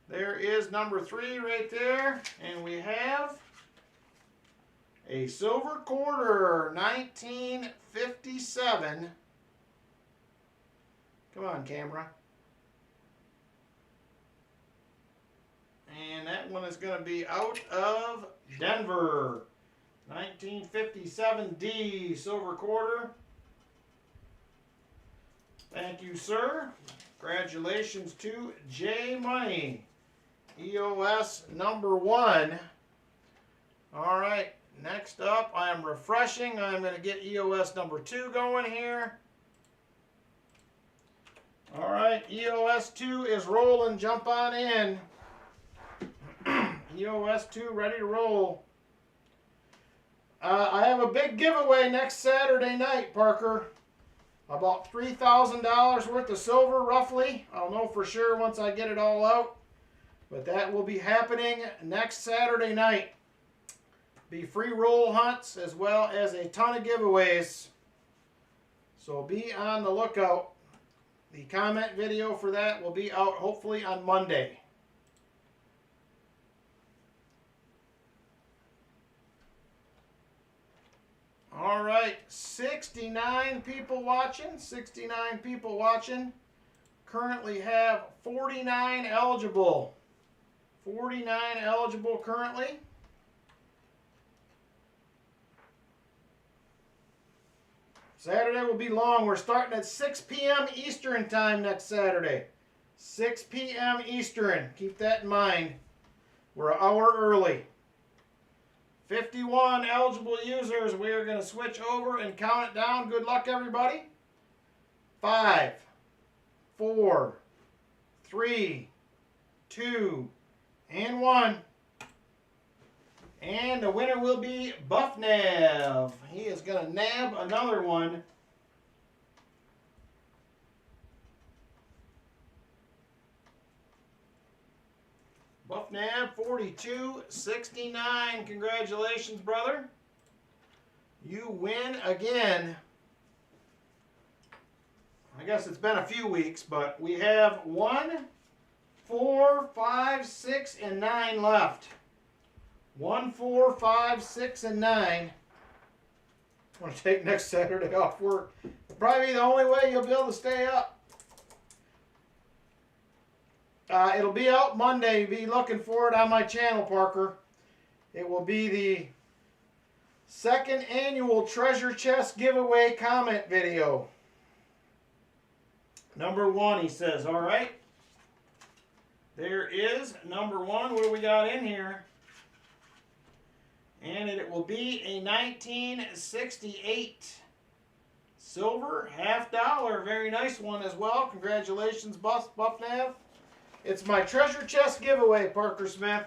There is number 3 right there. And we have a silver quarter, 1957. Come on, camera. And that one is going to be out of Denver. 1957D silver quarter. Thank you, sir. Congratulations to J Money. EOS number 1. All right, next up, I am refreshing. I'm going to get EOS number 2 going here. All right, EOS 2 is rolling. Jump on in. EOS 2 ready to roll. I have a big giveaway next Saturday night, Parker. About $3,000 worth of silver, roughly. I'll know for sure once I get it all out. But that will be happening next Saturday night. Be free roll hunts as well as a ton of giveaways. So be on the lookout. The comment video for that will be out hopefully on Monday. All right, 69 people watching. 69 people watching. Currently have 49 eligible. 49 eligible currently. Saturday will be long. We're starting at 6 p.m. Eastern time next Saturday. 6 p.m. Eastern. Keep that in mind. We're an hour early. 51 eligible users. We are going to switch over and count it down. Good luck, everybody. 5, 4, 3, 2, and 1. And the winner will be Buff Nav. He is going to nab another one. Buff Nav 4269. Congratulations, brother. You win again. I guess it's been a few weeks, but we have 1, 4, 5, 6, and 9 left. 1, 4, 5, 6, and 9. I'm going to take next Saturday off work. It'll probably be the only way you'll be able to stay up. It'll be out Monday. Be looking for it on my channel, Parker. It will be the second annual treasure chest giveaway comment video. Number 1, he says. All right. There is number 1. What do we got in here? And it will be a 1968 silver $50. Very nice one as well. Congratulations, Buff Nav. It's my treasure chest giveaway, Parker Smith.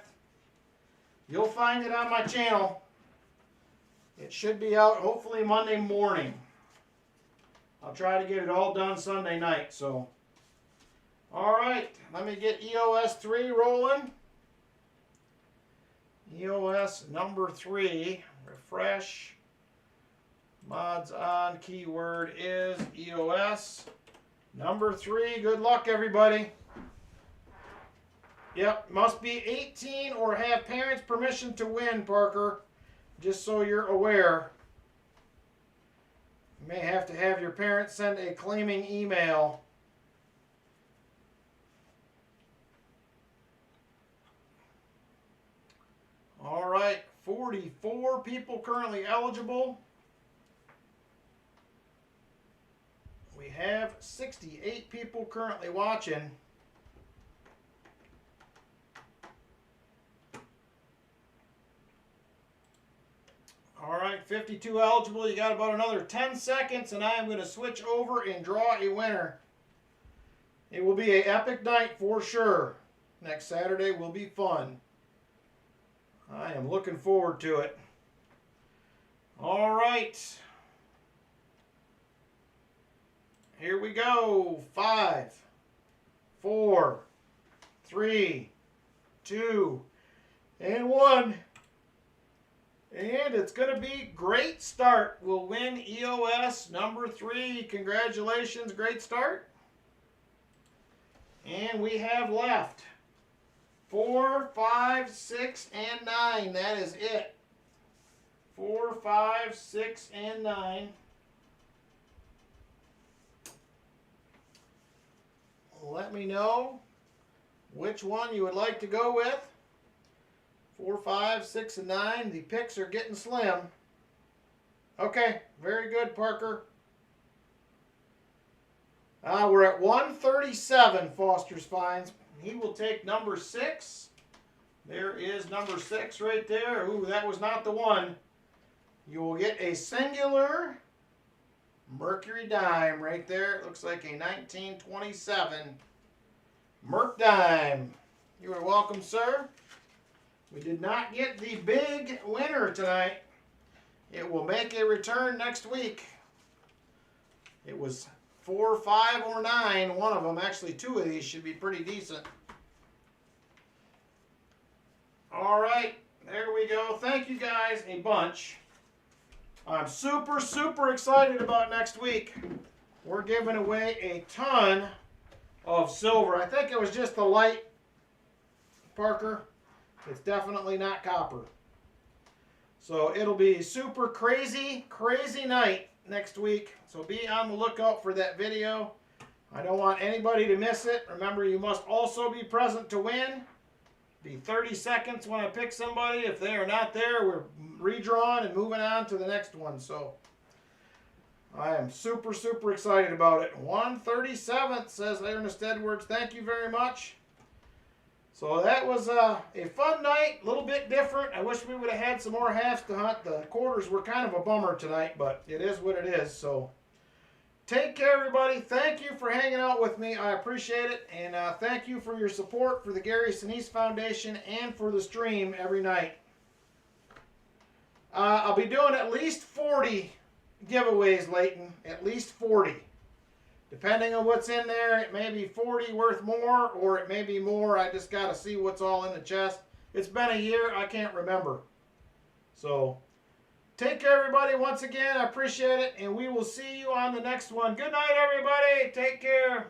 You'll find it on my channel. It should be out hopefully Monday morning. I'll try to get it all done Sunday night. So, all right, let me get EOS 3 rolling. EOS number 3, refresh. Mods on, keyword is EOS number 3. Good luck, everybody. Yep, must be 18 or have parents' permission to win, Parker. Just so you're aware. You may have to have your parents send a claiming email. All right, 44 people currently eligible. We have 68 people currently watching. All right, 52 eligible. You got about another 10 seconds, and I am going to switch over and draw a winner. It will be an epic night for sure. Next Saturday will be fun. I am looking forward to it. All right. Here we go. 5, 4, 3, 2, and 1. And it's going to be Great Start. Will win EOS number 3. Congratulations, Great Start. And we have left 4, 5, 6, and 9. That is it. 4, 5, 6, and 9. Let me know which one you would like to go with. 4, 5, 6, and 9. The picks are getting slim. Okay, very good, Parker. We're at 137, Foster's finds. He will take number 6. There is number 6 right there. Ooh, that was not the one. You will get a singular Mercury dime right there. It looks like a 1927 Merc dime. You are welcome, sir. We did not get the big winner tonight. It will make a return next week. It was 4, 5, or 9. One of them, actually 2 of these should be pretty decent. All right, there we go. Thank you guys a bunch. I'm super, super excited about next week. We're giving away a ton of silver. I think it was just the light, Parker. It's definitely not copper. So it'll be super crazy, crazy night next week. So be on the lookout for that video. I don't want anybody to miss it. Remember, you must also be present to win. Be 30 seconds when I pick somebody. If they are not there, we're redrawing and moving on to the next one. So I am super, super excited about it. 137th, says Ernest Edwards. Thank you very much. So that was a fun night, a little bit different. I wish we would have had some more halves to hunt. The quarters were kind of a bummer tonight, but it is what it is. So take care, everybody. Thank you for hanging out with me. I appreciate it. And thank you for your support for the Gary Sinise Foundation and for the stream every night. I'll be doing at least 40 giveaways, Leighton. At least 40. Depending on what's in there, it may be 40 worth more, or it may be more. I just got to see what's all in the chest. It's been a year. I can't remember. So, take care, everybody. Once again, I appreciate it, and we will see you on the next one. Good night, everybody. Take care.